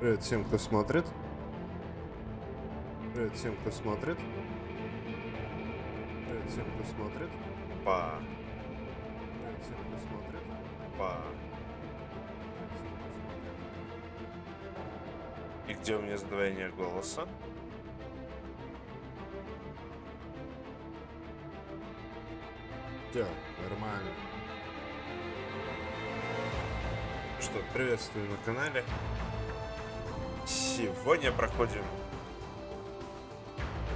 Привет всем, кто смотрит. Привет всем, кто смотрит. Привет всем, кто смотрит. Па. Привет всем, кто смотрит. Па. Привет всем, кто смотрит. И где у меня сдвоение голоса? Все, нормально. Что, приветствую на канале. Сегодня проходим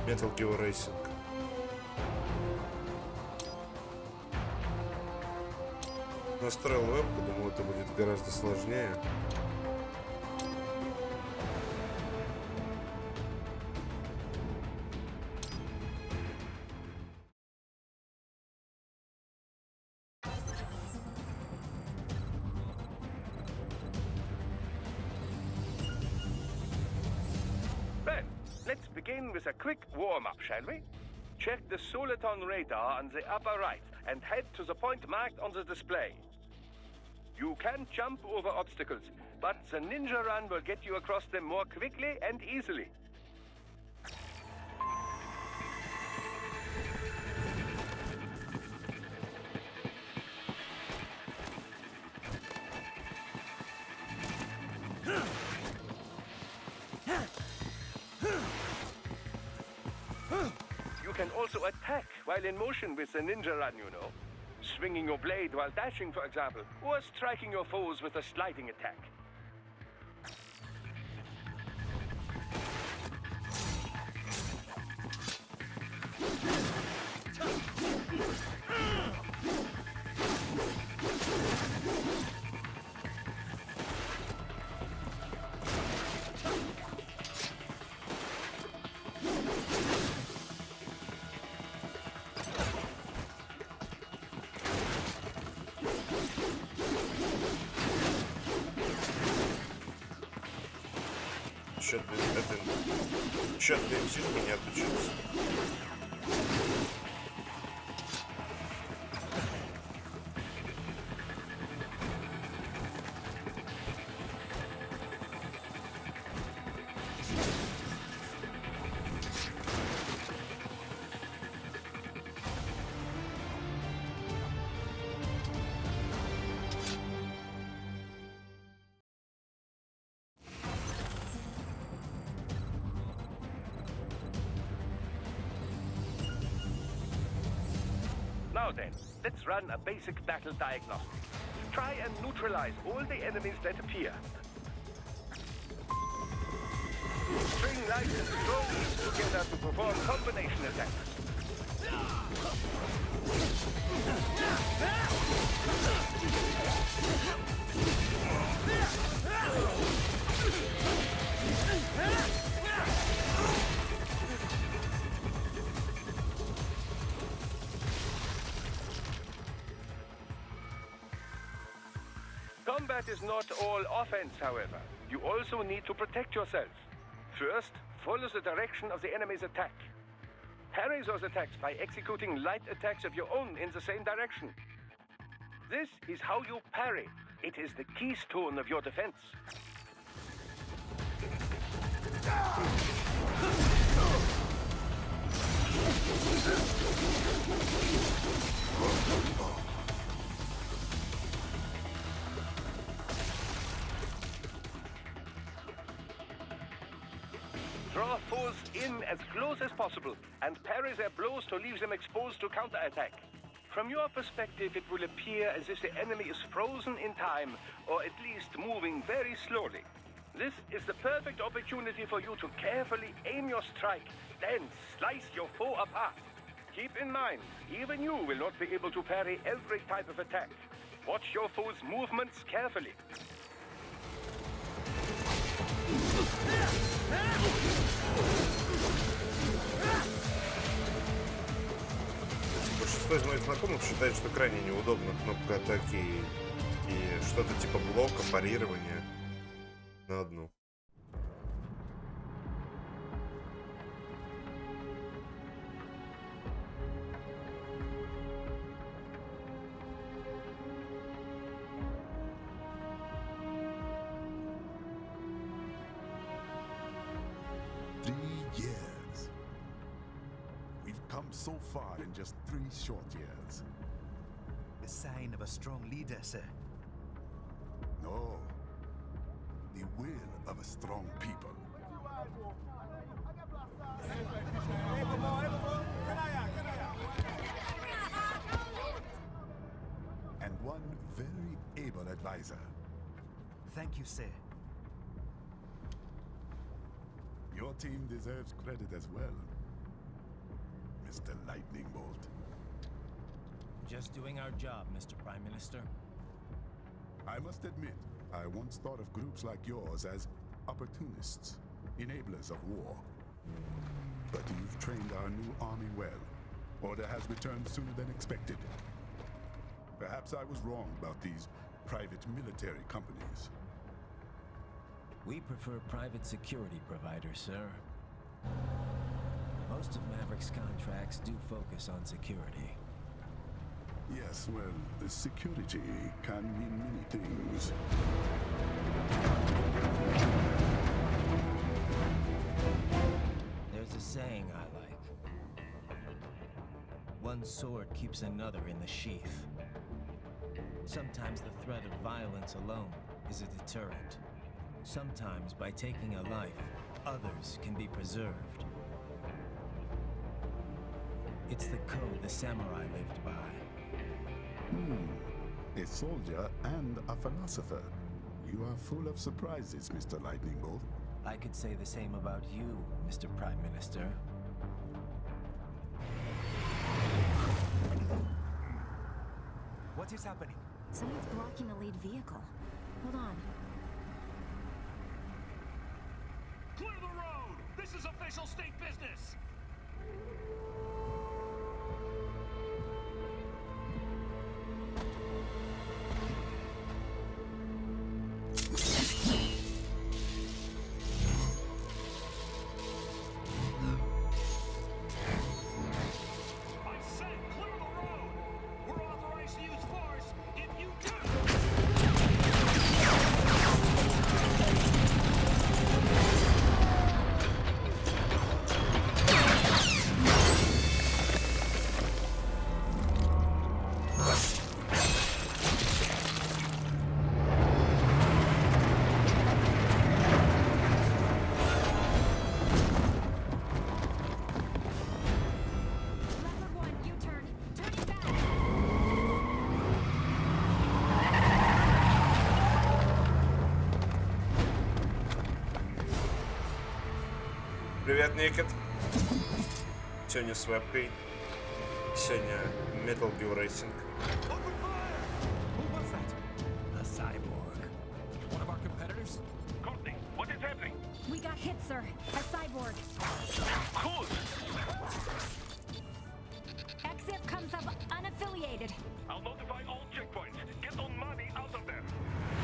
Metal Gear Racing. Настроил вебку, думал, это будет гораздо сложнее. Let's begin with a quick warm-up, shall we? Check the Soliton radar on the upper right and head to the point marked on the display. You can jump over obstacles, but the ninja run will get you across them more quickly and easily. You can also attack while in motion with the ninja run, you know. Swinging your blade while dashing, for example, or striking your foes with a sliding attack. Чё-то бензин не отключился. Now then, let's run a basic battle diagnostic. Try and neutralize all the enemies that appear. String light and strong together to perform combination attacks. Combat is not all offense, however. You also need to protect yourself. First, follow the direction of the enemy's attack. Parry those attacks by executing light attacks of your own in the same direction. This is how you parry. It is the keystone of your defense. Draw foes in as close as possible and parry their blows to leave them exposed to counterattack. From your perspective, it will appear as if the enemy is frozen in time, or at least moving very slowly. This is the perfect opportunity for you to carefully aim your strike, then slice your foe apart. Keep in mind, even you will not be able to parry every type of attack. Watch your foe's movements carefully. Большинство из моих знакомых считает, что крайне неудобна кнопка атаки и что-то типа блока, парирования на одну. 3 years. We've come so far in just 3 short years. A sign of a strong leader, sir. No. The will of a strong people. And one very able advisor. Thank you, sir. Your team deserves credit as well, Mr. Lightning Bolt. Just doing our job, Mr. Prime Minister. I must admit, I once thought of groups like yours as opportunists, enablers of war. But you've trained our new army well. Order has returned sooner than expected. Perhaps I was wrong about these private military companies. We prefer private security providers, sir. Most of Maverick's contracts do focus on security. Yes, well, the security can mean many things. There's a saying I like. One sword keeps another in the sheath. Sometimes the threat of violence alone is a deterrent. Sometimes by taking a life, others can be preserved. It's the code the samurai lived by. A soldier and a philosopher. You are full of surprises, Mr. Lightning Bolt. I could say the same about you, Mr. Prime Minister. What is happening? Someone's blocking the lead vehicle. Hold on. Clear the road! This is official state business! Привет, Никит. Сегодня с вебкой. Сегодня Metal Gear Racing. Who was that? A cyborg. One of our competitors? Courtney, what is happening? We got hit, sir. A cyborg. Cool. Exif comes up unaffiliated. I'll notify all checkpoints. Get on money out of there.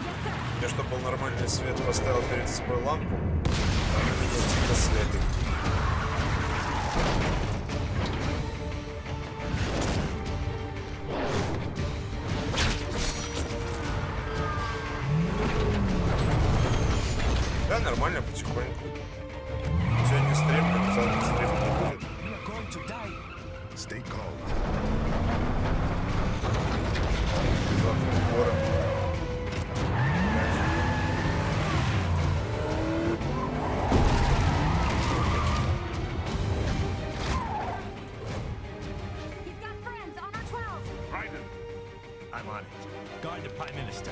Yes, sir. Я, чтобы был нормальный свет, поставил перед собой лампу. А у меня типа светит. Да, нормально, потихоньку. Сегодня стрим, завтра стрим не будет. We are going to die. Stay calm. Завтра город. He's got friends on our 12. Raiden, I'm on it. Guard the Prime Minister.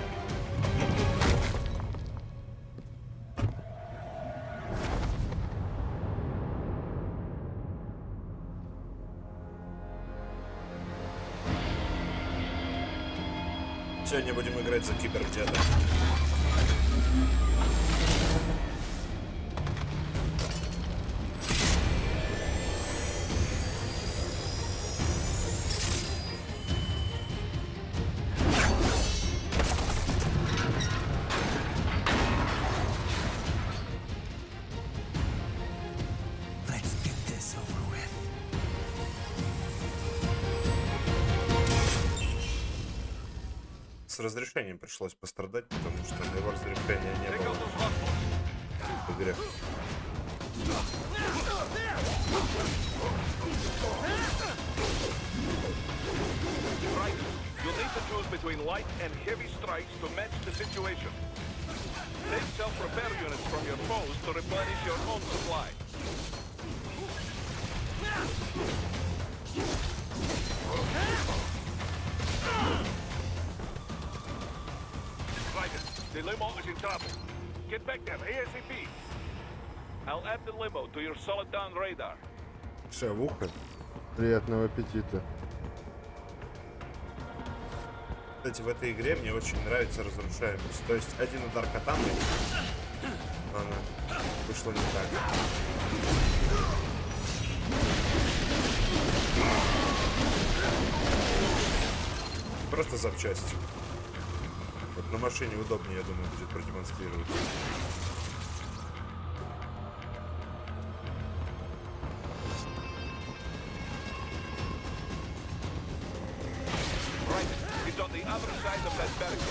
Сегодня будем играть за Кибер где-то. Let's get this over with. С разрешением пришлось пострадать, потому что моего разрешения не было в игре. between light and heavy strikes to match the situation. Take self-repair units from your foes to replenish your own supply. Right, the limo is in trouble. Get back there ASAP. I'll add the limo to your solid down radar. Шавуха. Приятного аппетита. Кстати, в этой игре мне очень нравится разрушаемость. То есть один удар котами, она вышла не так. Просто запчасти. Вот на машине удобнее, я думаю, будет продемонстрировать. It's on the other side of that barricade.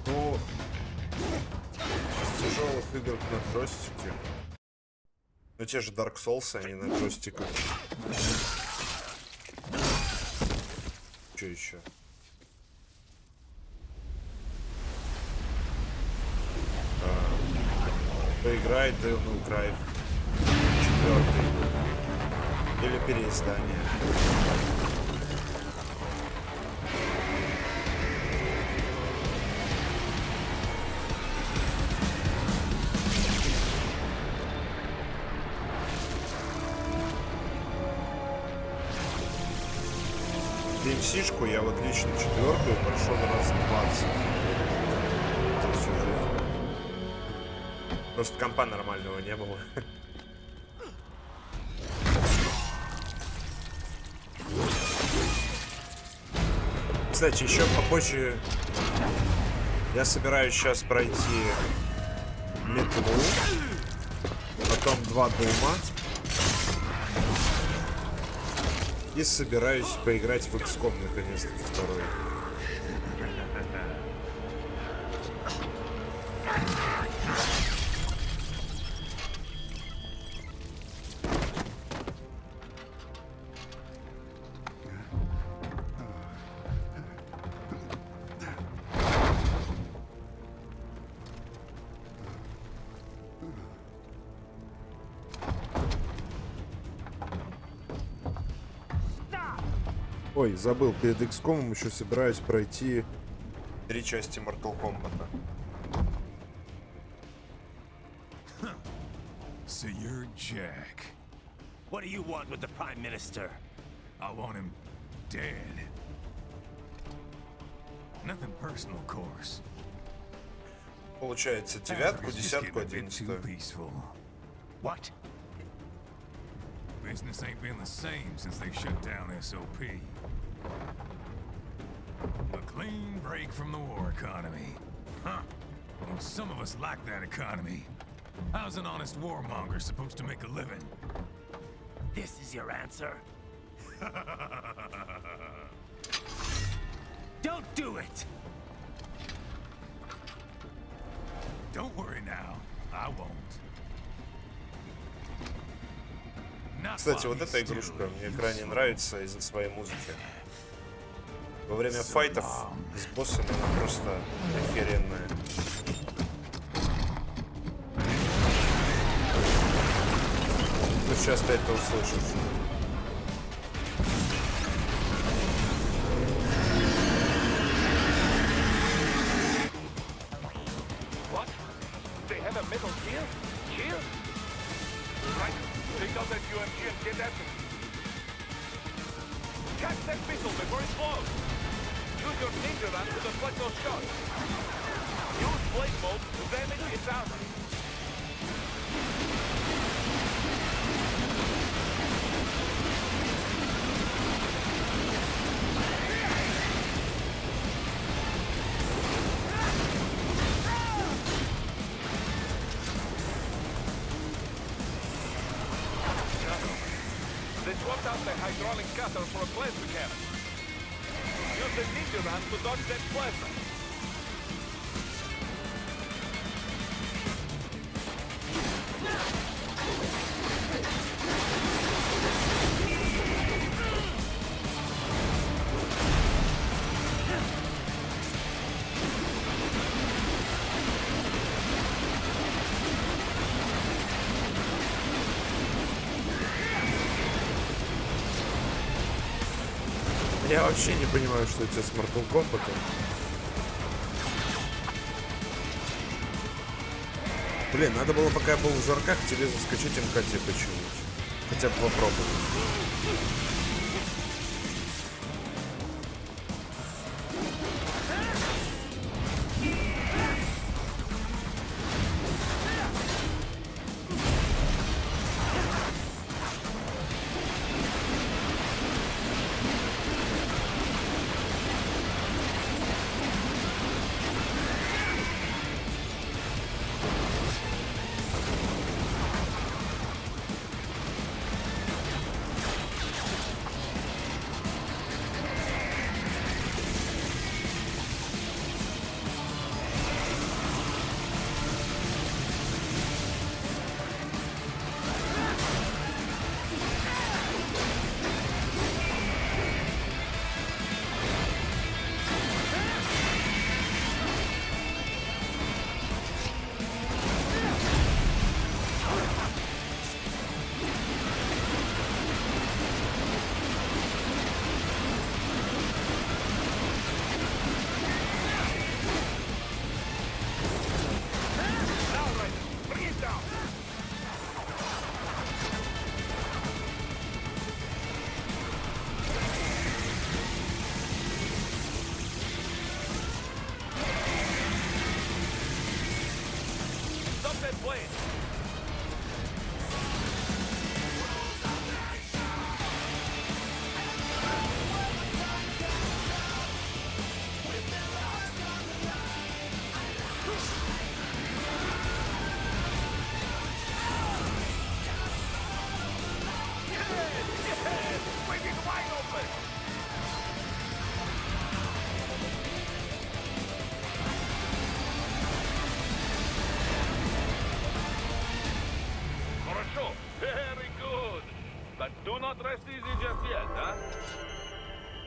Ну, с тяжелых игр на джойстике. Ну, те же Dark Souls, они на джойстиках. Что еще? Поиграй Devil May Cry 4 или переиздание. DMC-шку я вот лично четвертую прошел раз 20 за всю жизнь. Просто компа нормального не было. Кстати, еще попозже я собираюсь сейчас пройти метлу, потом 2 дома. И собираюсь поиграть в XCOM наконец-таки второй. Ой, забыл, перед XCOM еще собираюсь пройти 3 части Mortal Kombat. So you're Jack. What do you want with the Prime Minister? I want him dead. Nothing personal, of course. Получается, 9-ку, Africa's just 10-ку, getting a bit too 11-ку. peaceful. What? Business ain't been the same since they shut down SOP. A clean break from the war economy. Huh. Well, some of us like that economy. How's an honest warmonger supposed to make a living? This is your answer? Don't do it! Don't worry now. I won't. Not Кстати, while вот he's эта still игрушка мне крайне useful. нравится из-за своей музыки. Во время файтов с боссами она просто охеренная. Ты сейчас ты это услышишь. What? They have a metal shield? Shield? Right. Take out that UMG and get after it. Catch that missile before it blows. Use your ninja run to deflect those shots. Use blade mode to damage its armor. They swapped out the hydraulic cutter for a plasma cannon. Use the ninja run to dodge that plasma. Я вообще не понимаю, что это с Mortal Kombat. Блин, надо было, пока я был в жарках, тебе заскочить МКТ почему-нибудь. Хотя бы попробовать.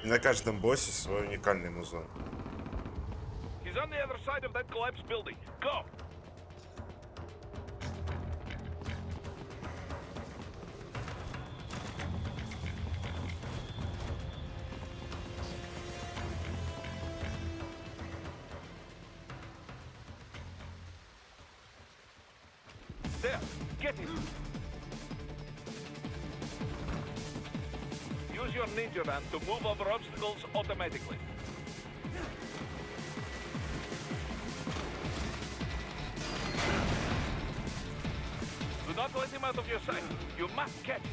На каждом боссе свой уникальный музон. He's on the other side of that collapsed building. Go! There, get him! Use your ninja run to move over obstacles automatically. Do not let him out of your sight. You must catch him.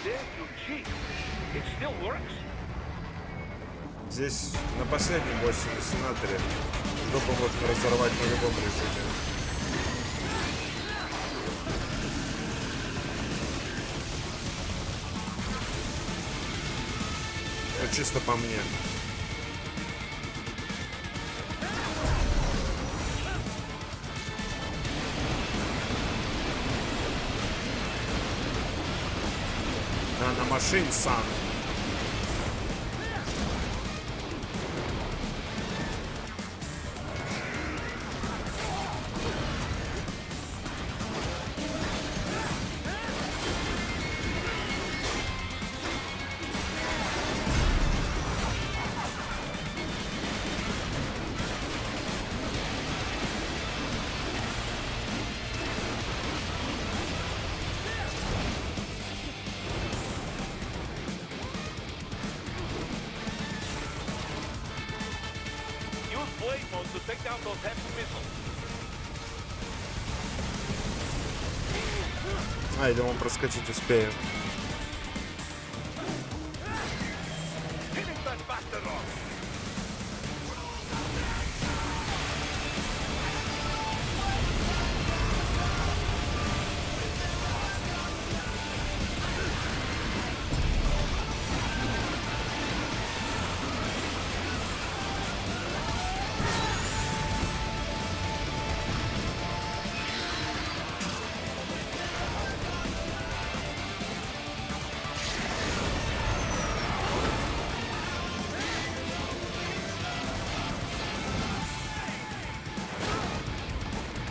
There, you cheat. It still works. Здесь на последнем боссе на Сенаторе жопу можно разорвать на любом режиме. Это чисто по мне. На машине сан. To take down those heavy missiles. Я думал, проскочить успею. Finish that bastard off.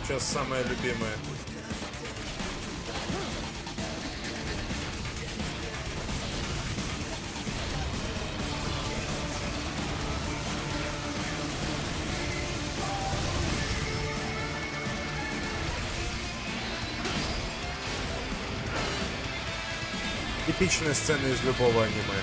Сейчас самое любимое. Типичная сцена из любого аниме.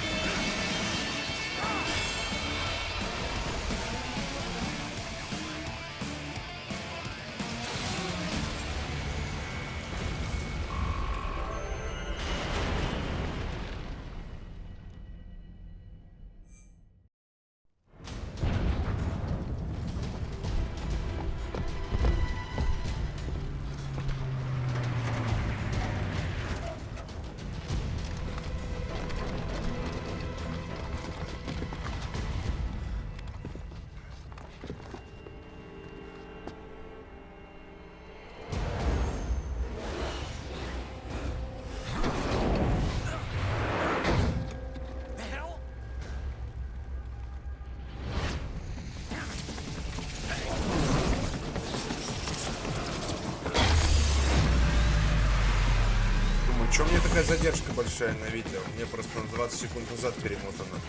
Чё мне такая задержка большая на видео? Мне просто на 20 секунд назад перемотано.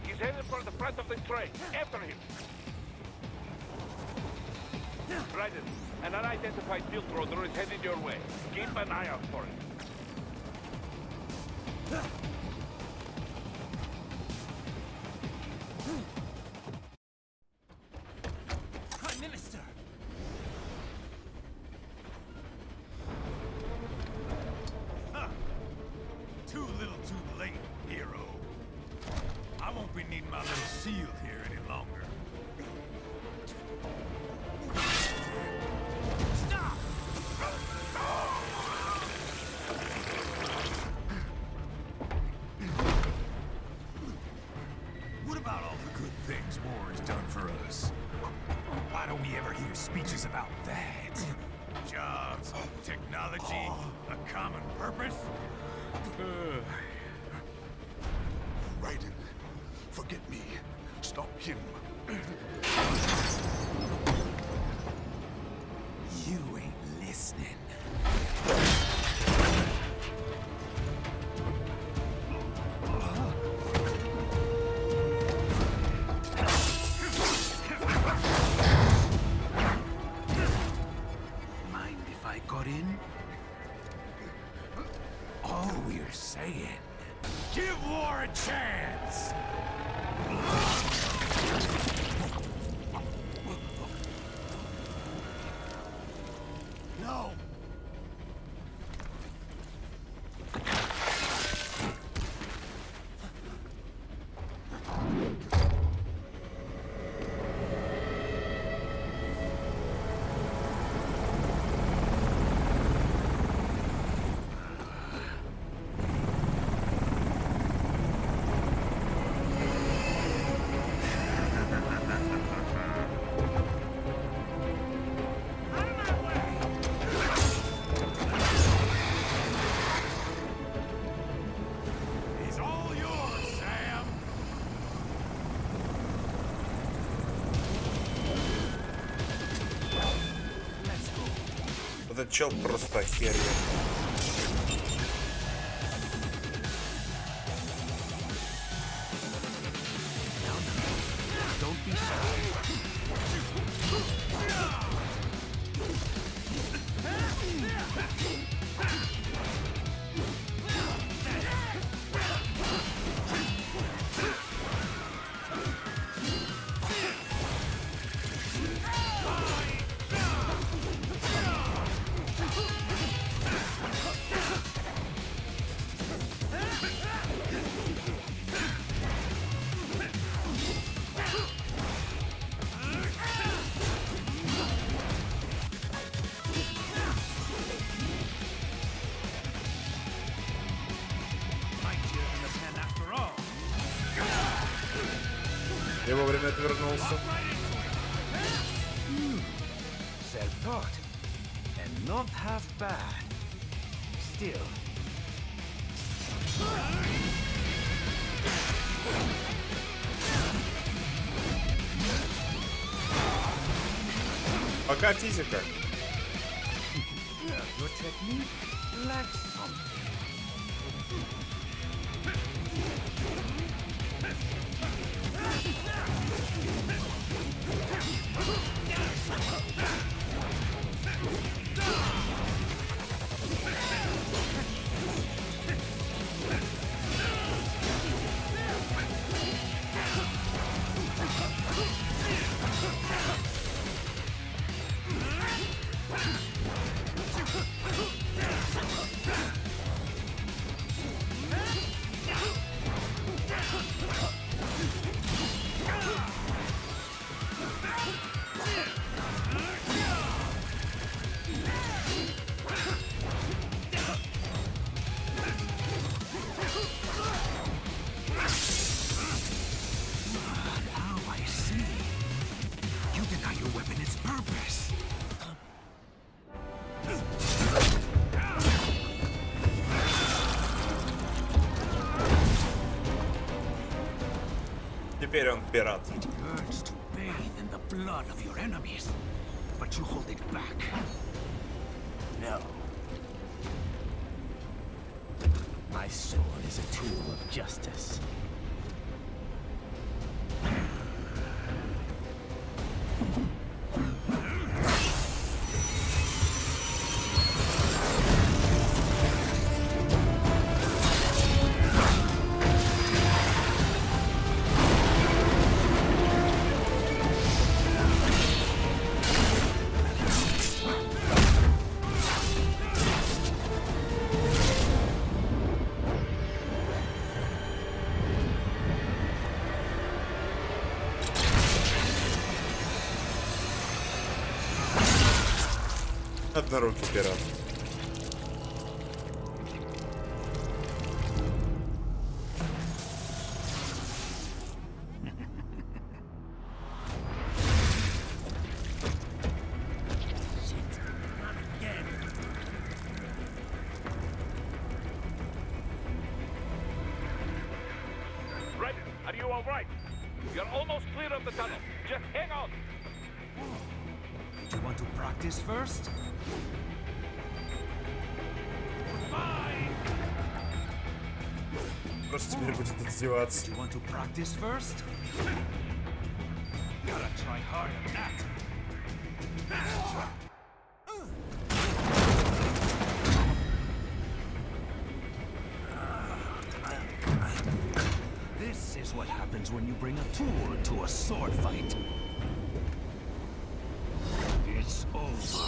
He's headed for the front of the train. After him. Raiden, an unidentified field roader is headed your way. Keep an eye out for it. Prime Minister! Too little too late, hero. I won't be needing my little shield here any longer. Stop! What about all the good things war has done for us? Why don't we ever hear speeches about that? Jobs, technology, a common purpose? Raiden, forget me. Stop him. You ain't listening. Mind if I got in? All we're saying, Give war a chance! No! He's all yours, Sam! Этот чел просто херня. Don't be shy. Might cheer in the pen after all. Я вовремя отвернулся. Self-taught. And not half bad. Still. Пока физика. Your technique lacks something. Now I see. You deny your weapon its purpose. Теперь он пират. It hurts to bathe in the blood of your enemies, but you hold it back. No. My sword is a tool of justice. Однорукий пират. Red, are you all right? You're almost clear of the tunnel. Just hang on. Do you want to practice first? Просто теперь будет издеваться. Do you want to practice first? Gotta try hard at that. what happens when you bring a tool to a sword fight. It's over.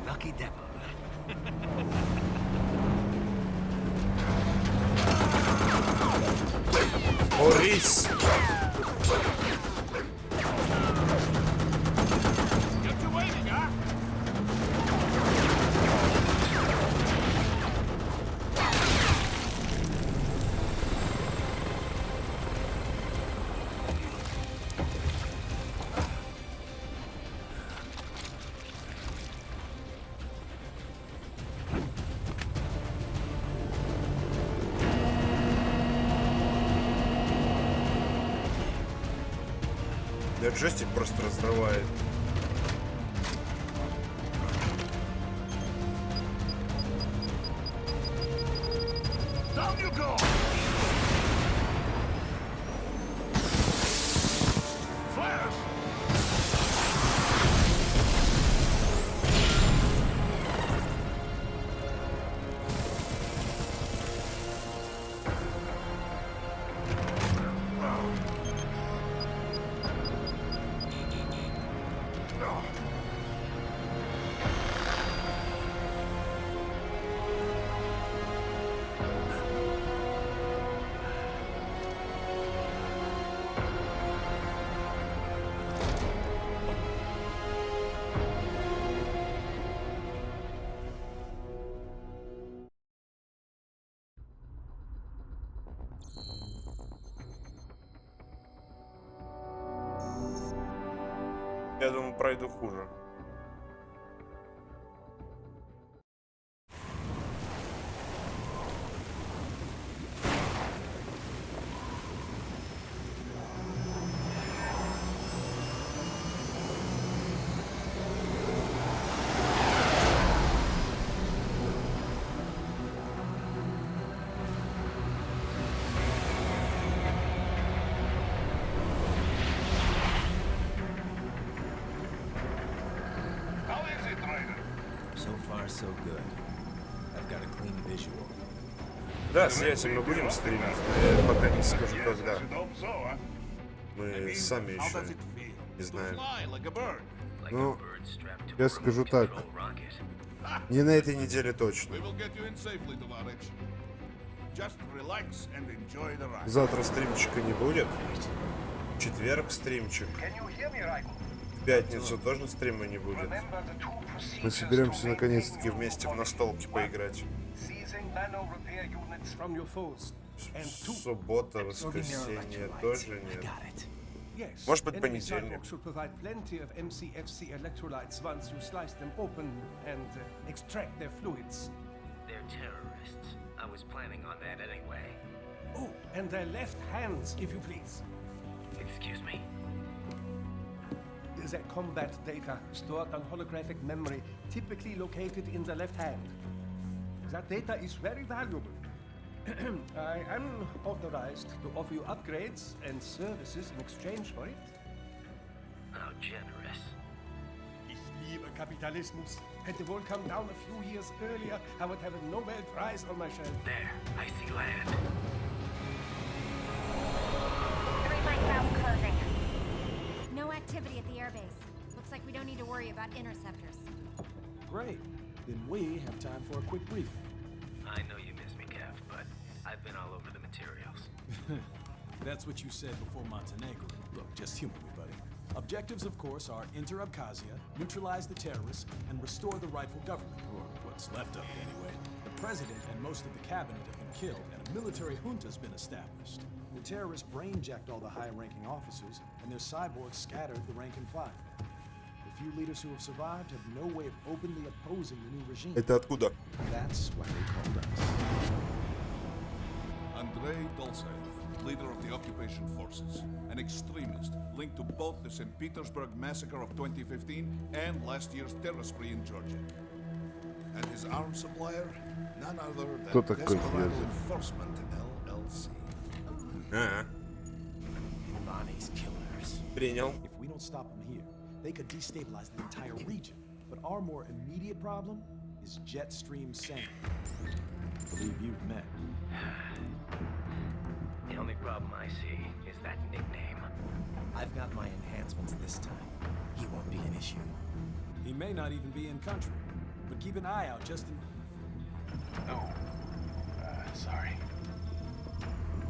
Lucky devil. Борис! Да джойстик просто разрывает. Down you go! Flash! Я думаю, пройду хуже. So far, so good. I've got a clean visual. Да, с этим мы будем стримить, но я пока не скажу когда. Мы сами еще не знаем. Ну, я скажу так. Не на этой неделе точно. Завтра стримчика не будет. В четверг стримчик. В пятницу тоже стрима не будет. Мы соберемся наконец-таки вместе в настолки поиграть. Суббота, воскресенье тоже нет. Может быть, понедельник. They're terrorists. I was planning on that anyway. Oh, and their left hands, if you please. Excuse me? The combat data stored on holographic memory, typically located in the left hand. That data is very valuable. I am authorized to offer you upgrades and services in exchange for it. How generous. Ich liebe Kapitalismus. Had the world come down a few years earlier, I would have a Nobel Prize on my shelf. There, I see land. 3 miles out closing. No activity at the airbase. Looks like we don't need to worry about interceptors. Great. Then we have time for a quick briefing. I know you miss me, Kev, but I've been all over the materials. That's what you said before Montenegro. Look, just humor me, buddy. Objectives, of course, are enter Abkhazia, neutralize the terrorists, and restore the rightful government, or what's left of it anyway. The president and most of the cabinet have been killed, and a military junta's been established. The terrorists brain-jacked all the high-ranking officers, and their cyborgs scattered the rank and file. The few leaders who have survived have no way of openly opposing the new regime. Это откуда? That's why they called us. Andrei Dolzaev, leader of the occupation forces, an extremist linked to both the St. Petersburg massacre of 2015 and last year's terror spree in Georgia. And his arms supplier, none other Кто than такой Desperado Федор? Enforcement LLC. Ага, Bonnie's killers. принял. If we don't stop them here, they could destabilize the entire region. But our more immediate problem is Jetstream Sam. I believe you've met. The only problem I see is that nickname. I've got my enhancements this time. He won't be an issue. He may not even be in country, but keep an eye out just in... Oh, sorry.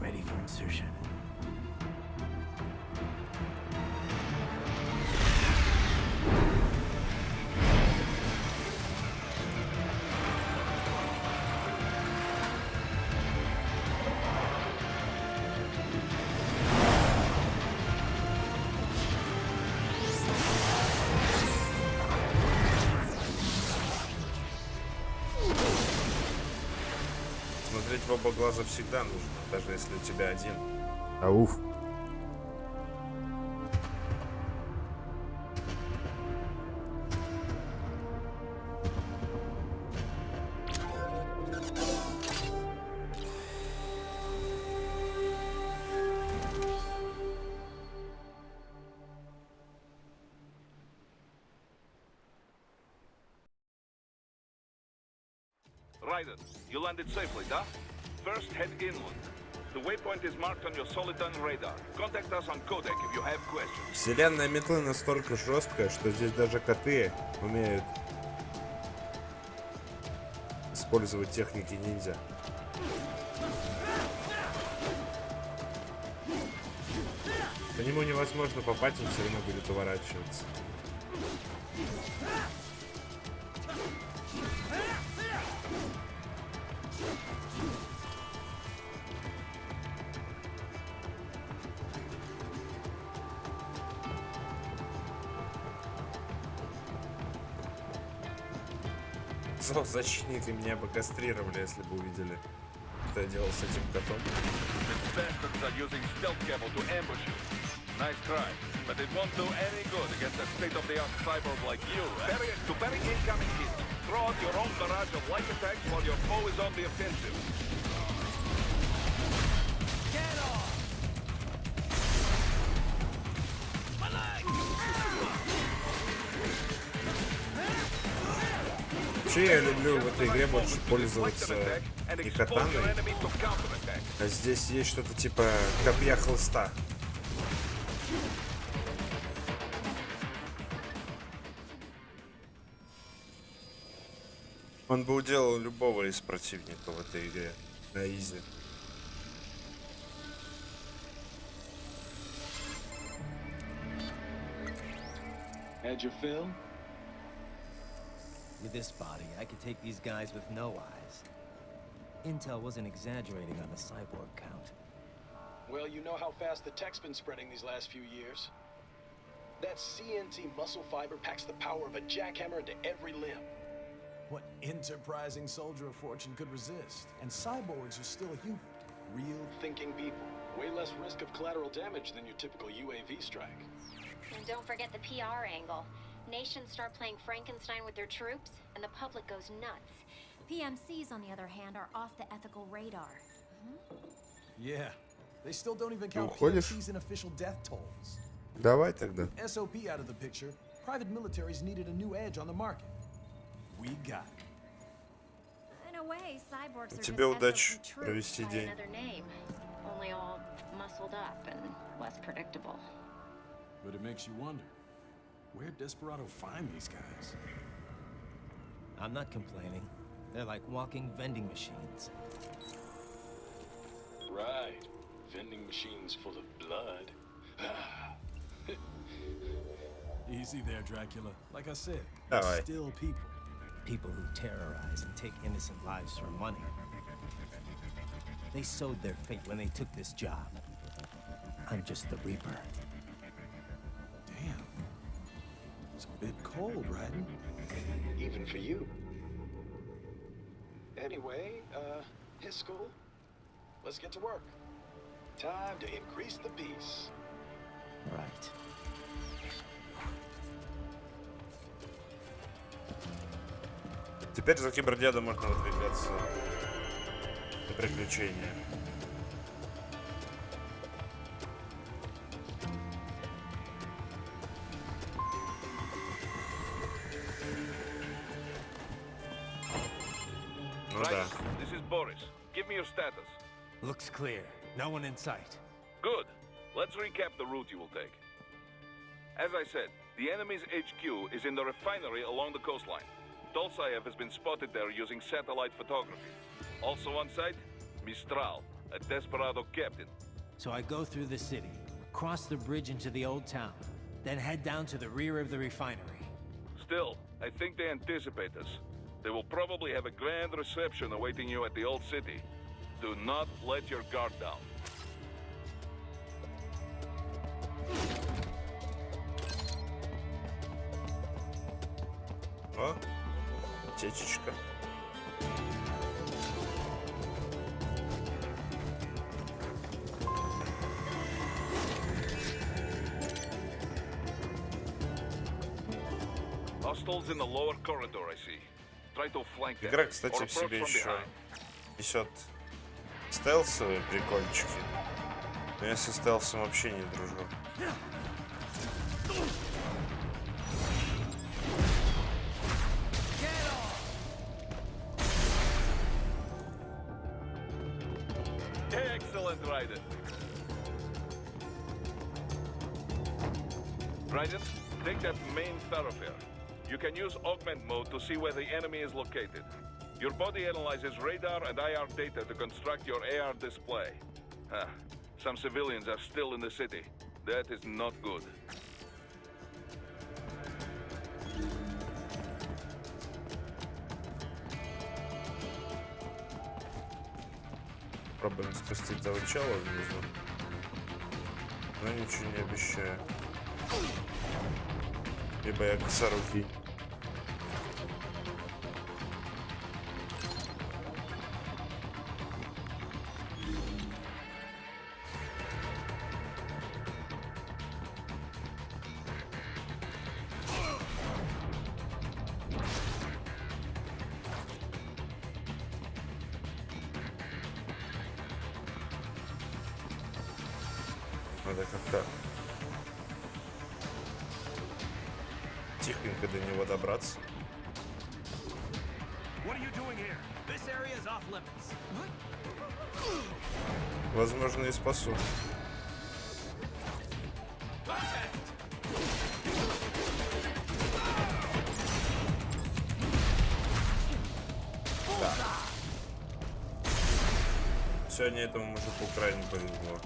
Ready for insertion. Смотреть в оба глаза всегда нужно, даже если у тебя один. Ауф. Raiden, you landed safely, да? First, head inland. The waypoint is marked on your Soliton radar. Contact us on Codec if you have questions. Вселенная метлы настолько жесткая, что здесь даже коты умеют использовать техники ниндзя. По нему невозможно попасть, он все равно будет уворачиваться. Защитники меня бы кастрировали, если бы увидели, что я делал с этим котом. Bastards are using stealth cable to ambush you. Nice try, but it won't do any good against a state-of-the-art cyborg like you. To parry incoming hits, throw out your own barrage of light attacks while your foe is on the offensive. Get off! Вообще я люблю в этой игре больше пользоваться не катаной, а здесь есть что-то типа копья хлыста. Он бы уделал любого из противников в этой игре на изи. Had your fill? With this body, I could take these guys with no eyes. Intel wasn't exaggerating on the cyborg count. Well, you know how fast the tech's been spreading these last few years. That CNT muscle fiber packs the power of a jackhammer into every limb. What enterprising soldier of fortune could resist? And cyborgs are still human. Real Thinking people. Way less risk of collateral damage than your typical UAV strike. And don't forget the PR angle. Nations start playing Frankenstein with their troops, and the public goes nuts. PMCs, on the other hand, are off the ethical radar. Yeah. They still don't even count Уходишь? PMCs in official death tolls. Давай тогда. SOP out of the picture, private militaries needed a new edge on the market. We got it. In a way, cyborgs are Тебе just удачи SOP troops провести by день. another name, only all muscled up and less predictable. But it makes you wonder, where'd Desperado find these guys? I'm not complaining. They're like walking vending machines. Right. Vending machines full of blood. Easy there, Dracula. Like I said, All they're right. still people. People who terrorize and take innocent lives for money. They sowed their fate when they took this job. I'm just the Reaper. Damn. It's a bit cold, Raiden. Even for you. Anyway, his school. Let's get to work. Time to increase the peace. Right. Теперь за кибердеда можно выдвигаться на приключения. да. This is Boris. Give me your status. Looks clear. No one in sight. Good. Let's recap the route you will take. As I said, the enemy's HQ is in the refinery along the coastline. Dolsaev has been spotted there using satellite photography. Also on site, Mistral, a desperado captain. So I go through the city, cross the bridge into the old town, then head down to the rear of the refinery. Still, I think they anticipate us. They will probably have a grand reception awaiting you at the old city. Do not let your guard down. О, течечка. Hostiles in the lower corridor, I see. Try to flank them. Игра, кстати, or в себе approach from еще behind. несет стелсовые прикольчики. Но я со стелсом вообще не дружу. Excellent, Raiden. Raiden, take that main thoroughfare. You can use augment mode to see where the enemy is located. Your body analyzes radar and IR data to construct your AR display. Some civilians are still in the city. That is not good. Пробуем спасти того чела внизу. Но ничего не обещаю. Либо я косорукий. Надо как-то тихонько до него добраться. Возможно, и спасу. Да. Сегодня этому мужику крайне повезло.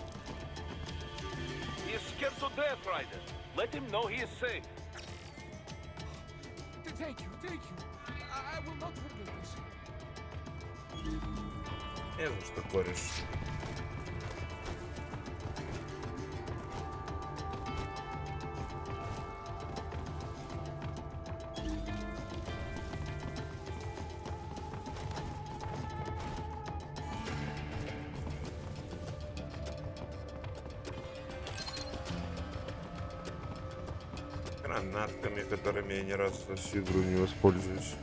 He is scared to death, Raiden. Let him know he is safe. Thank you. I will not forget this. Не за что, кореш. Гранатками, которыми я ни разу за всю игру не воспользуюсь.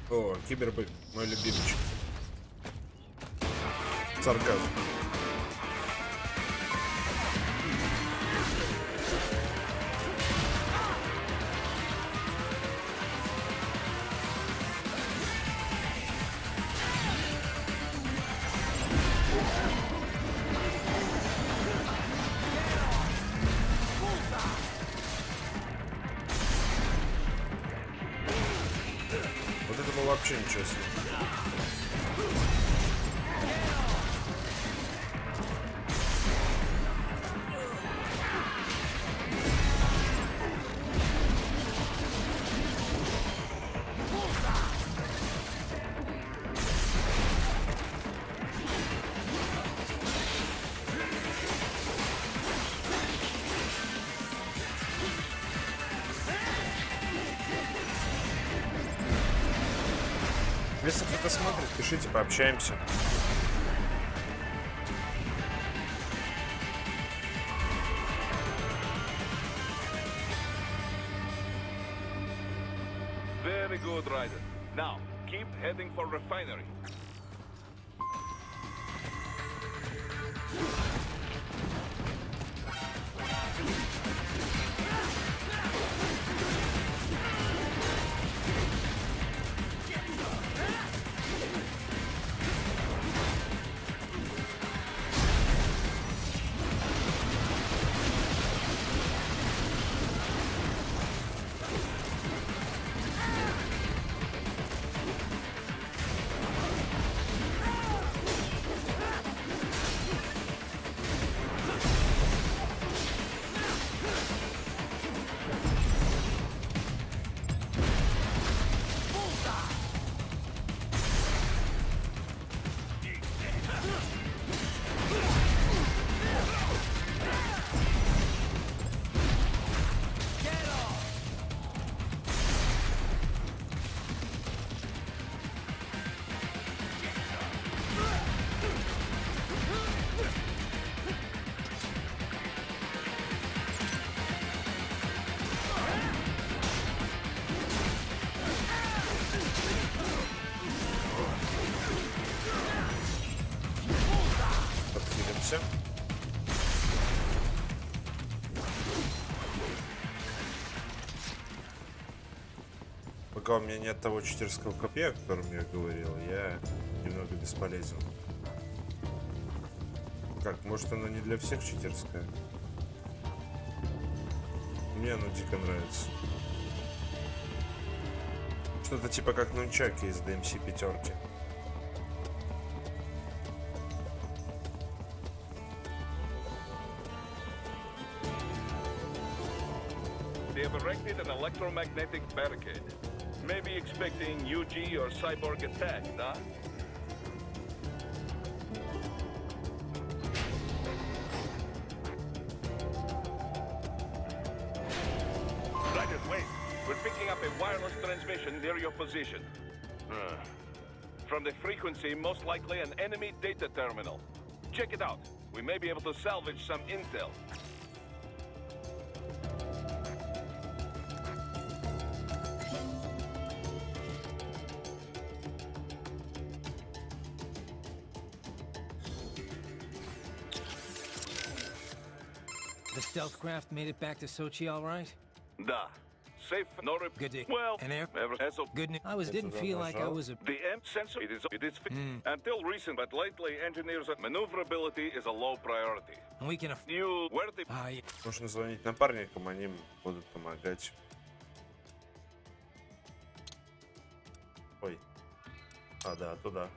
О, Кибер бы мой любимчик. Сарказм. Вот это было вообще нечестно. Если кто-то смотрит, пишите, пообщаемся. good, Ryder. Now, keep heading for refinery. Подхилимся. Пока у меня нет того читерского копья, о котором я говорил, я немного бесполезен. Как, может оно не для всех читерское? Мне оно дико нравится. Что-то типа как нунчаки из DMC пятерки. They have erected an electromagnetic barricade. Maybe expecting UG or cyborg attack, huh? Ryder, wait. We're picking up a wireless transmission near your position. From the frequency, most likely an enemy data terminal. Check it out. We may be able to salvage some intel. The stealth craft made it back to Sochi all right? Da. Safe, no rep. Good day. Well, And air? ever as of Good news. I didn't feel like I was a... the M sensor, it is until recent, but lately engineers' maneuverability is a low priority. And we can... You, where the... Yeah. Можно звонить напарникам, они будут помогать. Ой. А, да, туда.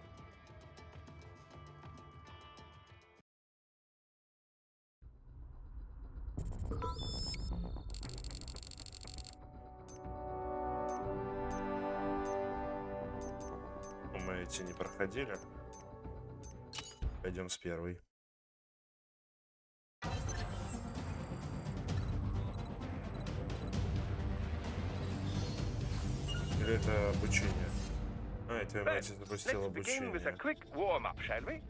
Мы эти не проходили. Пойдем с первой. Или это обучение? А, это я запустил Let's begin with a обучение. quick warm-up, shall we?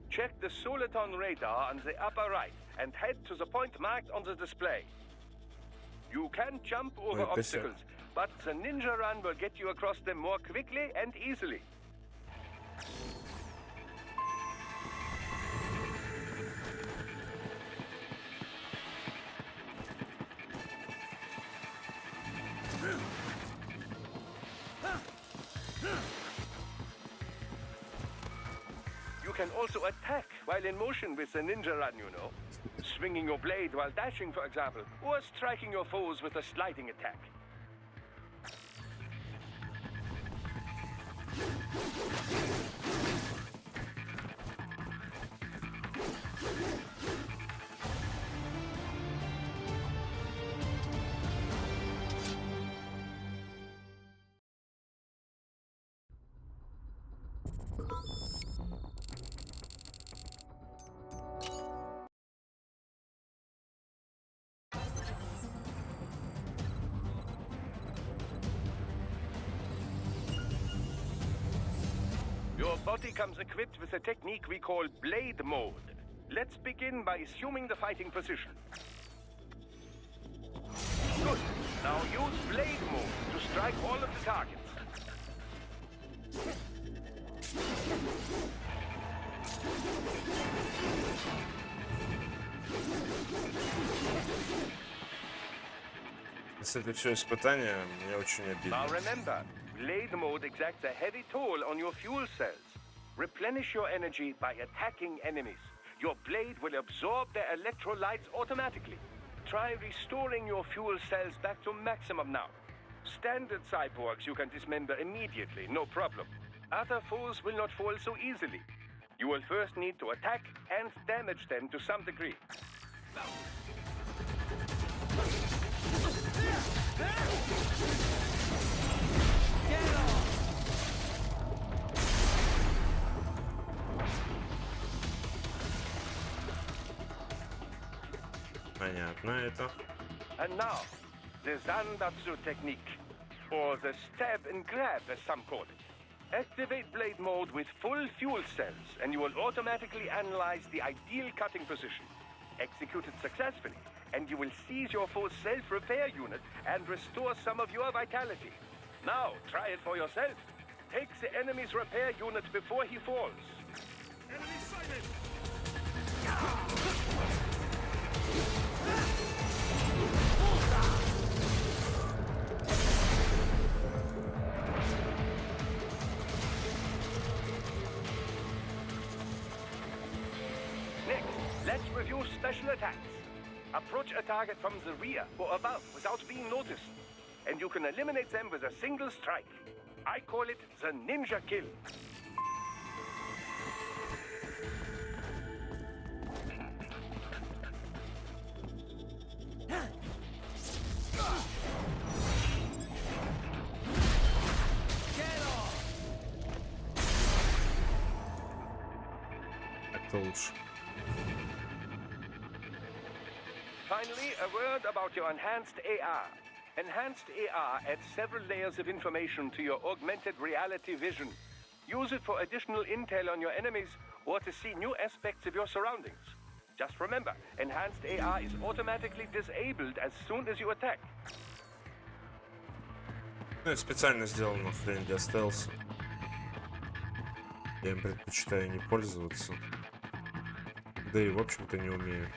Check the Soliton radar on the upper right and head to the point marked on the display. You can jump over Ой, косяк. obstacles, but the ninja run will get you across them more quickly and easily. You can also attack while in motion with the ninja run, you know. Swinging your blade while dashing, for example, or striking your foes with a sliding attack. Your body comes equipped with a technique we call blade mode. Let's begin by assuming the fighting position. Good. Now use blade mode to strike all of the targets. Если это все испытание, мне очень обидно. Now remember, blade mode exacts a heavy toll on your fuel cells. Replenish your energy by attacking enemies. Your blade will absorb their electrolytes automatically. Try restoring your fuel cells back to maximum now. Standard cyborgs you can dismember immediately, no problem. Other foes will not fall so easily. You will first need to attack and damage them to some degree. Понятно это. And now, the Zandatsu technique, or the stab and grab as some call it. Activate blade mode with full fuel cells, and you will automatically analyze the ideal cutting position. Execute it successfully, and you will seize your foe's self-repair unit and restore some of your vitality. Now, try it for yourself. Take the enemy's repair unit before he falls. Enemy sighted! Next, let's review special attacks. Approach a target from the rear or above without being noticed, and you can eliminate them with a single strike. I call it the ninja kill. Это лучше. Finally, a word about your enhanced AR. Enhanced AR adds several layers of information to your augmented reality vision. Use it for additional intel on your enemies or to see new aspects of your surroundings. Just remember, enhanced AR is automatically disabled as soon as you attack. Ну, это специально сделано хрень для стелса. Я им предпочитаю не пользоваться. Да и в общем-то не умею.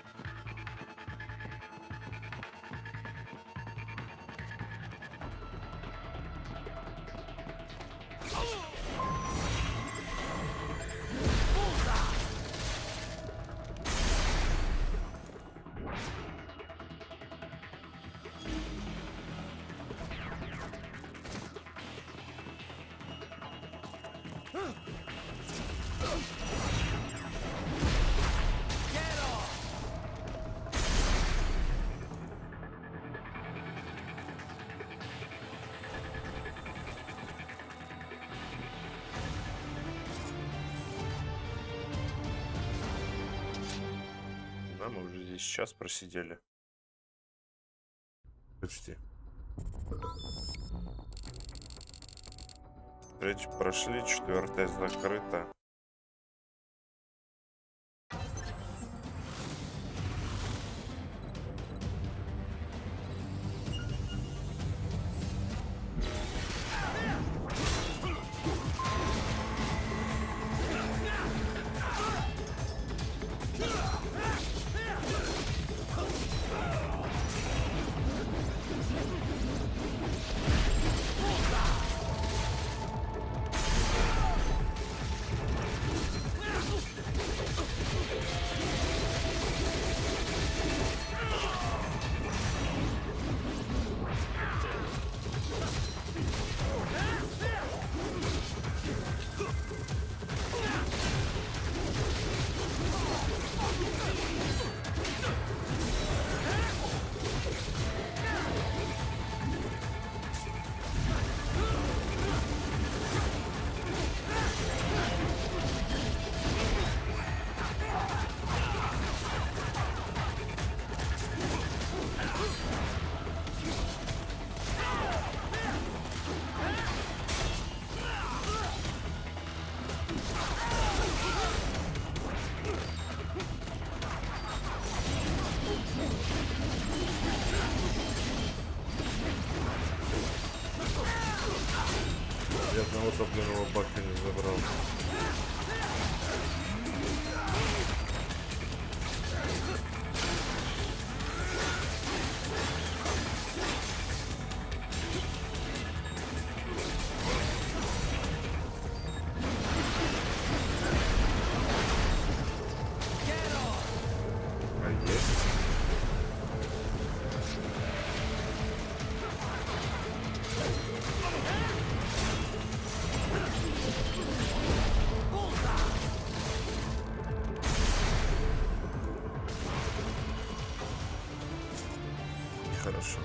Да, мы уже здесь час просидели. Почти. Третью прошли, четвертая закрыта. Я одного топливного бака не забрал. хорошо.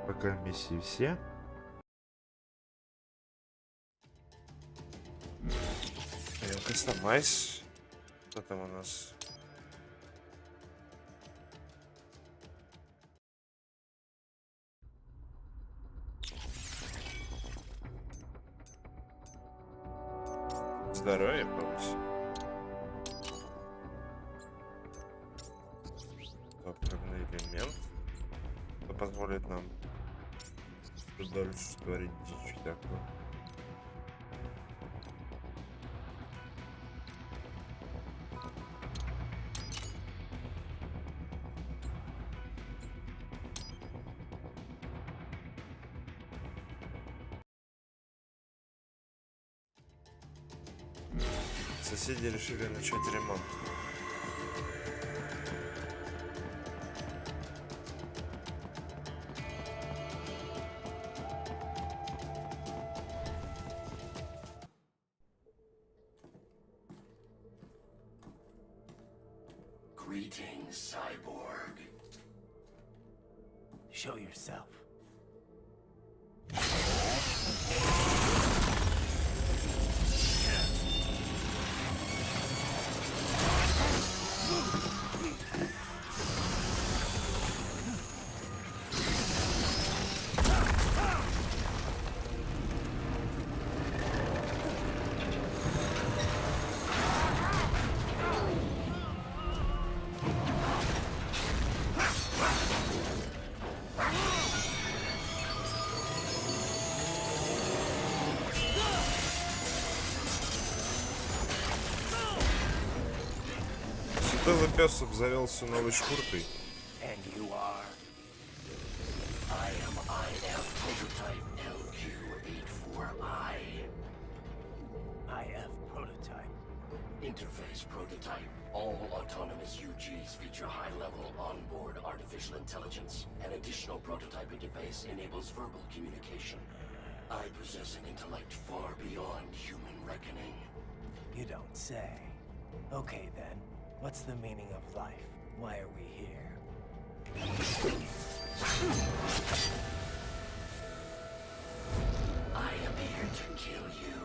Пока миссии все. Кастомайз. Что там у нас? Здоровье повысить. Топливный элемент. Это позволит нам дальше творить дичь такую. Соседи решили начать ремонт. Greetings, cyborg. Show yourself. Белый пес обзавелся новой шкуркой. And you are? I am IF prototype LQ84I. IF prototype. Interface prototype. All autonomous UGs feature high-level onboard artificial intelligence. An additional prototype interface enables verbal communication. I possess an intellect far beyond human reckoning. You don't say. Okay then. What's the meaning of life? Why are we here? I am here to kill you.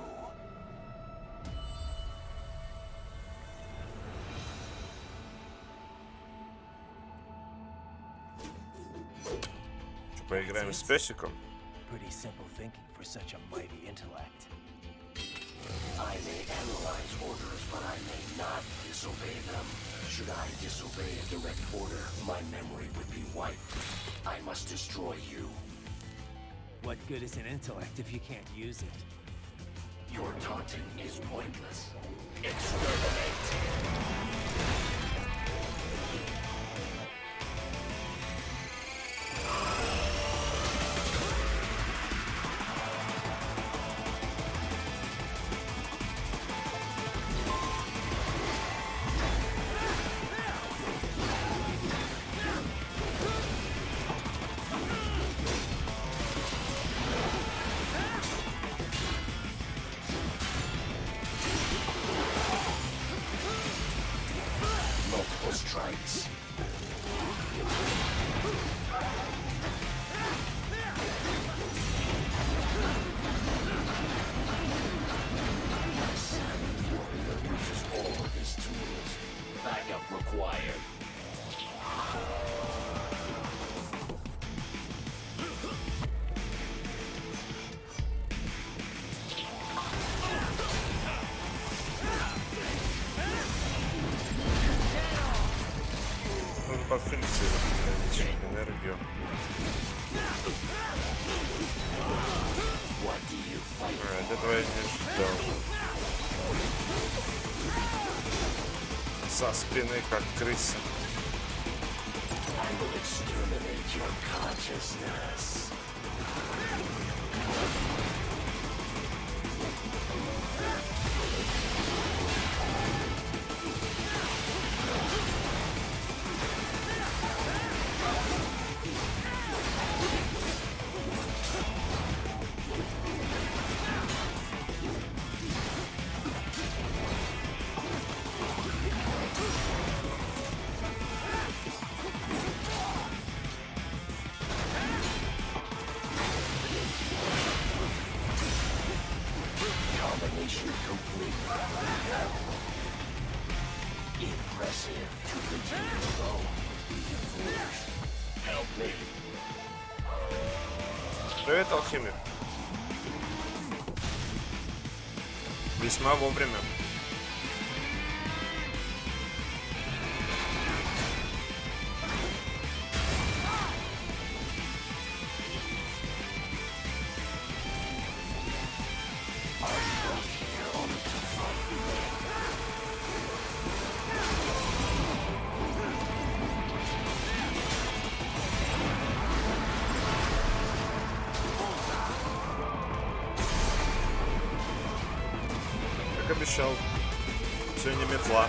Поиграем с песиком. Pretty simple thinking for such a mighty intellect. I may analyze orders, but I may not disobey them. Should I disobey a direct order, my memory would be wiped. I must destroy you. What good is an intellect if you can't use it? Your taunting is pointless. Exterminate! Strikes. Warrior uses all of his tools. Backup required. Подфильтровать энергию. От этого я не ждал. Со спины как крыса. Mission complete. Impressive to continue to go. Be foolish. Help me. Привет, алхимик. Весьма вовремя. Как обещал. Сегодня метла.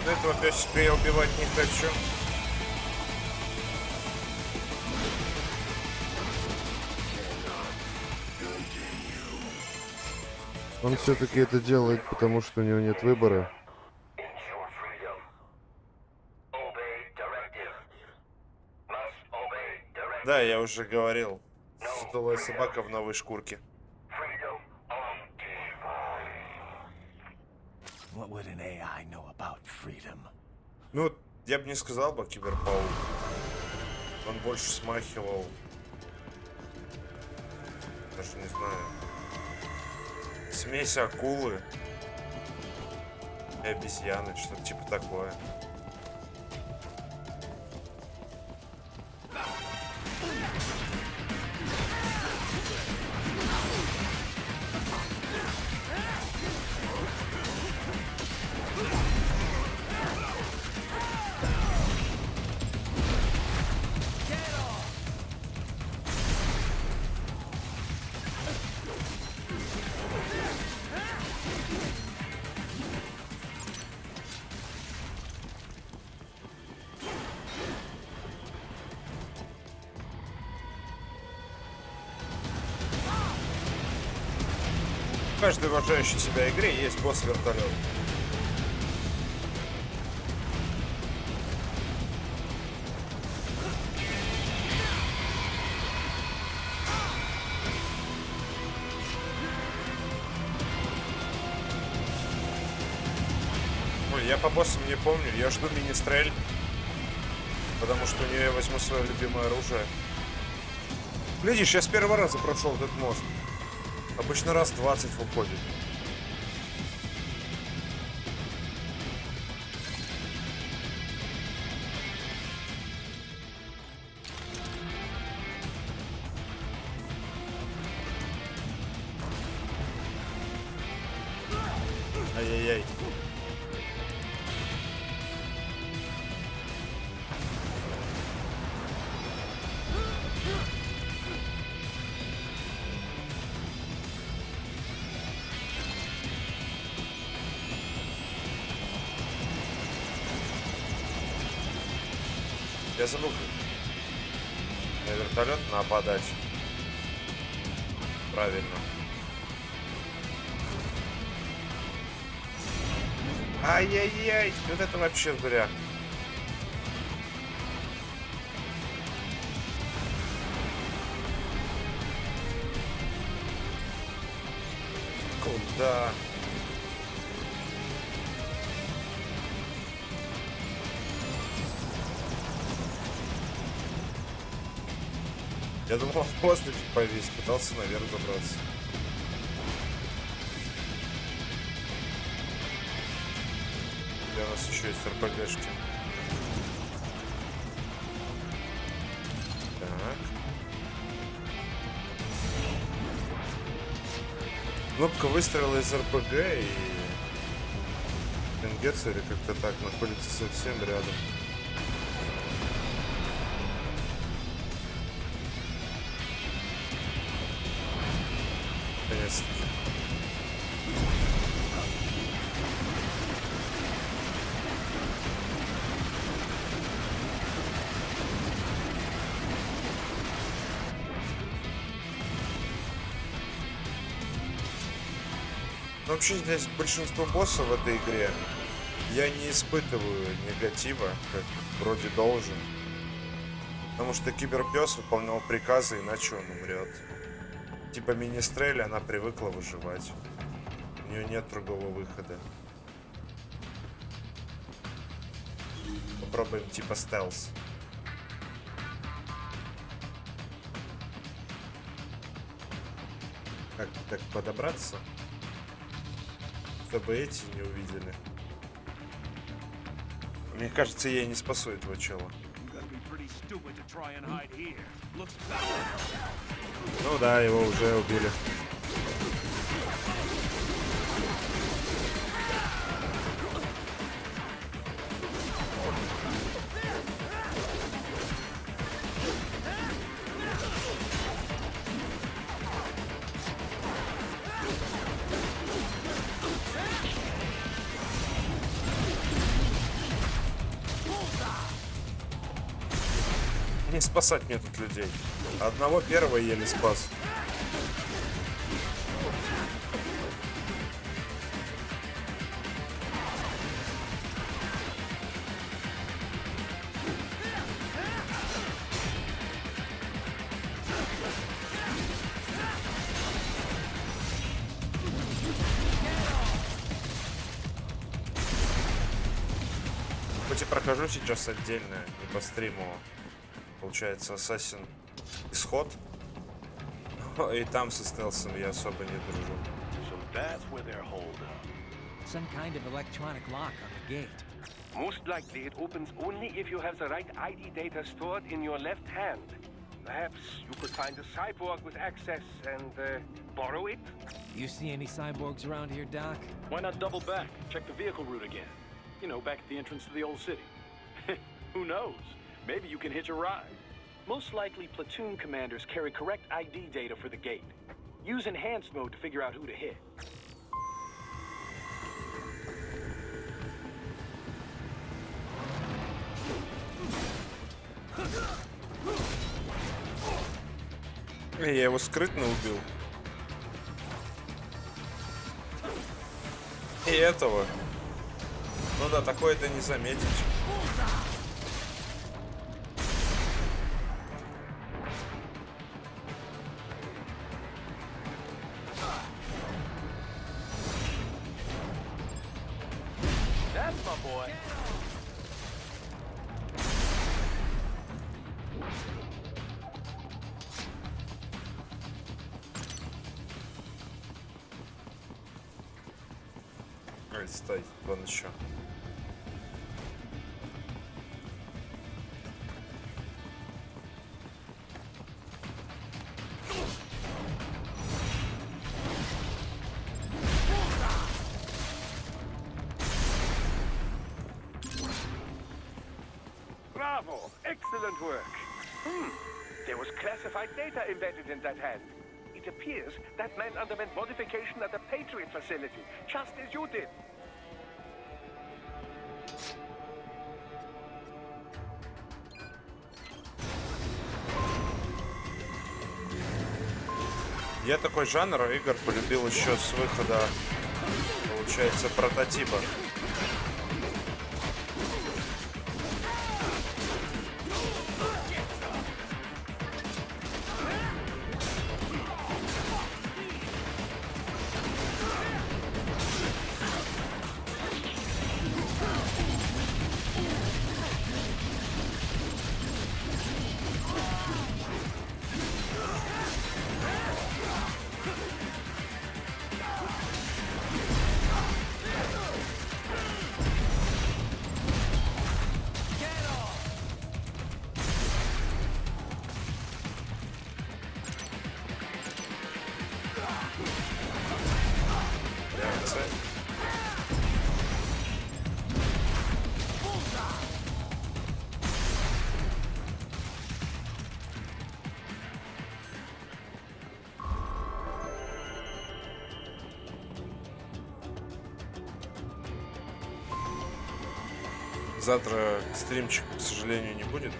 Этого песика я убивать не хочу. Он все-таки это делает, потому что у него нет выбора. Да, я уже говорил. Сутулая собака в новой шкурке. What would an AI know about freedom? Ну, я бы не сказал бы Киберпаук. Он больше смахивал. Даже не знаю. Смесь акулы и обезьяны, что-то типа такое. В каждой уважающей себя игре есть босс-вертолет. Ой, я по боссам не помню. Я жду министрель, потому что у нее я возьму свое любимое оружие. Глядишь, я с первого раза прошел этот мост. Обычно раз 20 выходит. Ай-яй-яй. Я забыл на вертолет нападать. Правильно. Ай-яй-яй, вот это вообще зря. Куда? Я думал, в воздухе повис, пытался наверх забраться. у нас еще есть РПГшки. Так. Кнопка выстрела из РПГ и Ренгенс или как-то так находится совсем рядом. Наконец-таки. Но вообще здесь большинство боссов в этой игре я не испытываю негатива, как вроде должен. Потому что киберпес выполнял приказы, иначе он умрет. Типа министрель, она привыкла выживать. У нее нет другого выхода. Попробуем типа стелс. Как так подобраться, чтобы эти не увидели? Мне кажется, я не спасу этого чела. Ну да, его уже убили. Не спасать мне тут людей. Одного первого еле спас. Хоть и прохожу сейчас отдельно, не по стриму. Получается, Ассасин Исход. И там со стелсом я особо не дружу. Some kind of electronic lock on the gate. Most likely it opens only if you have the right ID data stored in your left hand. Perhaps you could find a cyborg with access and borrow it? You see any cyborgs around here, Doc? Why not double back? Check the vehicle route again. You know, back at the entrance to the old city. Who knows? Maybe you can hitch a ride. Most likely, platoon commanders carry correct ID data for the gate. Use enhanced mode to figure out who to hit. Я его скрытно убил. И этого. Ну да, такое-то не заметить. That's my boy. Ой, стой, вон еще. Bravo! Excellent work. There was classified data embedded in that hand. It appears that man underwent modification at the Patriot facility, just as you did. Я такой жанр игр полюбил еще с выхода, получается, прототипа. Завтра стримчика, к сожалению, не будет.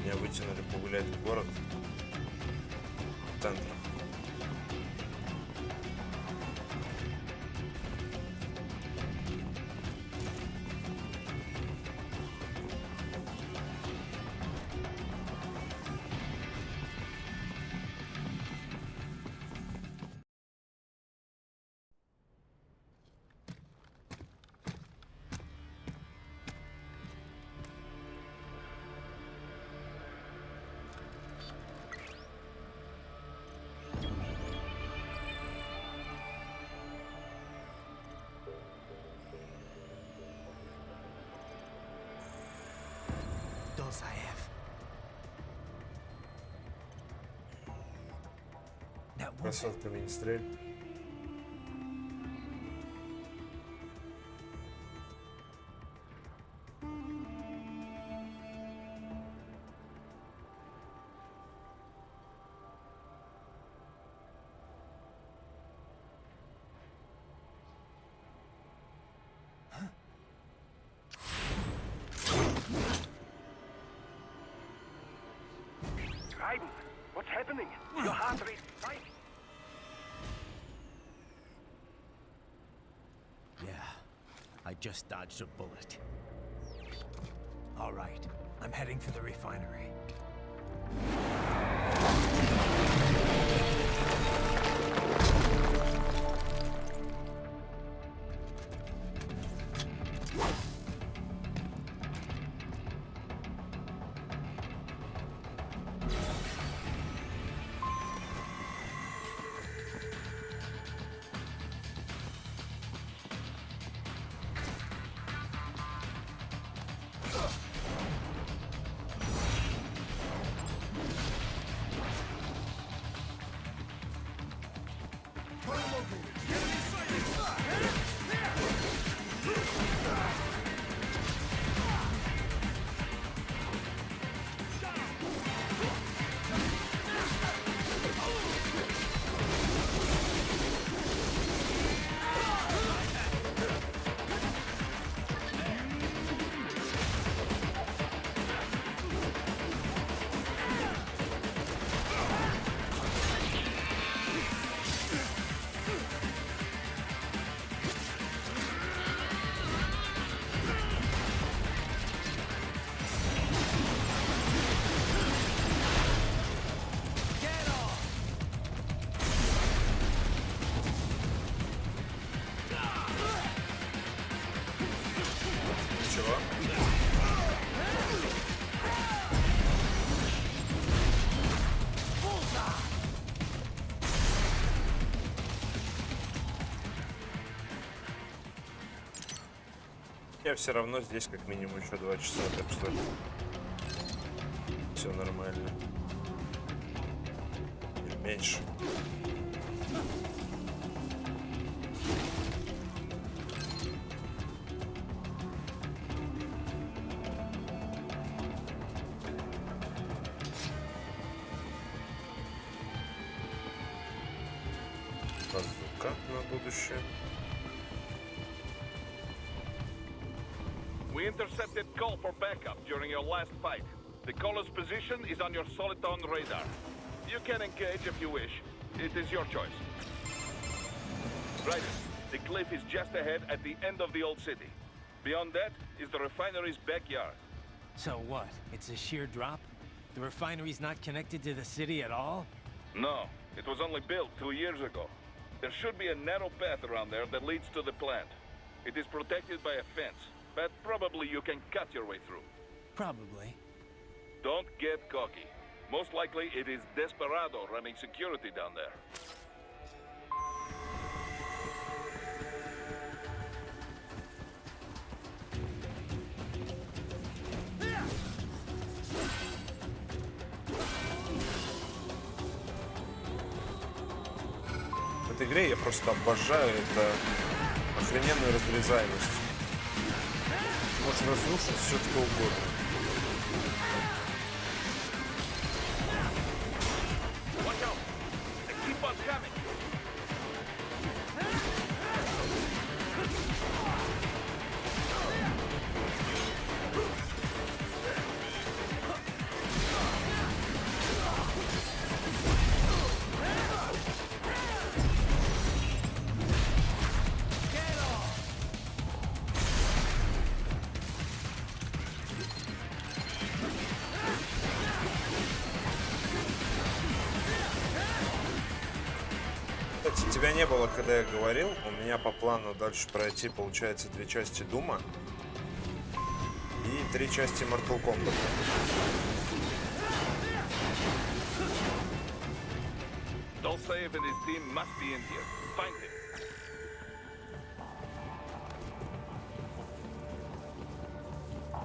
Меня вытянули погулять в город. В центр. Красотка министрель. Raiden, what's happening? Your heart rate spikes. Yeah, I just dodged a bullet. All right, I'm heading for the refinery. Чего? Я все равно здесь как минимум еще 2 часа, так что все нормально. Или меньше. Базука на будущее. We intercepted call for backup during your last fight. The caller's position is on your Soliton radar. You can engage if you wish. It is your choice. Right. The cliff is just ahead at the end of the old city. Beyond that is the refinery's backyard. So what? It's a sheer drop? The refinery's not connected to the city at all? No, it was only built 2 years ago. There should be a narrow path around there that leads to the plant. It is protected by a fence, but probably you can cut your way through. Probably. Don't get cocky. Most likely it is Desperado running security down there. В этой игре я просто обожаю это охрененную разрезаемость. Можешь разрушить все что угодно. Тебя не было, когда я говорил. У меня по плану дальше пройти, получается, 2 части Дума и 3 части Mortal Kombat. Dolsaev and his team must be in here. Find him.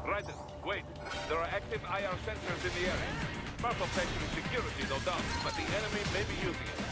Ryder, wait. There are active IR sensors in the area. Powerful factory security, no doubt, but the enemy may be using it.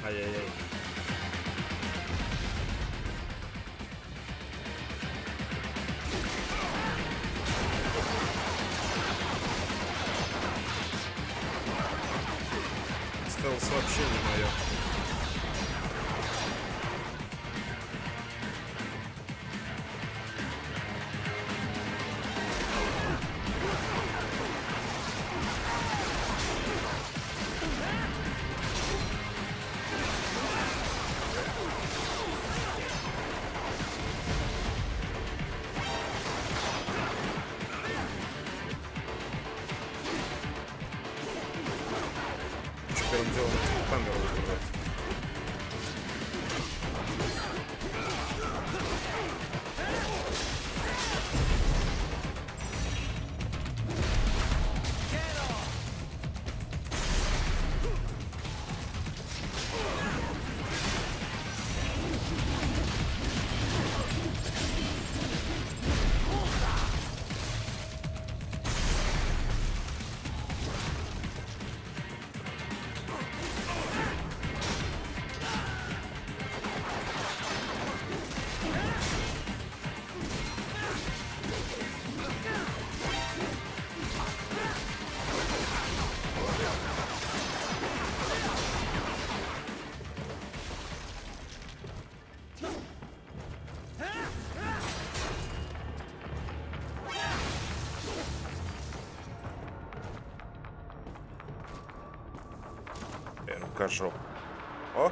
Ай-яй-яй. Стелс вообще не мое. Первым делом камеру выбрать. Рукожоп. О!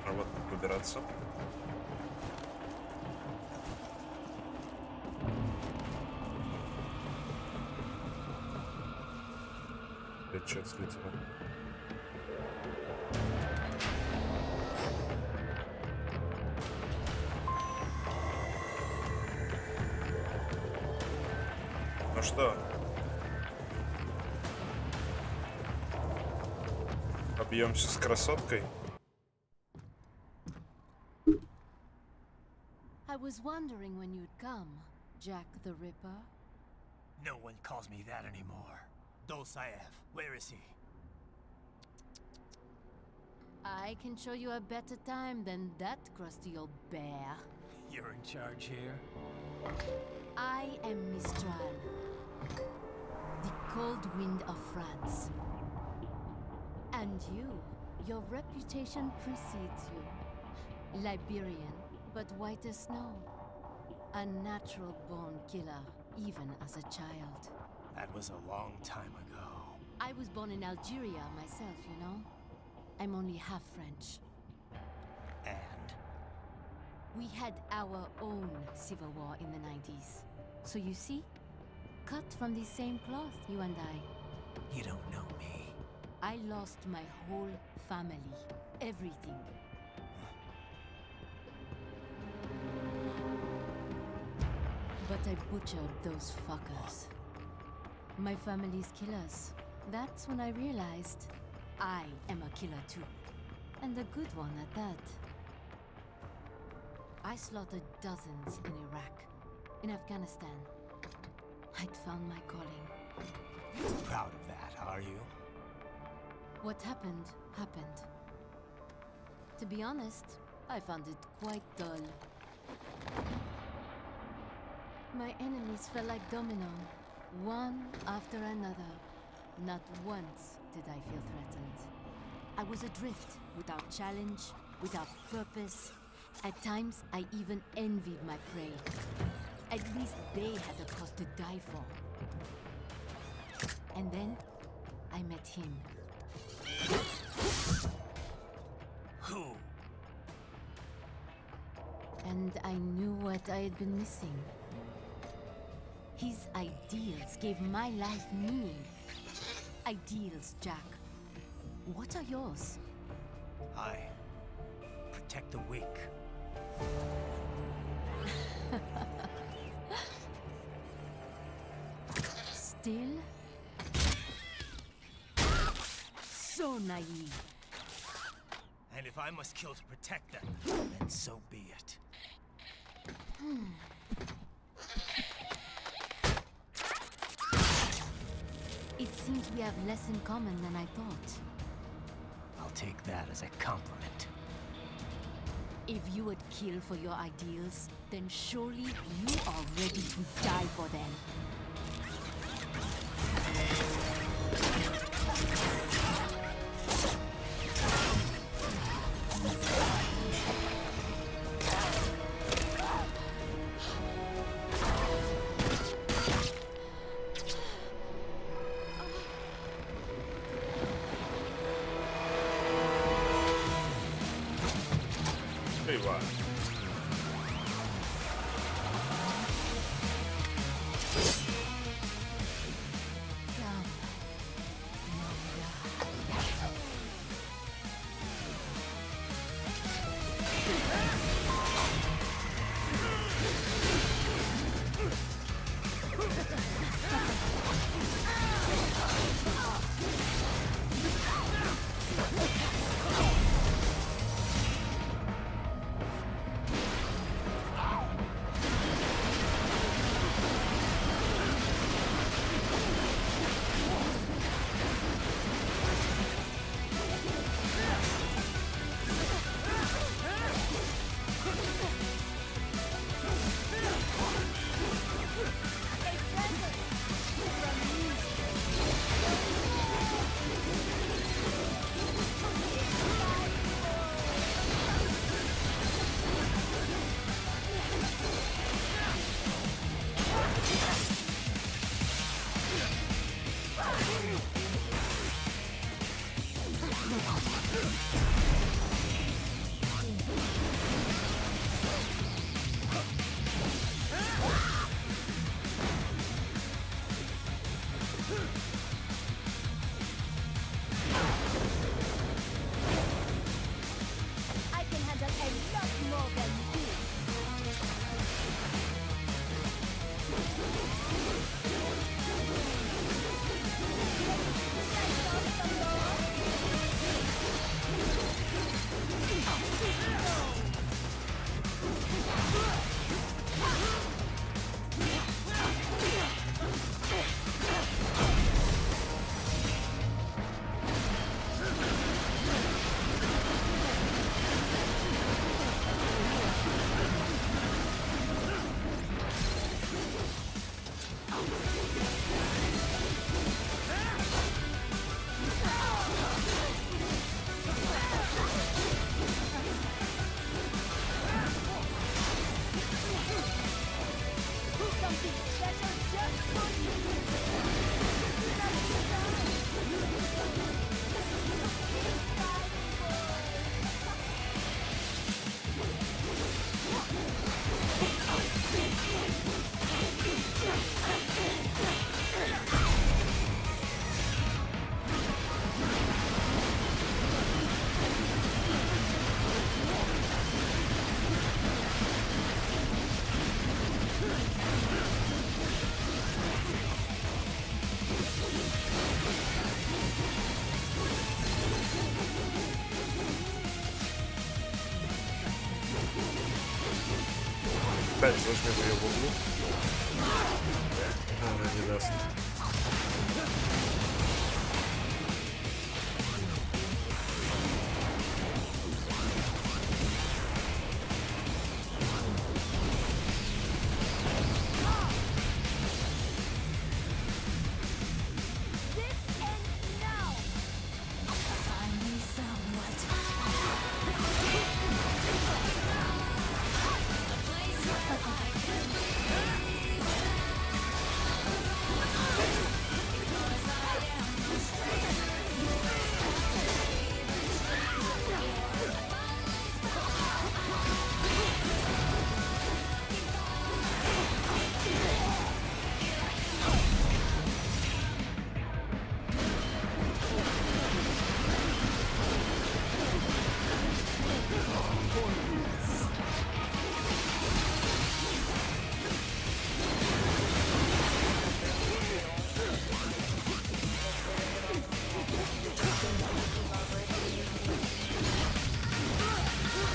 А вот как выбираться. Опять что-то слетело. Ну что? Объемся с красоткой. I was wondering when you'd come, Jack the Ripper. No one calls me that anymore. Dolsaev, where is he? I can show you a better time than that crusty old bear. You're in charge here? I am Mistral, the cold wind of France. And your reputation precedes you. Liberian, but white as snow. A natural-born killer, even as a child. That was a long time ago. I was born in Algeria myself, you know? I'm only half French. And? We had our own civil war in the 90s. So you see? Cut from the same cloth, you and I. You don't know me. I lost my whole family. Everything. But I butchered those fuckers. My family's killers. That's when I realized I am a killer too. And a good one at that. I slaughtered dozens in Iraq, in Afghanistan. I'd found my calling. Proud of that, are you? What happened, happened. To be honest, I found it quite dull. My enemies fell like domino, one after another. Not once did I feel threatened. I was adrift, without challenge, without purpose. At times, I even envied my prey. At least they had a cause to die for. And then, I met him. Who? And I knew what I had been missing. His ideals gave my life meaning. Ideals, Jack. What are yours? I protect the weak. Still? So naive. And if I must kill to protect them, then so be it. It seems we have less in common than I thought. I'll take that as a compliment. If you would kill for your ideals, then surely you are ready to die for them. Ива. Опять зажмем ее в углу. Она не даст.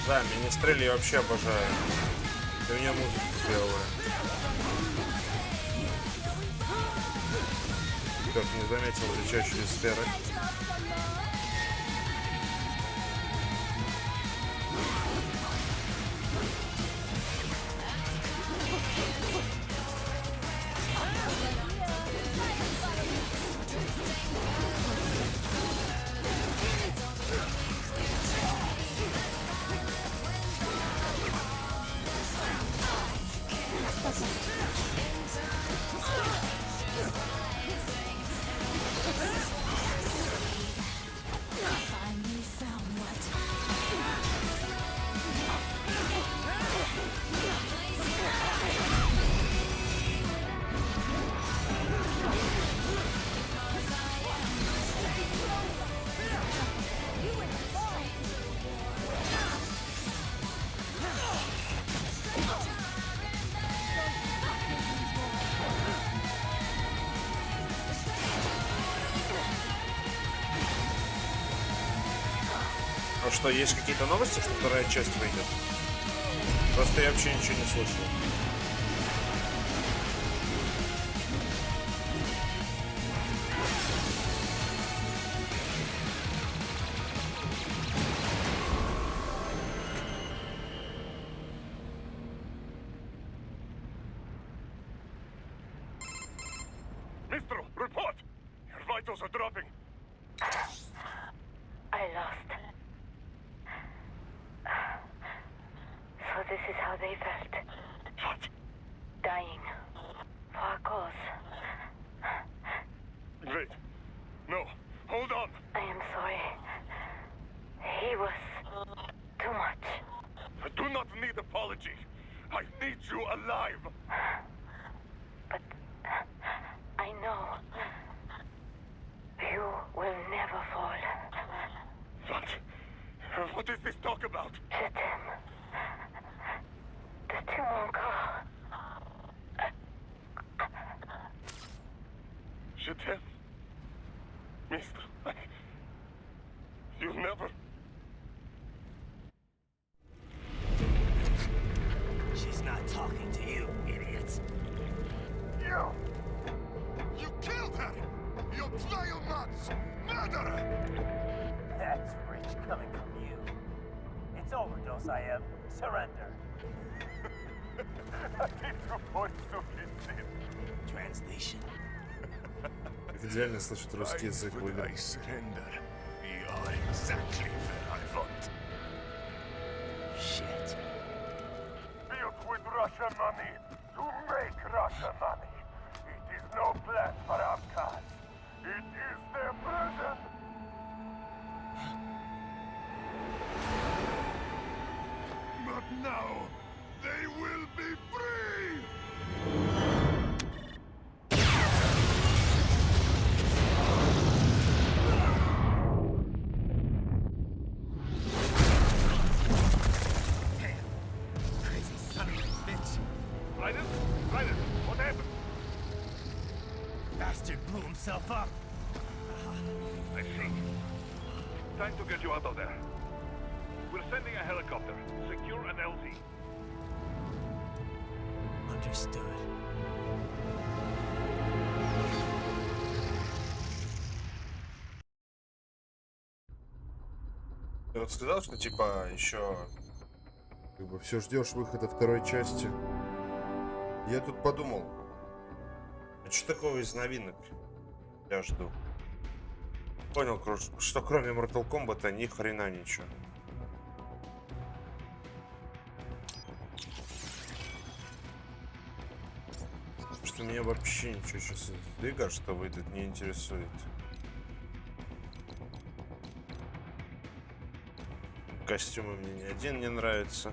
Да, министрель я вообще обожаю. И у меня музыка клевая. Как не заметил летящие сферы. А что, есть какие-то новости, что вторая часть выйдет? Просто я вообще ничего не слышал. Mister, report! Your vitals are dropping. I lost. So this is how they felt. What? Dying. For a cause. Wait. No. Hold on. I am sorry. He was too much. I do not need apology. I need you alive. But I know you will never fall. What? What is this talk about? Je t'aime. De tout mon corps. Je t'aime. Mister, you'll never... She's not talking to you, idiot. You killed her! You vile nuts! Murderer! That's rich coming from you. It's overdose, I am. Surrender. Translation. Идеально слышать русский язык в играх. Surrender. You're exactly where I want. Shit. Built with Russian money to make Russian money. It is no plan for outcasts. It is their prison. But now, they will be free! Crazy son of a bitch. Raiden? Raiden, what happened? Bastard blew himself up. I see. Time to get you out of there. We're sending a helicopter. Secure an LZ. Understood. Ты вот сказал, что типа еще как бы все ждешь выхода второй части. Я тут подумал, а что такого из новинок я жду? Понял, что кроме Mortal Kombat ни хрена ничего. Что меня вообще ничего сейчас из игр, что выйдет, не интересует. Костюмы мне ни один не нравится.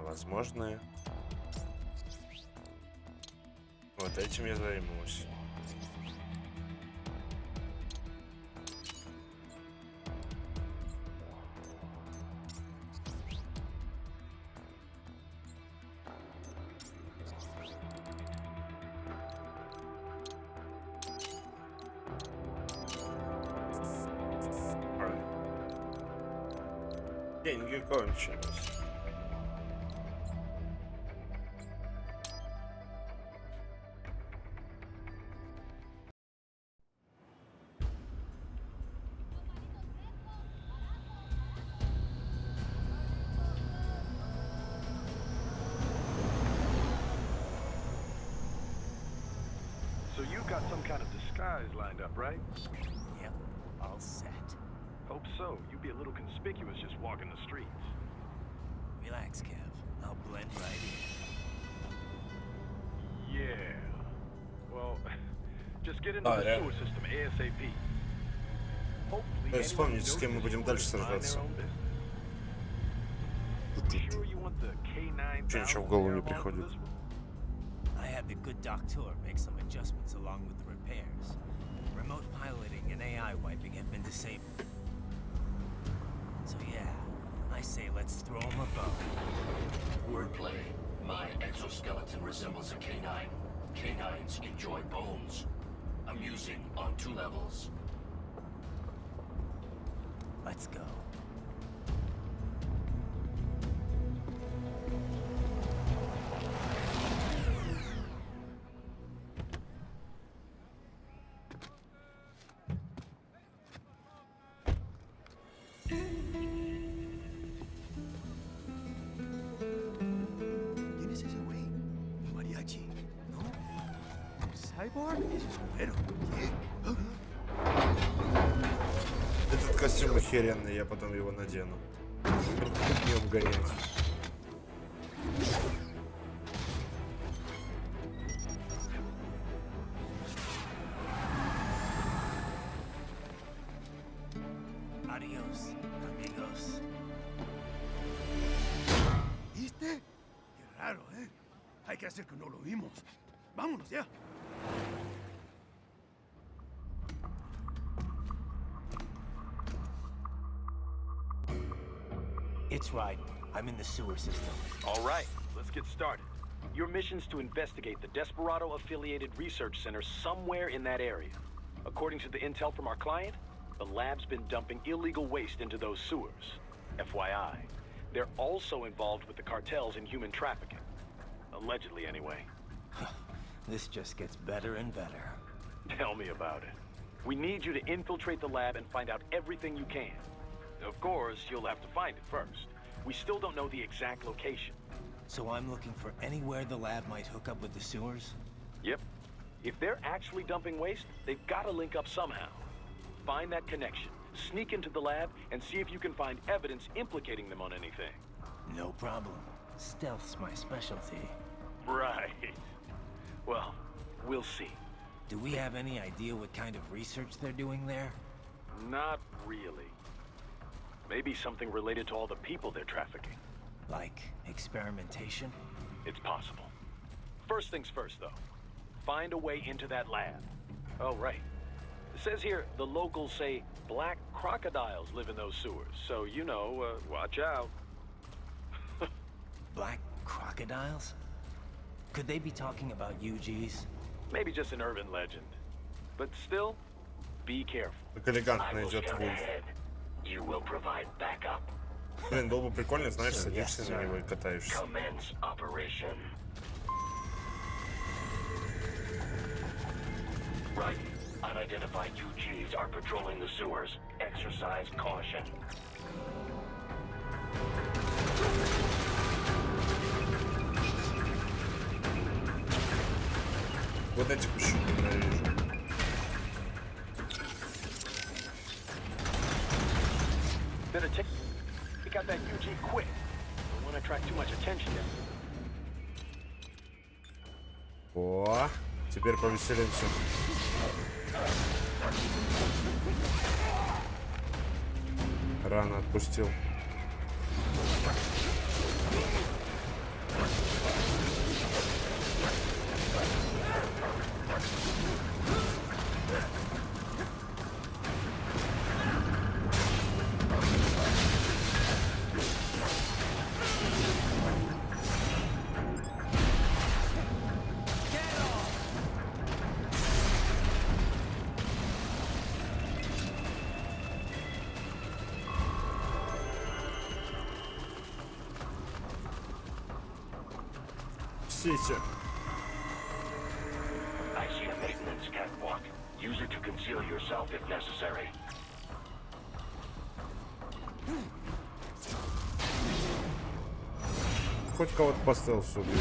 Возможные. Вот этим я займусь. Деньги кончились. So you got some kind of disguise lined up, right? Yep, all set. Hope so. You'd be a little conspicuous just walking the streets. Relax, Kev. I'll blend right in. Yeah. Well, just get into the sewer system ASAP. Hopefully, То есть вспомните, с кем мы будем дальше сражаться. Че ничего в голову не приходит. I had the good doctor make some adjustments along with the repairs. Remote piloting and AI wiping have been disabled. So yeah, I say let's throw him a bone. Wordplay. My exoskeleton resembles a canine. Canines enjoy bones. Amusing on 2 levels. Let's go. Этот костюм охеренный, я потом его надену. Днем гонять. Adios, amigos. ¿Viste? Qué raro, ¿eh? Hay que hacer que no lo vimos. Vámonos ya. It's right. I'm in the sewer system. All right, let's get started. Your mission's to investigate the Desperado-affiliated research center somewhere in that area. According to the intel from our client, the lab's been dumping illegal waste into those sewers. FYI, they're also involved with the cartels in human trafficking. Allegedly, anyway. This just gets better and better. Tell me about it. We need you to infiltrate the lab and find out everything you can. Of course, you'll have to find it first. We still don't know the exact location. So I'm looking for anywhere the lab might hook up with the sewers? Yep. If they're actually dumping waste, they've got to link up somehow. Find that connection, sneak into the lab, and see if you can find evidence implicating them on anything. No problem. Stealth's my specialty. Right. Well, we'll see. Do we have any idea what kind of research they're doing there? Not really. Maybe something related to all the people they're trafficking. Like experimentation? It's possible. First things first, though. Find a way into that lab. Oh, right. It says here the locals say black crocodiles live in those sewers, so, you know, watch out. Black crocodiles? Could they be talking about UGs? Maybe just an urban legend. But still, be careful. Как элегантно идет Вульф. You will provide backup. Блин, было бы прикольно, знаешь, садишься на него и катаешься. Commence operation. Right. Unidentified UGs are patrolling the sewers. Exercise caution. Вот этих еще ненавижу. Better take out that UG quick. Don't want to attract too much attention. О, теперь повеселимся. Рано отпустил. Сети. I see a maintenance catwalk. Use it to conceal yourself if necessary. Хоть кого-то по стелсу убью.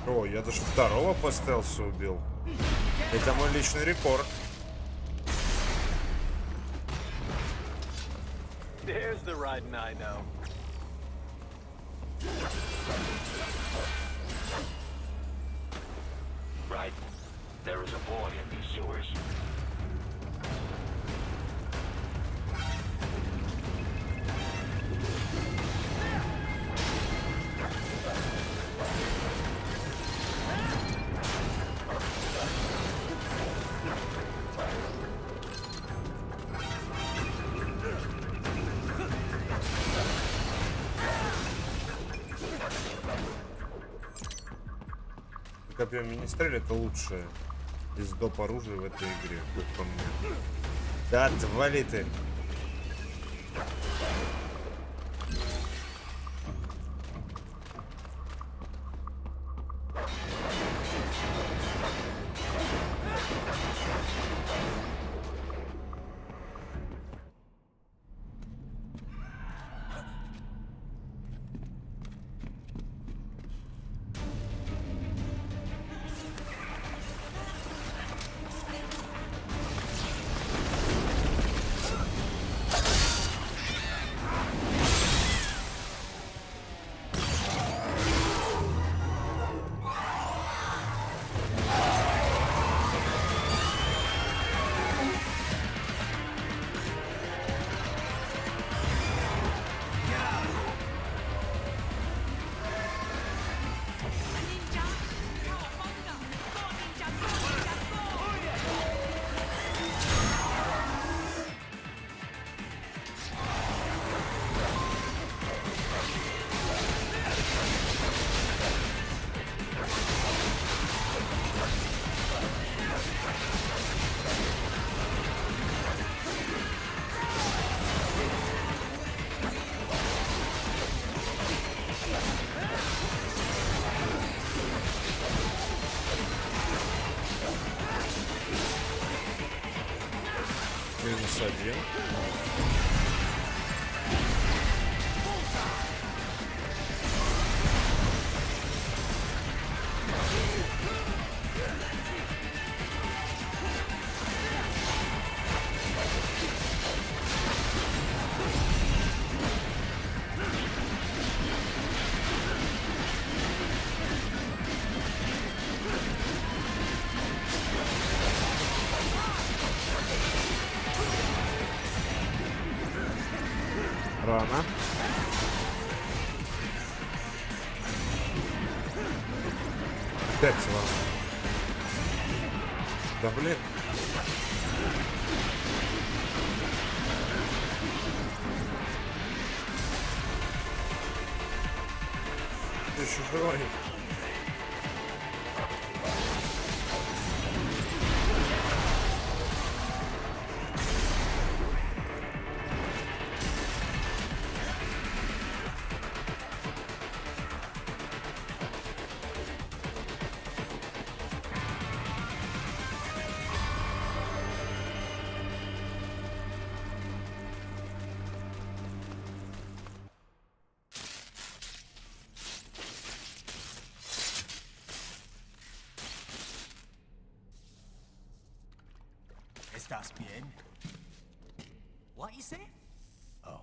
О, я даже второго по стелсу убил. Это мой личный рекорд. There's the riding I know. Right. There is a boy in these sewers. Копье министрель это лучшее из доп оружия в этой игре, как по мне. Да отвали ты. -1. Рано. Опять рано. Да блин. Ты еще живой. Estás bien? What you say? Oh.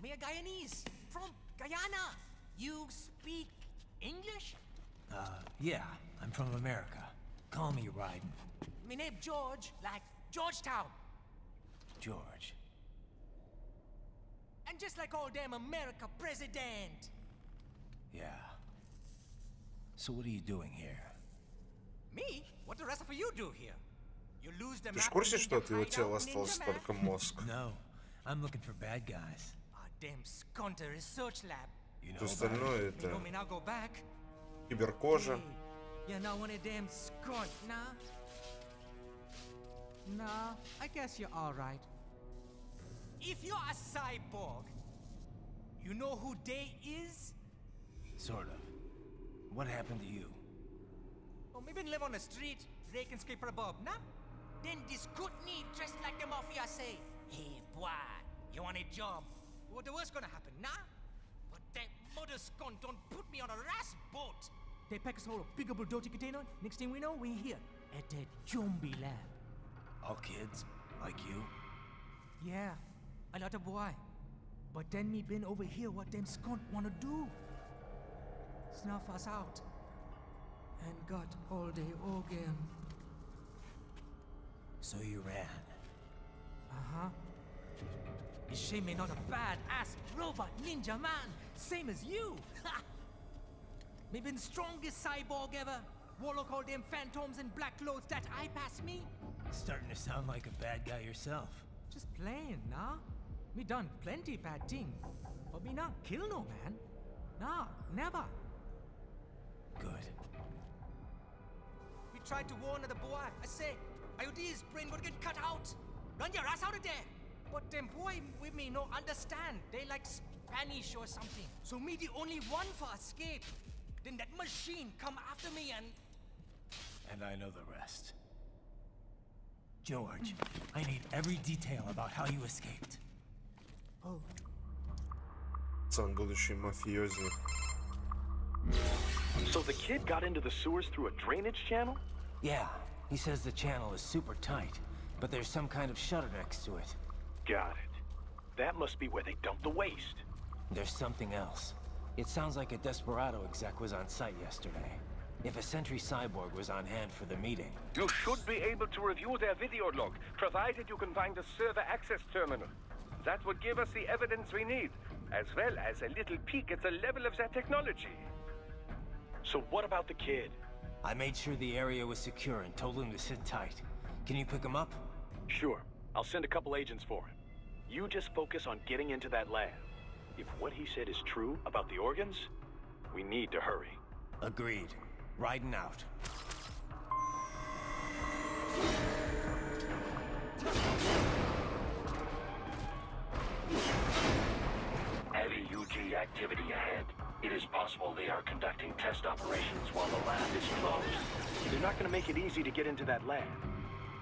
Me a Guyanese from Guyana. You speak English? Yeah, I'm from America. Call me Raiden. Me name George, like Georgetown. George. And just like all damn America president. Yeah. So what are you doing here? Me? What the rest of you do here? You lose the Ты ж в map курсе, and что ninja от его hideout, тела ninja остался man? только мозг? No, I'm looking for bad guys. Our damn Skunter research lab. You know Все about остальное it? Me know это me now go back. киберкожа. Hey, you're not one of them skunt, nah? Nah, I guess you're alright. If you're a cyborg, you know who Day is? Sort of. What happened to you? Oh, me been live on the street, rake and scrape for a bob, nah? Then this good need dressed like the mafia say, hey boy, you want a job? What the worst gonna happen, nah? But that mother skunt don't put me on a ras boat. They pack us all a big old dirty container. Next thing we know, we're here at that zombie lab. All kids? Like you? Yeah, a lot of boy. But then me been over here what them skunt wanna do. Snuff us out. And got all day again. So you ran. Uh-huh. You shame me not a bad-ass robot ninja man, same as you. Me been strongest cyborg ever. Warlock all them phantoms in black clothes that eye pass me. Starting to sound like a bad guy yourself. Just playing, nah? Me done plenty bad thing. But me not kill no man. Nah, never. Good. We tried to warn the boy. I say, IOD's brain would get cut out. Run your ass out of there. But them boy with me no understand. They like Spanish or something. So me the only one for escape. Then that machine come after me and... And I know the rest. George, I need every detail about how you escaped. Oh. Сам будущий мафиозник. So the kid got into the sewers through a drainage channel? Yeah, he says the channel is super tight, but there's some kind of shutter next to it. Got it. That must be where they dump the waste. There's something else. It sounds like a Desperado exec was on site yesterday. If a Sentry Cyborg was on hand for the meeting. You should be able to review their video log, provided you can find the server access terminal. That would give us the evidence we need, as well as a little peek at the level of their technology. So what about the kid? I made sure the area was secure and told him to sit tight. Can you pick him up? Sure. I'll send a couple agents for him. You just focus on getting into that lab. If what he said is true about the organs, we need to hurry. Agreed. Riding out. Heavy UG activity ahead. It is possible they are conducting test operations while the lab is closed. They're not going to make it easy to get into that lab.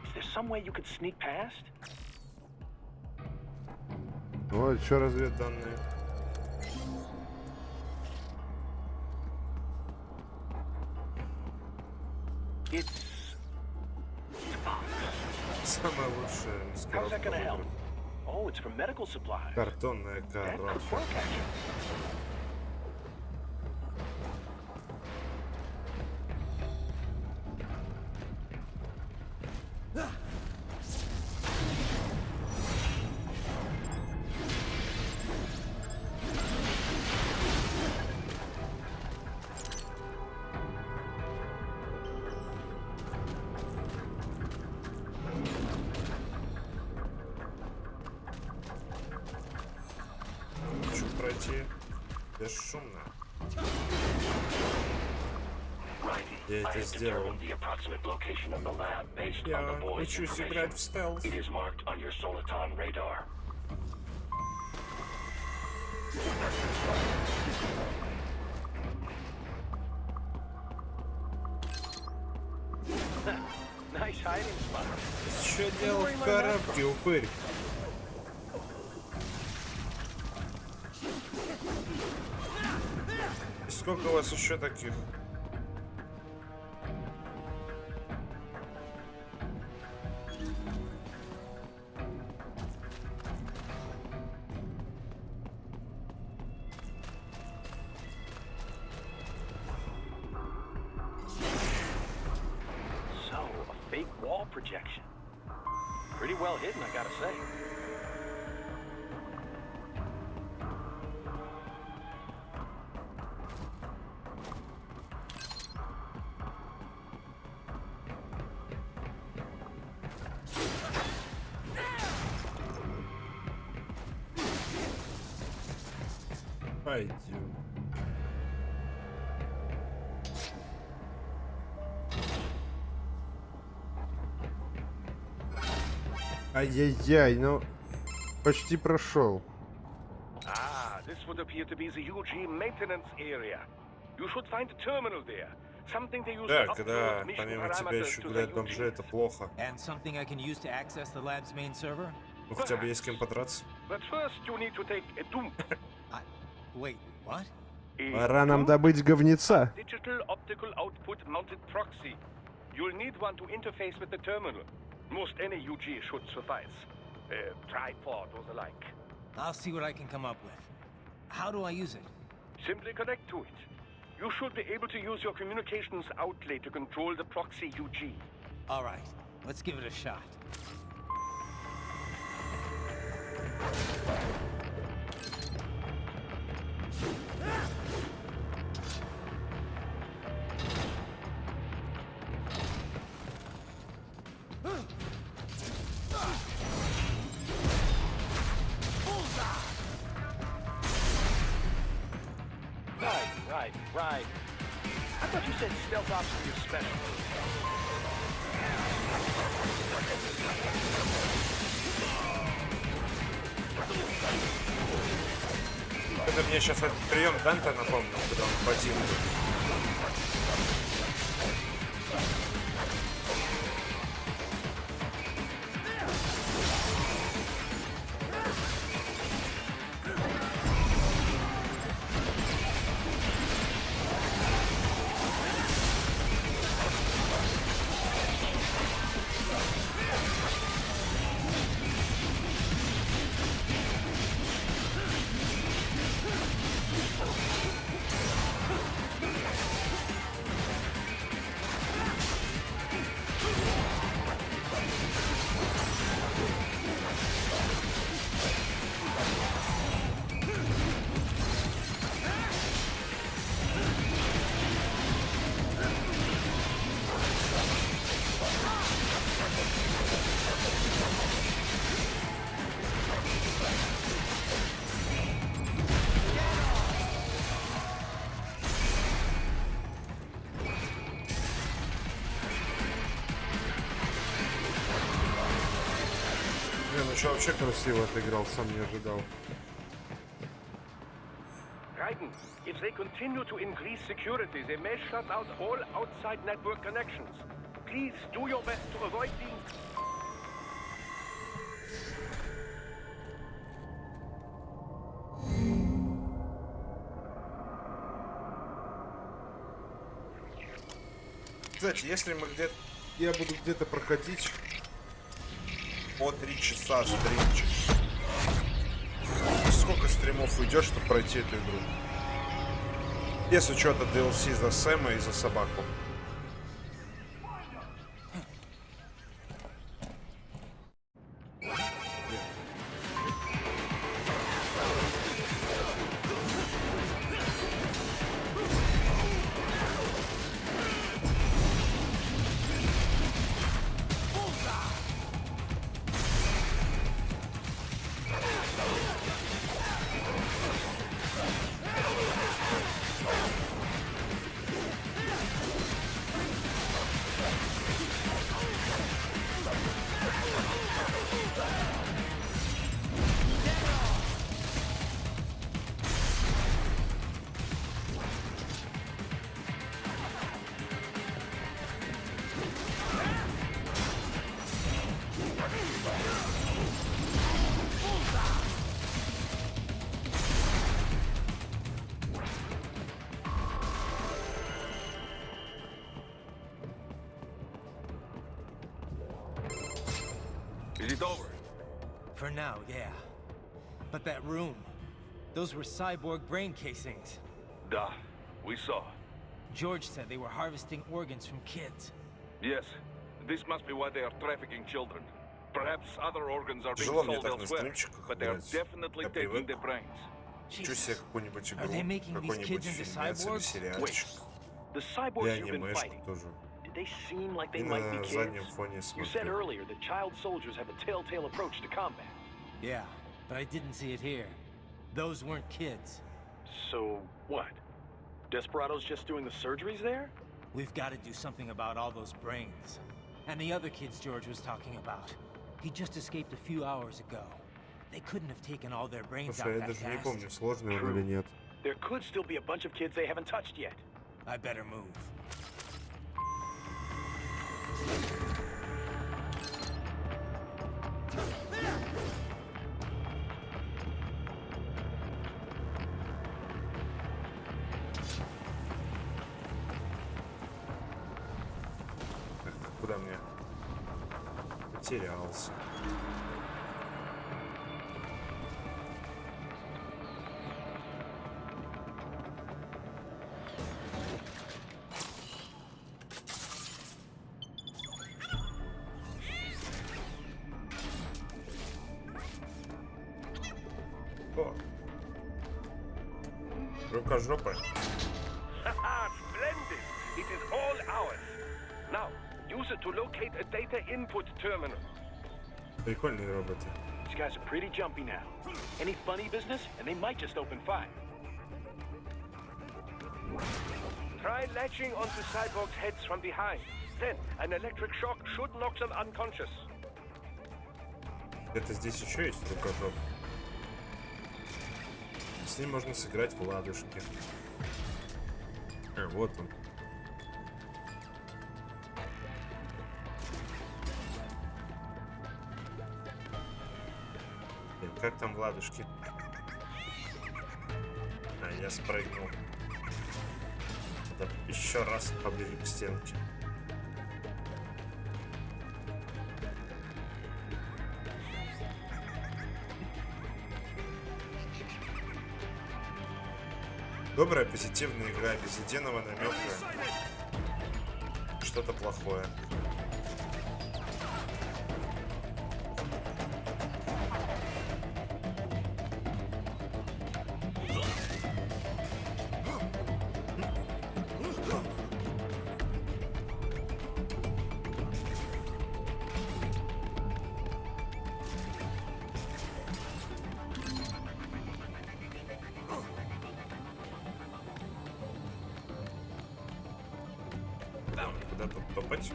Is there some way you could sneak past? Ну, а что разведданные? It's... Самое лучшее How's that маскировка gonna help? выбрана. Oh, it's from medical supplies. Картонная That could коробка. work, actually. пройти бесшумно. Я это сделал. Я учусь играть в стелс. Nice hiding spot. Что делал в коробке, упырь? И сколько у вас еще таких? Projection. Pretty well hidden, I gotta say. Пойдем. Ай-яй-яй, ну почти прошел. Ah, this would appear to be the UG maintenance area. You should find a terminal there. Something they use Да, to когда upload mission помимо тебя parameters еще to the гуляют бомжи, UG. это плохо. And something I can use to access the lab's main server? Ну хотя бы есть с кем подраться. But first you need to take a dump. Wait, what? Пора нам добыть говнеца. Digital optical output mounted proxy. You'll need one to interface with the terminal. Most any UG should suffice. Tripod or the like. I'll see what I can come up with. How do I use it? Simply connect to it. You should be able to use your communications outlet to control the proxy UG. All right, let's give it a shot. Right. I thought you said stealth ops were your special. Это мне сейчас этот прием Данта напомнил, когда он ботинок. Ну что, вообще красиво отыграл, сам не ожидал. Raiden, if they continue to increase security, they may shut out all outside network connections. Please do your best to avoid being... Кстати, если мы где-то... Я буду где-то проходить по 3 часа стримчик. Сколько стримов уйдет, чтобы пройти эту игру? Без учета DLC за Сэма и за собаку. it over? For now, yeah. But that room, those were cyborg brain casings. Duh. We saw. George said they were harvesting organs from kids. Yes. This must be why they are trafficking children. Perhaps other organs are being Тяжело мне sold так на elsewhere, стримчиках but they are играть. definitely Я taking привык. the brains. Хочу себе какую-нибудь игру, Are they making these какой-нибудь kids into фильмец или cyborgs? сериальчик. The И cyborgs you've been анимешку fighting, тоже. did they seem like they И might be на kids? заднем фоне You said смотрю. earlier that child soldiers have a telltale approach to combat. Yeah, but I didn't see it here. Those weren't kids. So, what? Desperados just doing the surgeries there? We've got to do something about all those brains. And the other kids George was talking about. He just escaped a few hours ago. They couldn't have taken all their brains out Слушай, я that даже не fast. помню, сложный он или нет. There could still be a bunch of kids they haven't touched yet. I better move. Куда мне? Потерялся. О! Рука-жопа. Haha, splendid! It is all ours. Now, use it to locate a data input terminal. Прикольные роботы. These guys are pretty jumpy now. Any funny business, and they might just open fire. Try latching onto cyborgs' heads from behind. Then, an electric shock should knock them unconscious. Это здесь еще есть рукожоп. С ним можно сыграть в ладушки. Вот он. Блин, как там в ладушки? А, я спрыгнул. Да, еще раз поближе к стенке. Добрая, позитивная игра, без единого намека. Что-то плохое. Куда тут топать?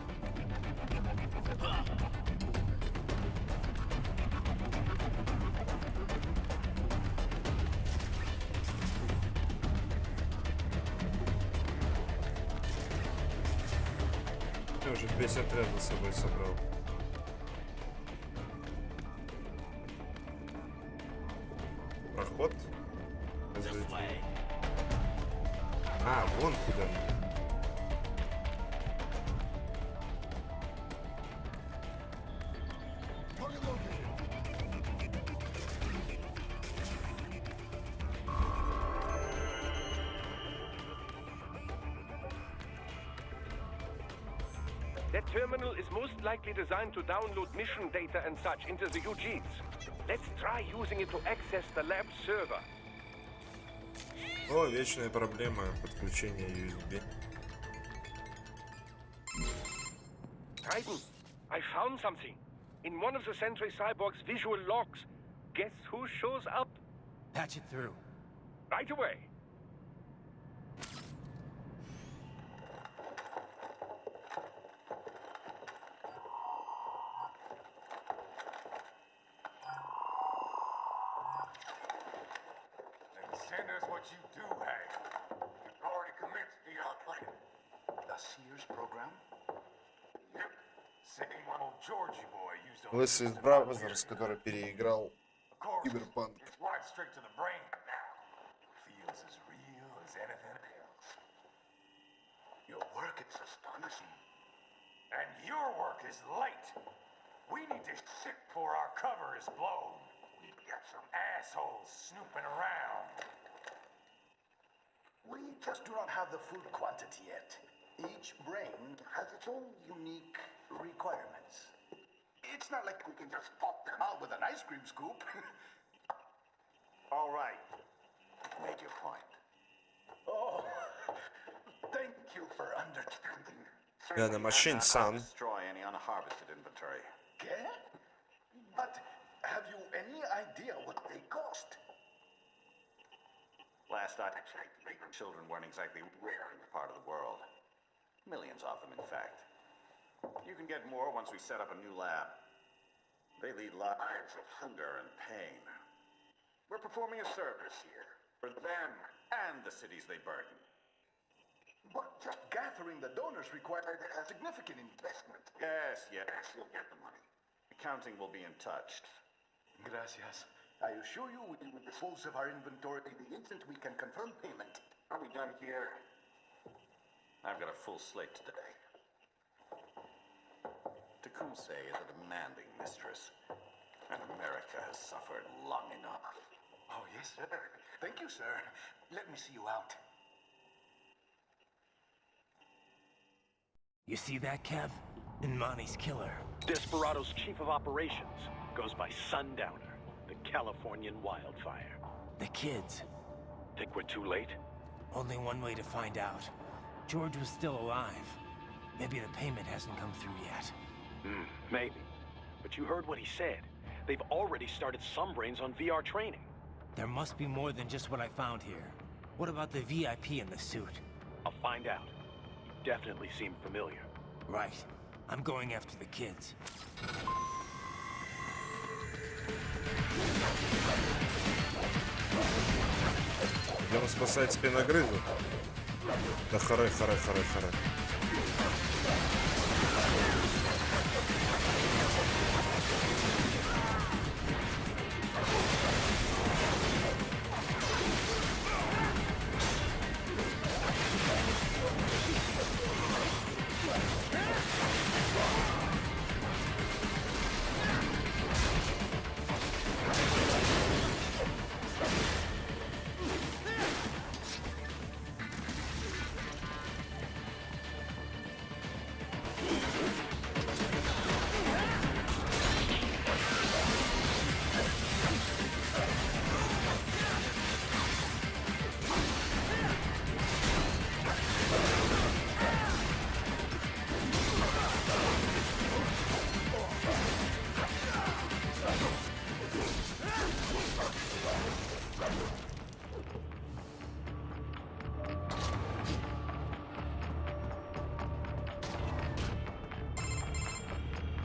Я уже весь отряд за собой собрал. Проход? А, вон куда. That terminal is most likely designed to download mission data and such into the UGs. Let's try using it to access the lab server. О, вечная проблема подключения USB. Titan, I found something. In one of the Sentry Cyborg's visual logs. Guess who shows up? Patch it through. Right away. Send us what you do have. You've already commenced the plan. The Sears program? Yep. Same old Georgie boy used to... Лысый Браузерс, который переиграл Киберпанк. It's right straight to the brain now. Feels as real as anything else. Your work is astonishing. And your work is light. We need to ship before our cover is blown. We've got some assholes snooping around. We just do not have the full quantity yet. Each brain has its own unique requirements. It's not like we can just pop them out with an ice cream scoop. All right. Make your point. Oh, thank you for understanding. Yeah, the machine, son. Destroy any unharvested inventory. Okay? But have you any idea what they cost? Last I checked, children weren't exactly rare in the part of the world. Millions of them, in fact. You can get more once we set up a new lab. They lead lives of hunger and pain. We're performing a service here for them and the cities they burden. But just gathering the donors required a significant investment. Yes, you'll get the money. Accounting will be in touch. Gracias. I assure you we will dispose of our inventory the instant we can confirm payment. Are we done here? I've got a full slate today. Tecumseh is a demanding mistress, and America has suffered long enough. Oh, yes, sir. Thank you, sir. Let me see you out. You see that, Kev? Imani's killer. Desperado's chief of operations goes by Sundowner, the Californian wildfire. The kids. Think we're too late? Only one way to find out. George was still alive. Maybe the payment hasn't come through yet. Maybe. But you heard what he said. They've already started some brains on VR training. There must be more than just what I found here. What about the VIP in the suit? I'll find out. You definitely seem familiar. Right. I'm going after the kids. Идем спасать спиногрызу. Да харе.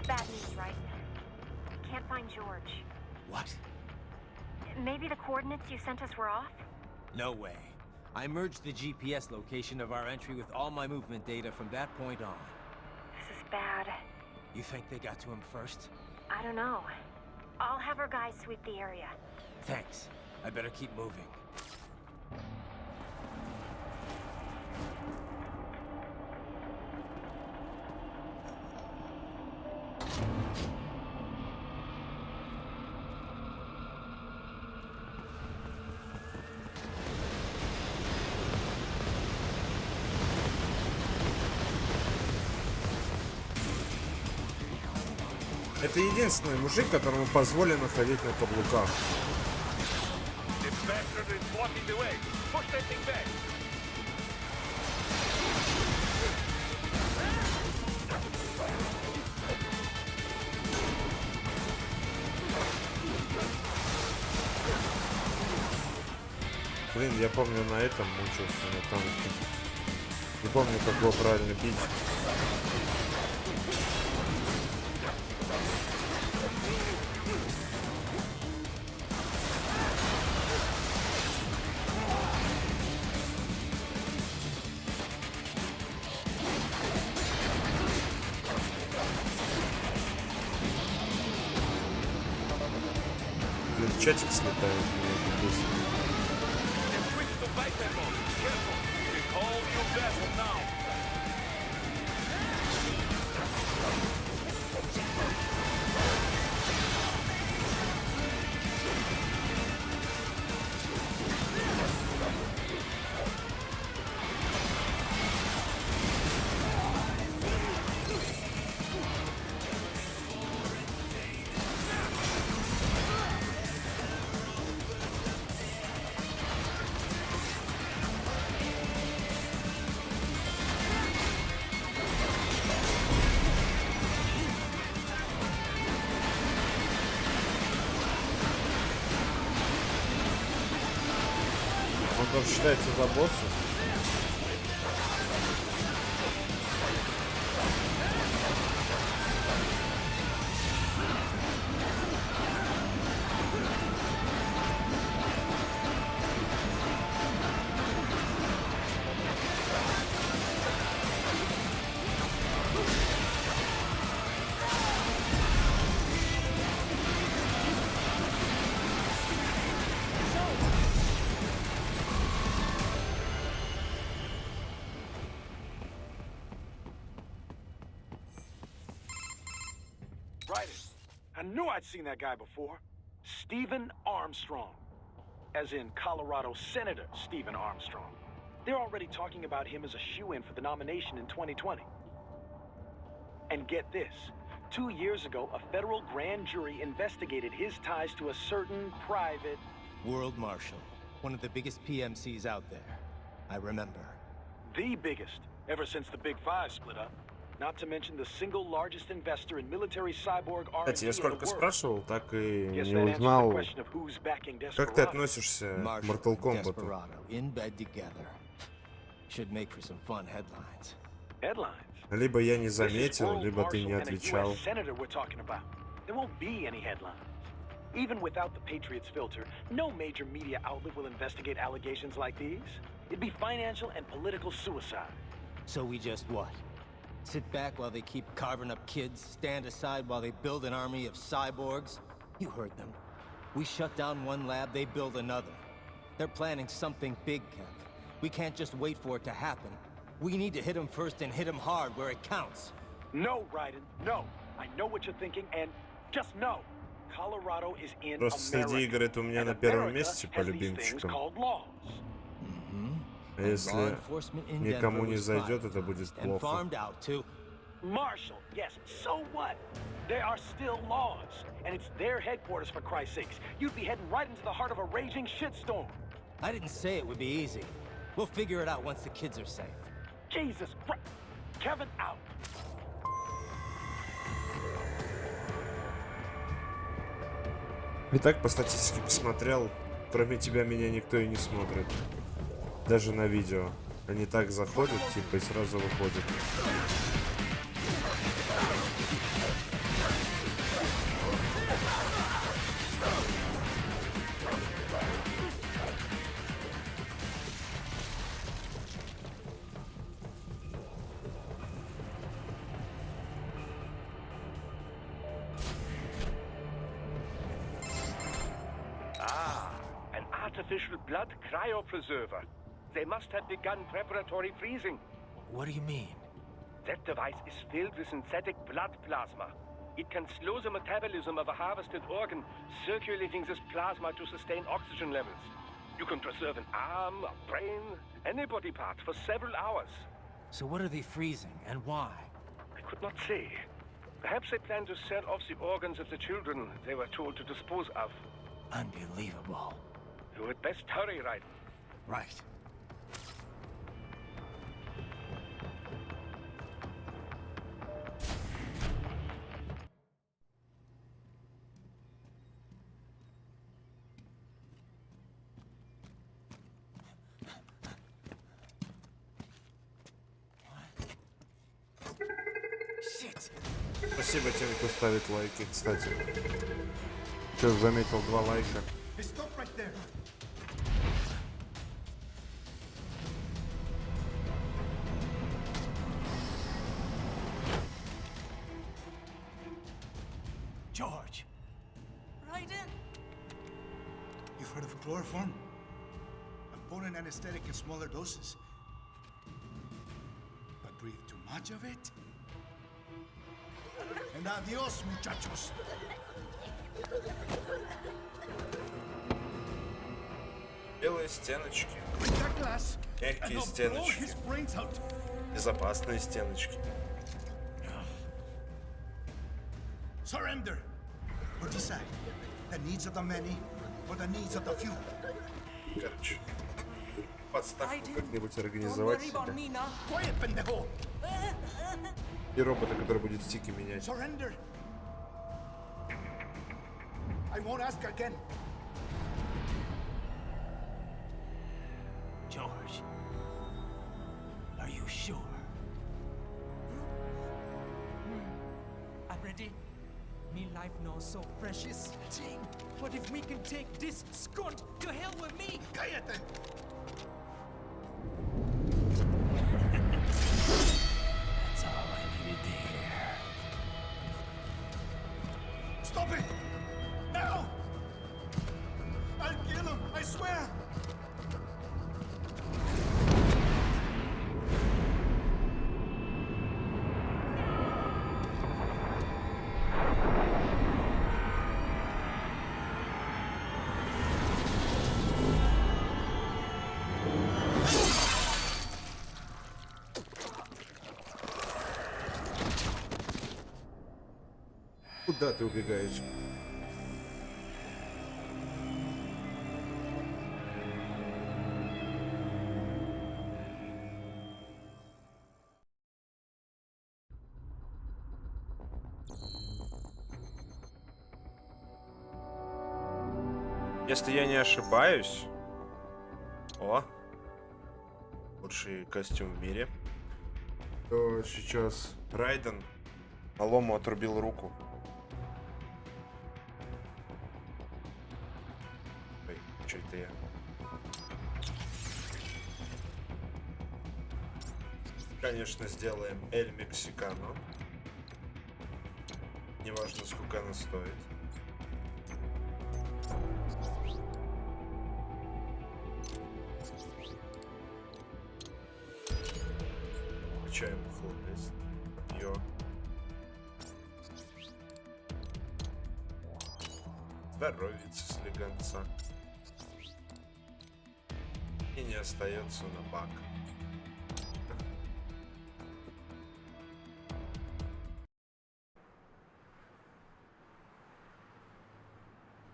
Bad news, right? Can't find George. What? Maybe the coordinates you sent us were off? No way. I merged the GPS location of our entry with all my movement data from that point on. This is bad. You think they got to him first? I don't know. I'll have our guys sweep the area. Thanks. I better keep moving. Это единственный мужик, которому позволено ходить на каблуках. Блин, я помню, на этом мучился, на танке. Не помню, как его правильно бить. Блин, чатик слетает, меня это бесит. тоже считается за босса. Right. I knew I'd seen that guy before. Stephen Armstrong. As in Colorado Senator Stephen Armstrong. They're already talking about him as a shoo-in for the nomination in 2020. And get this. 2 years ago, a federal grand jury investigated his ties to a certain private... World Marshal. One of the biggest PMCs out there. I remember. The biggest, ever since the Big Five split up. Not to mention the single largest investor in military cyborg R&D. Кстати, я сколько спрашивал, так и не узнал. Как ты относишься к Mortal Kombat? In bed together. Should make for some fun headlines. Headlines? Либо я не заметил, либо ты не отвечал. There won't be any headlines. Even without the Patriots filter, no major media outlet will investigate allegations like these. It'd be financial and political suicide. So we just what? Sit back while they keep carving up kids, stand aside while they build an army of cyborgs? You heard them. We shut down one lab, they build another. They're planning something big, Kev. We can't just wait for it to happen. We need to hit them first and hit them hard where it counts. No, Raiden, no. I know what you're thinking, and just know. Colorado is in Просто среди игр это у меня на первом месте по любимчикам. А если никому не зайдет, это будет плохо. Marshall, yes, so what? There are still laws, and it's their headquarters for Christ's sakes. You'd be heading right into the heart of a raging shitstorm. I didn't say it would be easy. We'll figure it out once the kids are safe. Jesus Christ. Kevin out. Итак, по статистике посмотрел, кроме тебя меня никто и не смотрит. Даже на видео. Они так заходят, типа, и сразу выходят. Artificial blood cryopreserver. They must have begun preparatory freezing. What do you mean? That device is filled with synthetic blood plasma. It can slow the metabolism of a harvested organ, circulating this plasma to sustain oxygen levels. You can preserve an arm, a brain, any body part for several hours. So what are they freezing, and why? I could not say. Perhaps they plan to sell off the organs of the children they were told to dispose of. Unbelievable. You had best hurry, Raiden. Right. Спасибо тем, кто ставит лайки, кстати. Сейчас заметил 2 лайка. George. Raiden. You've heard of chloroform? A potent anesthetic in smaller doses. But breathe too much of it? And adios, muchachos. Белые стеночки. Мягкие стеночки. Безопасные стеночки. Surrender. Or decide the needs of the many or the needs of the few. Короче, подставку как-нибудь организовать себе. И робота, который будет стики менять. Surrender. I won't ask again. George, are you sure? I'm ready. Me life now so precious. Ting, what if we can take this skunt to hell with me? Cállate! That's all I needed to hear. Stop it! Now! I'll kill him, I swear! Куда ты убегаешь? Если я не ошибаюсь... О! Лучший костюм в мире. То сейчас Райден малому отрубил руку. Ой, что это я? Конечно, сделаем Эль Мексикано. Неважно, сколько она стоит. Включаем хлопец. Йо. Здоровится слегонца. И не остается на бак.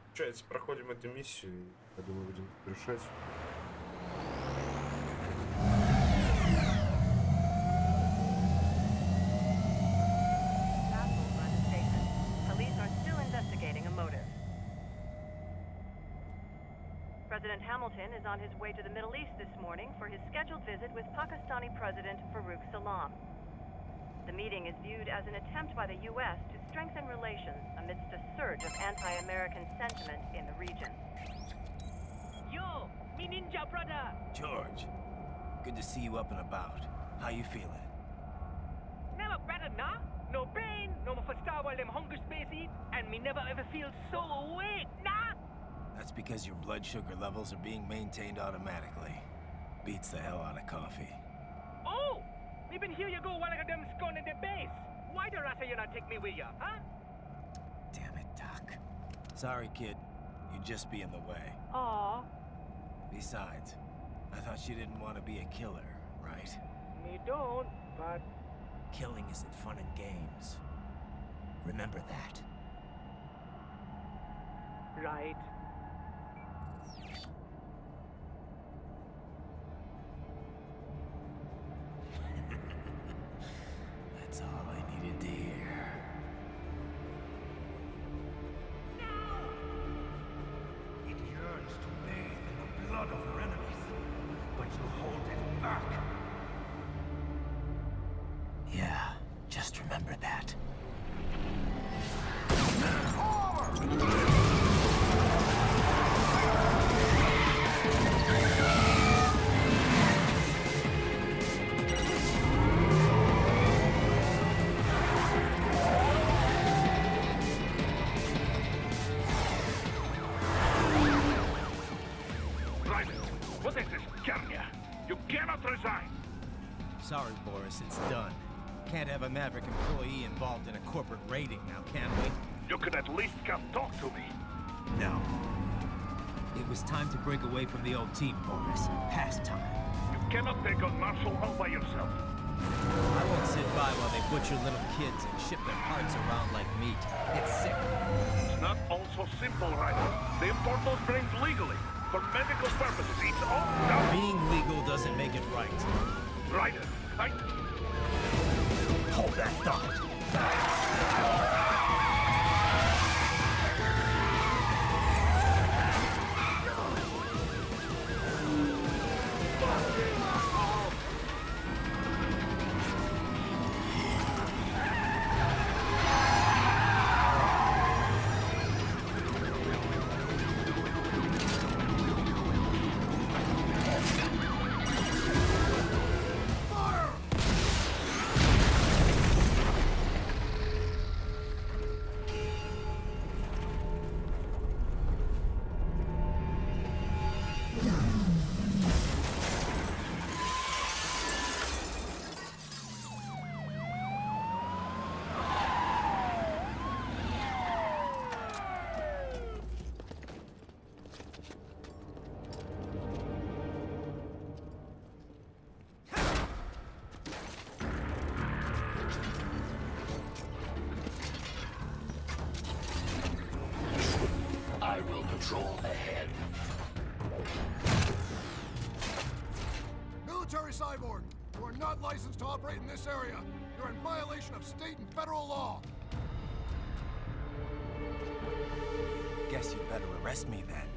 Получается, проходим эту миссию и, я думаю, будем решать. President Hamilton is on his way to the Middle East this morning for his scheduled visit with Pakistani President Farouk Salam. The meeting is viewed as an attempt by the U.S. to strengthen relations amidst a surge of anti-American sentiment in the region. Yo, me ninja brother! George, good to see you up and about. How you feeling? Never better, nah? No pain, no more star while them hunger space eat, and me never ever feel so awake, nah? That's because your blood sugar levels are being maintained automatically. Beats the hell out of coffee. Oh! Even here you go while I got them scone in the base. Why the rasta you not take me with ya, huh? Damn it, Doc. Sorry, kid. You'd just be in the way. Aw. Besides, I thought you didn't want to be a killer, right? Me don't, but... Killing isn't fun and games. Remember that. Right. That's all I needed to hear. It yearns to bathe in the blood of your enemies, but you hold it back. Yeah, just remember that. What is this, Kenya? You cannot resign! Sorry, Boris, it's done. Can't have a Maverick employee involved in a corporate raiding now, can we? You could at least come talk to me. No. It was time to break away from the old team, Boris. Past time. You cannot take on Marshall all by yourself. I won't sit by while they butcher little kids and ship their parts around like meat. It's sick. It's not all so simple, Ryder. They import those brains legally. For medical purposes, it's all done. Being legal doesn't make it right. Ryder, Hold that thought. patrol ahead. Military cyborg, you are not licensed to operate in this area. You're in violation of state and federal law. Guess you better arrest me then.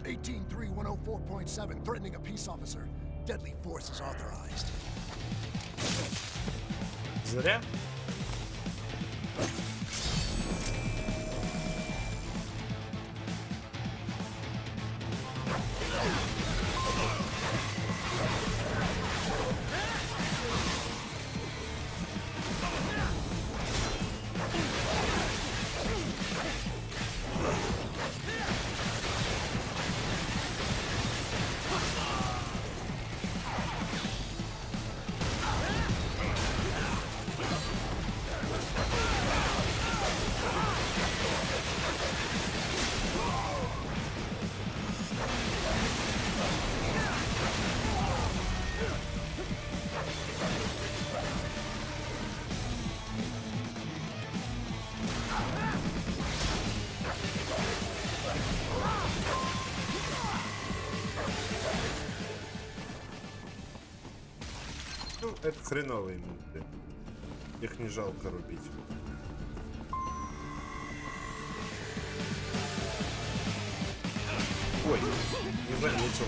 183104.7, threatening a peace officer. Deadly force is authorized. Зря. Ну, это хреновые минуты. Их не жалко рубить. Ой, не заметил.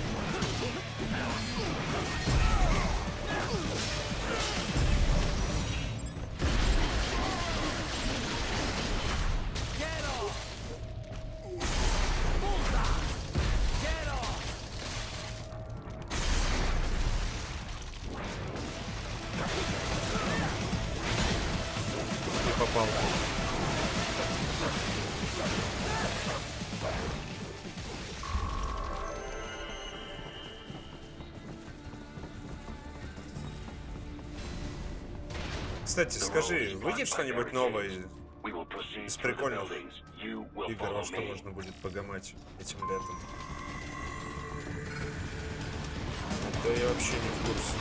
Не попал. Кстати, скажи, выйдет что-нибудь новое из прикольных игр, во что можно будет погамать этим летом? Да я вообще не в курсе.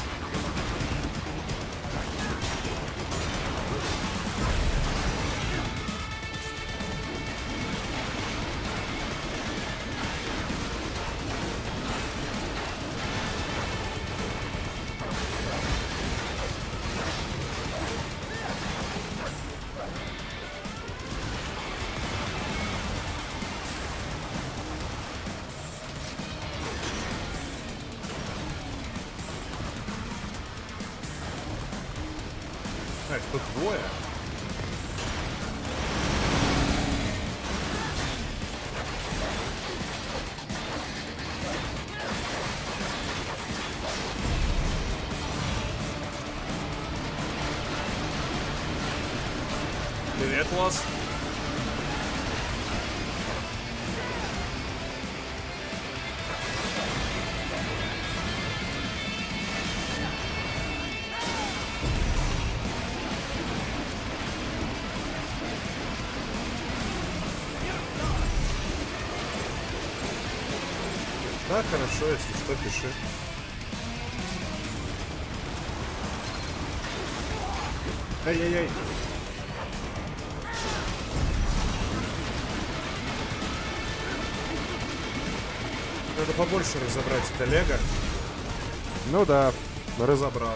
Так, тут двое. Привет, Лос. Да, хорошо, если что, пиши. Ай-яй-яй. Надо побольше разобрать это лего. Ну да, разобрал.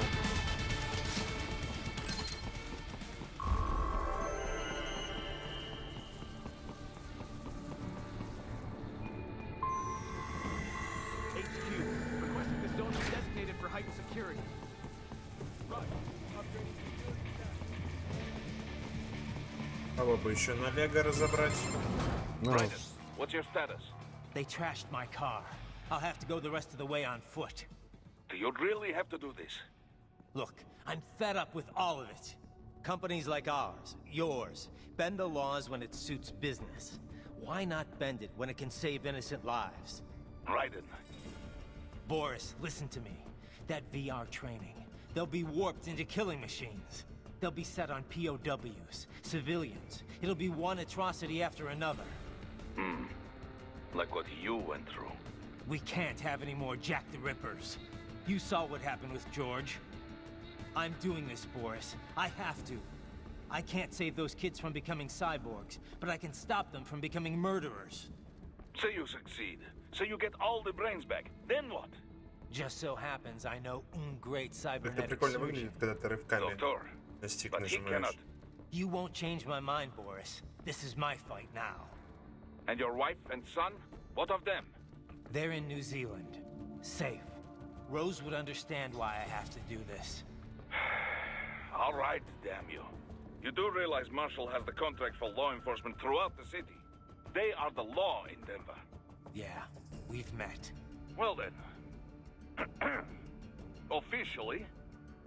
Кого бы еще на лего разобрать? What's your status? They trashed my car. I'll have to go the rest of the way on foot. Do you really have to do this? Look, I'm fed up with all of it. Companies like ours, yours, bend the laws when it suits business. Why not bend it when it can save innocent lives? Raiden. Boris, listen to me. That VR training, they'll be warped into killing machines. They'll be set on POWs, civilians. It'll be one atrocity after another. Like what you went through. We can't have any more Jack the Rippers. You saw what happened with George. I'm doing this, Boris. I have to. I can't save those kids from becoming cyborgs, but I can stop them from becoming murderers. Say you succeed. Say you get all the brains back. Then what? Just so happens I know great Это cybernetic прикольно surgeon. выглядит, когда ты рывками на стик нажимаешь. You won't change my mind, Boris. This is my fight now. And your wife and son? What of them? They're in New Zealand. Safe. Rose would understand why I have to do this. All right, damn you. You do realize Marshall has the contract for law enforcement throughout the city. They are the law in Denver. Yeah, we've met. Well then. Officially,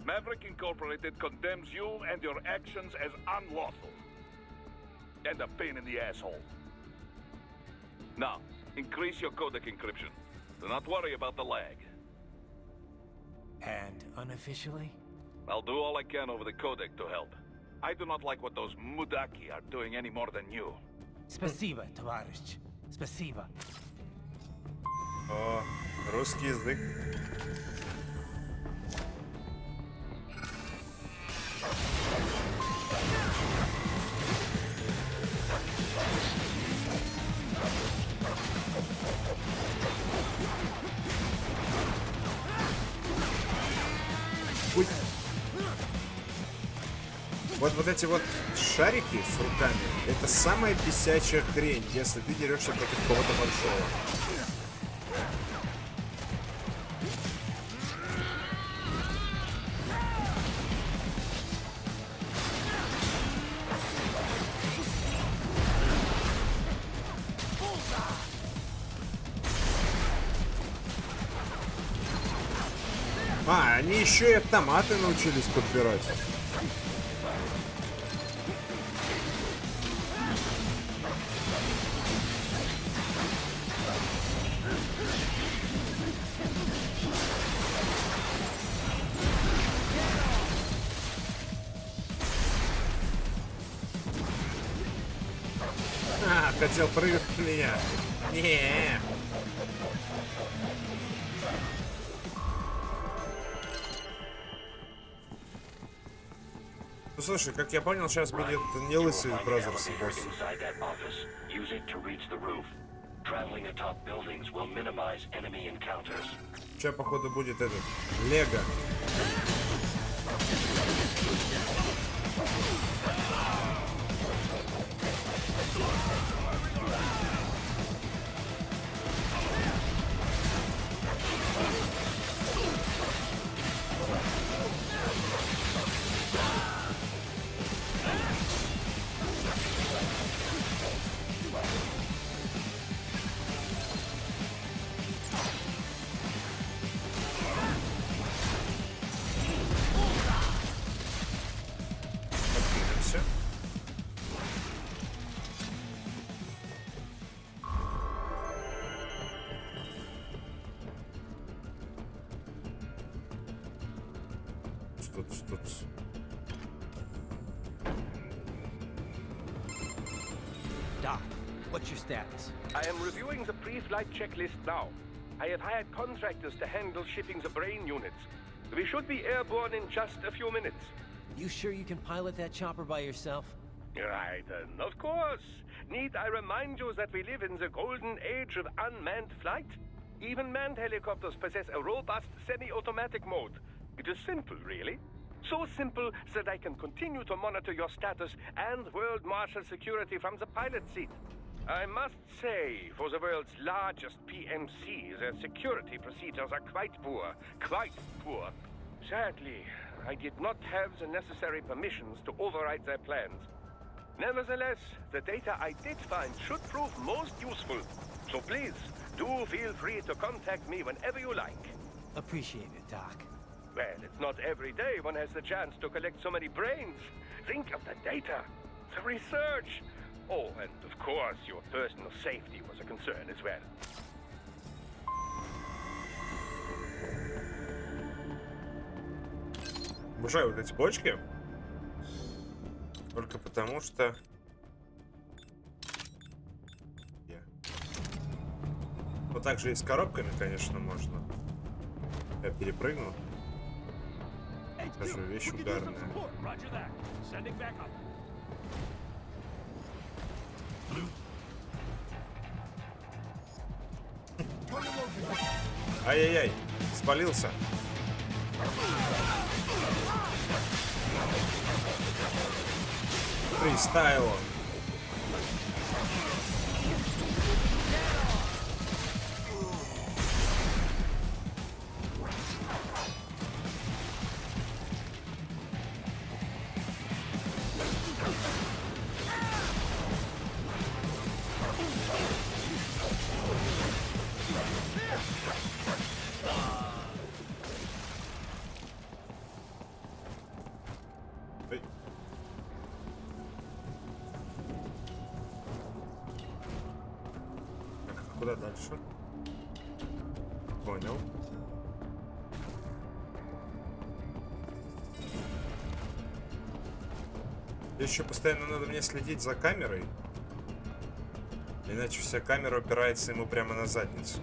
Maverick Incorporated condemns you and your actions as unlawful. And a pain in the asshole. Now, increase your codec encryption. Do not worry about the lag. And unofficially? I'll do all I can over the codec to help. I do not like what those Mudaki are doing any more than you. Спасибо, товарищ. Спасибо. О, русский язык. Ой. Вот эти вот шарики с руками, это самая бесячая хрень, если ты дерешься против кого-то большого. А, они еще и автоматы научились подбирать. А, хотел прыгать в меня. Не. Ну слушай, как я понял, сейчас будет не лысый Бразерс босс. Сейчас, походу, будет этот Лего. Doc, what's your status? I am reviewing the pre-flight checklist now. I have hired contractors to handle shipping the brain units. We should be airborne in just a few minutes. You sure you can pilot that chopper by yourself? Right, of course. Need I remind you that we live in the golden age of unmanned flight? Even manned helicopters possess a robust semi-automatic mode. It is simple, really. So simple that I can continue to monitor your status and world marshal security from the pilot seat. I must say, for the world's largest PMC, their security procedures are quite poor. Quite poor. Sadly, I did not have the necessary permissions to override their plans. Nevertheless, the data I did find should prove most useful. So please, do feel free to contact me whenever you like. Appreciate it, Doc. Well, it's not every day one has the chance to collect so many brains. Think of the data, the research. Oh, and of course, your personal safety was a concern as well. Обожаю вот эти бочки. Только потому что... Вот так же и с коробками, конечно, можно. Я перепрыгну. Даже вещь угарная. Ай-яй-яй, спалился. Фристайл. Куда дальше? Понял. Еще постоянно надо мне следить за камерой. Иначе вся камера упирается ему прямо на задницу.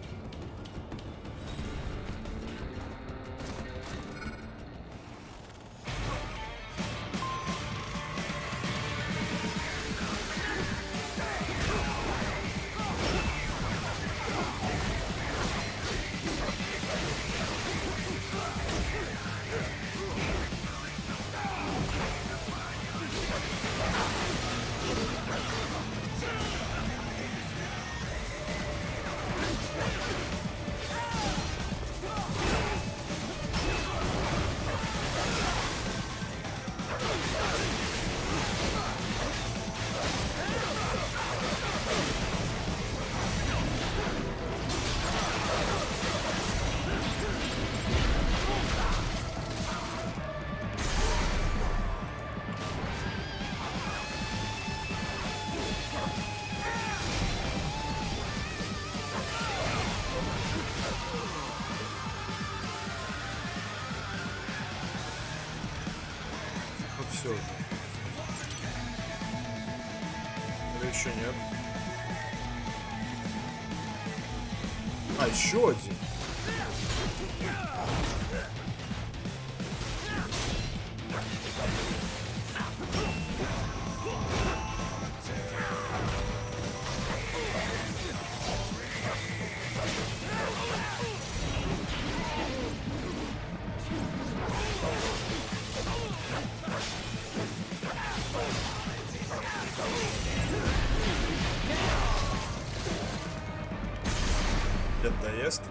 Все уже. Или еще нет? А, еще один. Дед доест.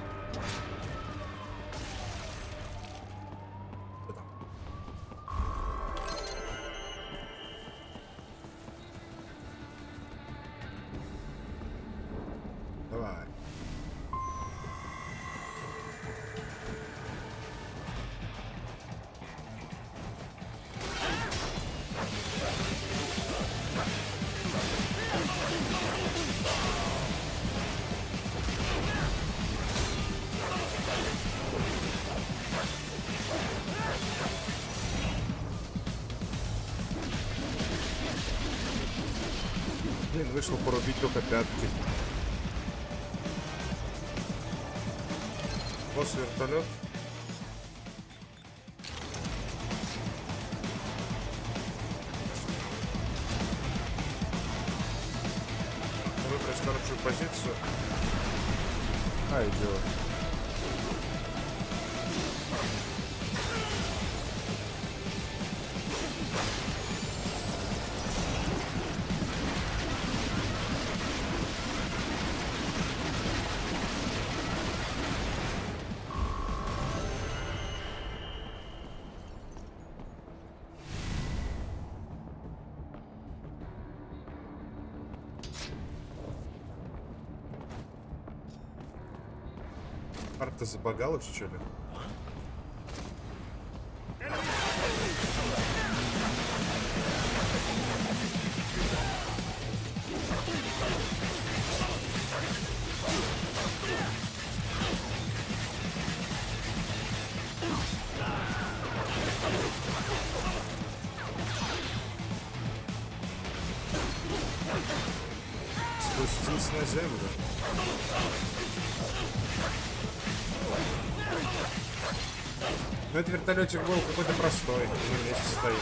Давай. Блин, вышло порубить только пятки. Босс вертолет. Выбрать хорошую позицию. А, идет. Карта забагалась, что ли? Спустись на землю. Но этот вертолетик был какой-то простой, на месте стоял.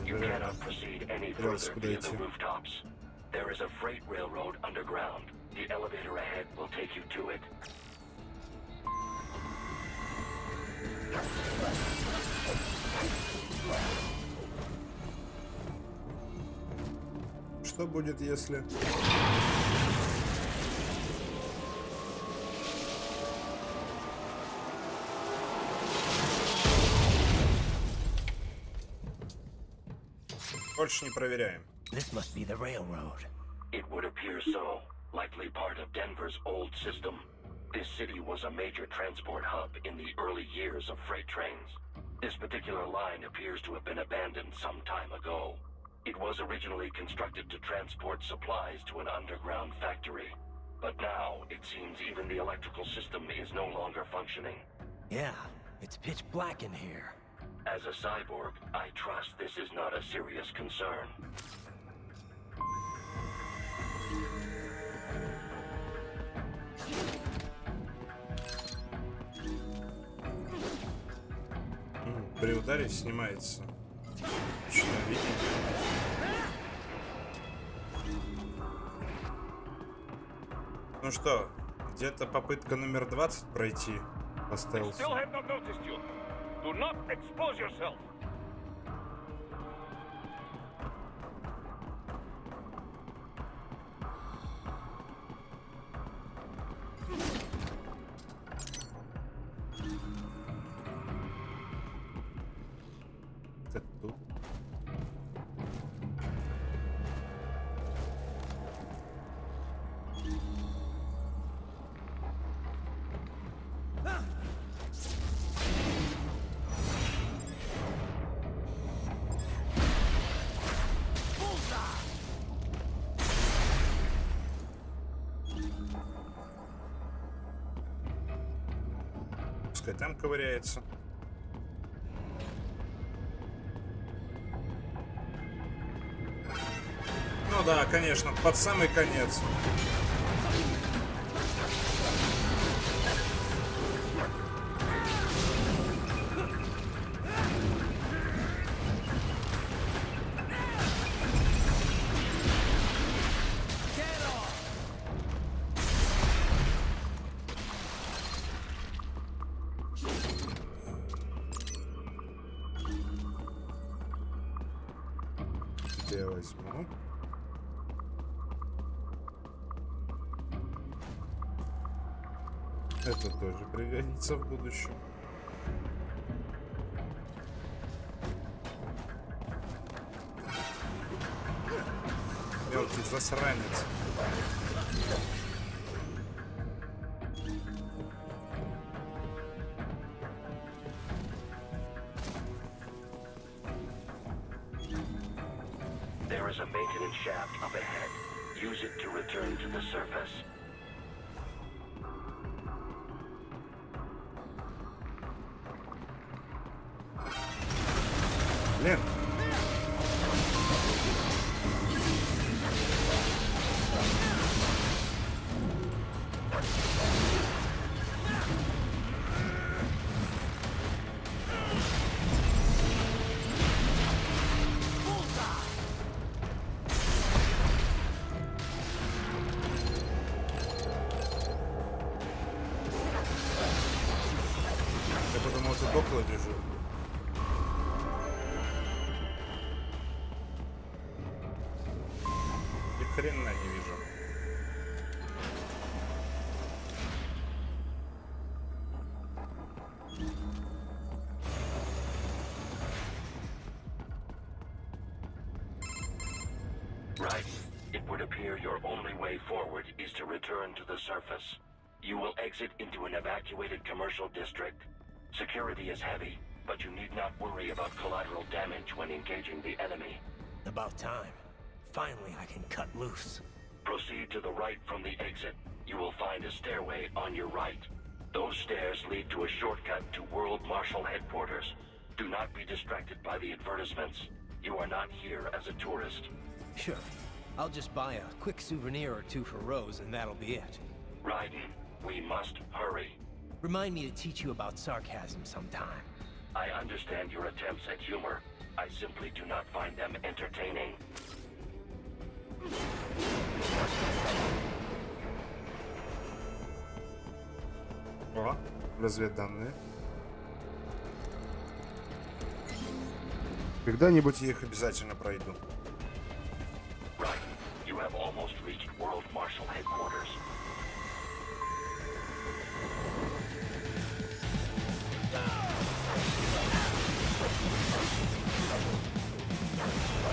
You cannot proceed any further via the rooftops. There is a freight railroad underground. The elevator ahead will take you to it. Что будет, если... Больше не проверяем. This must be the railroad. It would appear so. Likely part of Denver's old system. This city was a major transport hub in the early years of freight trains. This particular line appears to have been abandoned some time ago. It was originally constructed to transport supplies to an underground factory. But now, it seems even the electrical system is no longer functioning. Yeah, it's pitch black in here. As a cyborg, I trust this is not a serious concern. При ударе снимается. Ну что, где-то попытка номер 20 пройти остался. Do not expose yourself. Это тут. Пускай там ковыряется. Ну да, конечно, под самый конец. Я возьму. Это тоже пригодится в будущем. Мелкий засранец. There is a maintenance shaft up ahead. Use it to return to the surface. Блин. Я подумал, ты около лежит. Ни хрена не вижу. Right. It would appear your only way forward is to return to the surface. You will exit into an evacuated commercial district. Security is heavy, but you need not worry about collateral damage when engaging the enemy. About time. Finally, I can cut loose. Proceed to the right from the exit. You will find a stairway on your right. Those stairs lead to a shortcut to World Marshal Headquarters. Do not be distracted by the advertisements. You are not here as a tourist. Sure. I'll just buy a quick souvenir or two for Rose, and that'll be it. Raiden, we must hurry. Remind me to teach you about sarcasm sometime. I understand your attempts at humor. I simply do not find them entertaining. О, разведданные. Когда-нибудь я их обязательно пройду. Raiden, you have almost reached World Marshal Headquarters.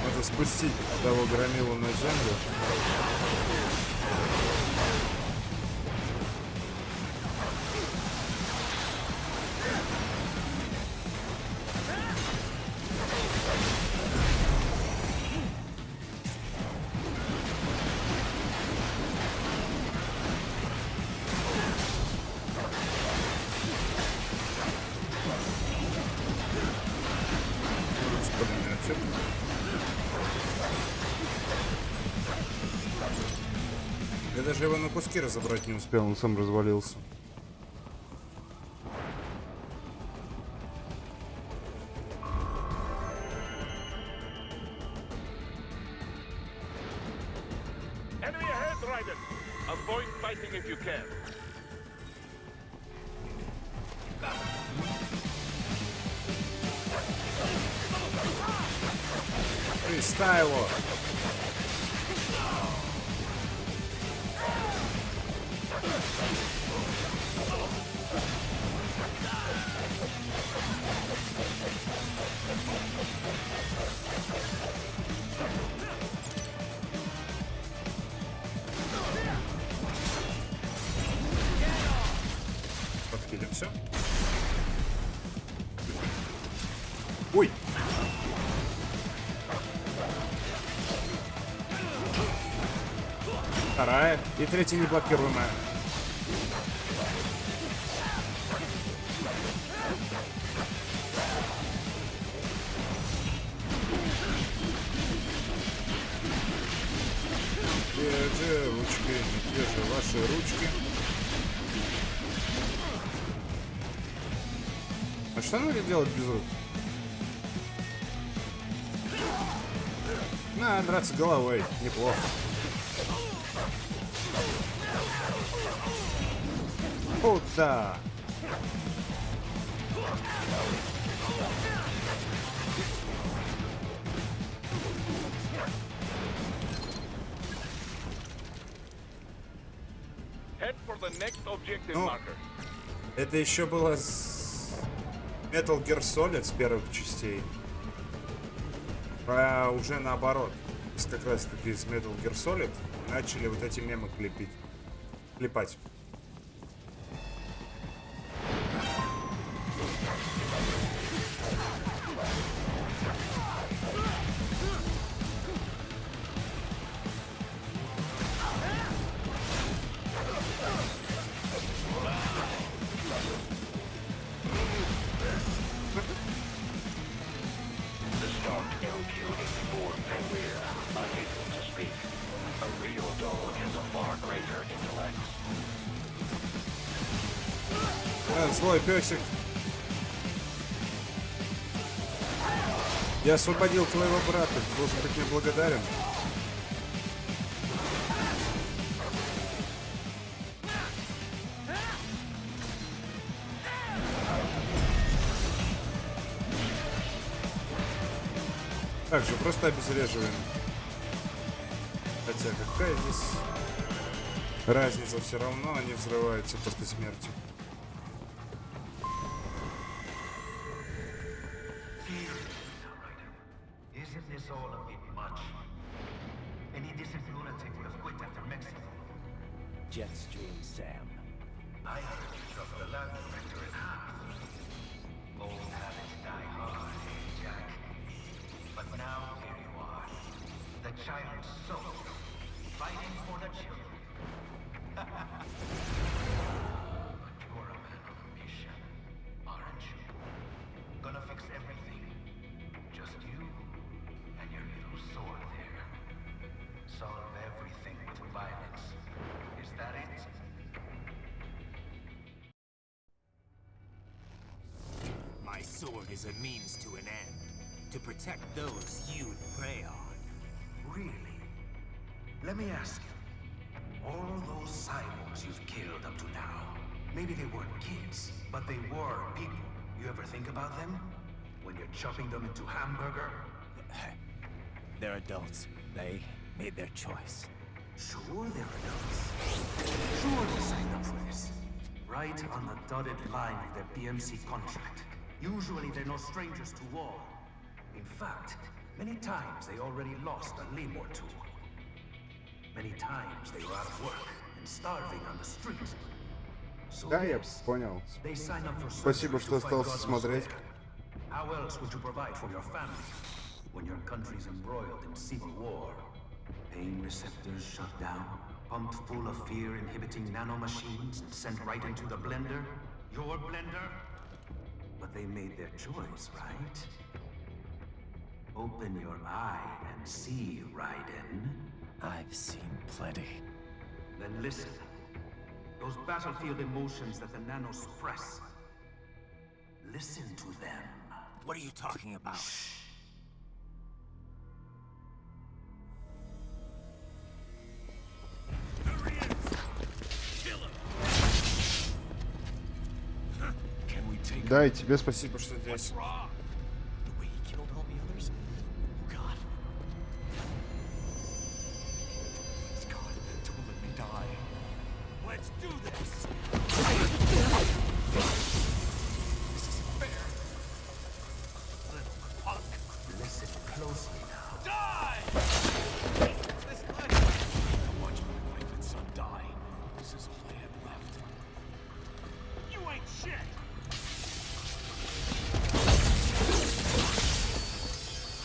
Надо спустить того громилу на землю. Я даже его на куски разобрать не успел, он сам развалился. Enemy ahead, Raiden! Avoid fighting if you can. Фристайло! Подкидемся. Ой! Вторая и третья неблокируемая. Где ручки? Где же ваши ручки? А что надо делать без рук? Надо драться головой. Неплохо. Куда? Head for the next objective Ну, marker. это еще было с Metal Gear Solid с первых частей. А уже наоборот. Как раз таки с Metal Gear Solid начали вот эти мемы клепать. Злой песик. Я освободил твоего брата. Должен быть мне благодарен. Так же, просто обезвреживаем. Хотя какая здесь разница, все равно они взрываются после смерти. Isn't this all a bit much? Any decent lunatic would have quit after Mexico. Jetstream, Sam. I heard you took the land director in half. Old habits die hard, eh, Jack? But now here you are. The child's soul. Fighting for the children. But you're a man. is a means to an end. To protect those you prey on. Really? Let me ask you. All those cyborgs you've killed up to now, maybe they weren't kids, but they were people. You ever think about them? When you're chopping them into hamburger? They're adults. They made their choice. Sure they're adults. Sure they signed up for this. Right on the dotted line of their PMC contract. Usually they're no strangers to war. In fact, many times they already lost a limb or two. Many times they were out of work and starving on the street. So Да, я yes, понял. they sign up for Спасибо, что surgery to fight остался God knows смотреть. where. How else would you provide for your family when your country's embroiled in civil war? Pain receptors shut down, pumped full of fear-inhibiting nanomachines and sent right into the blender? Your blender? But they made their choice, right? Open your eye and see, Raiden. I've seen plenty. Then listen. Those battlefield emotions that the nanos suppress. Listen to them. What are you talking about? Shh. Да, и тебе спасибо, что здесь. Let's do this! This isn't fair. Little punk. Listen closely now. Die! This life. I watched my wife and son die. This is all I had left. You ain't shit!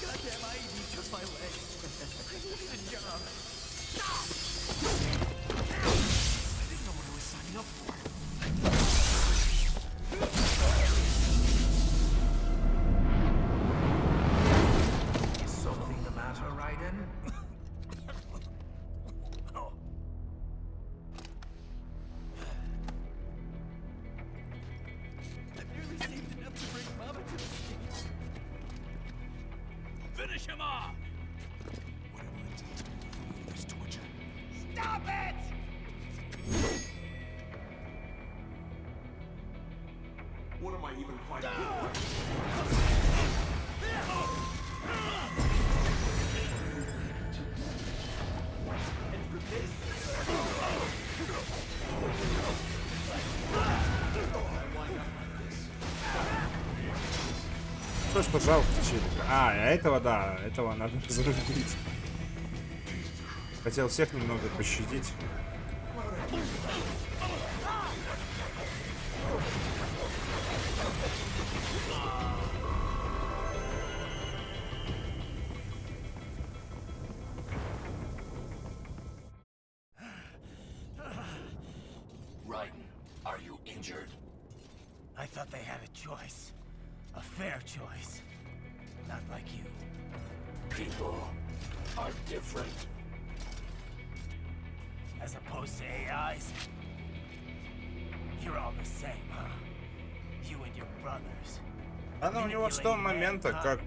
Goddamn, I even took my leg. I needed a job. I didn't know what I was signing up for. Is something the matter, Raiden? I barely saved enough to bring Mama to the States. Finish him off! Whatever it takes to free this torture. Stop it! What am I even fighting Просто жалко челика. А этого, да, этого надо разрубить. Хотел всех немного пощадить. Raiden, are you injured? I thought they had a choice. A fair choice. Not like you. People are different. As opposed to AIs? You're all the same, huh? You and your brothers. Она у него с того момента, как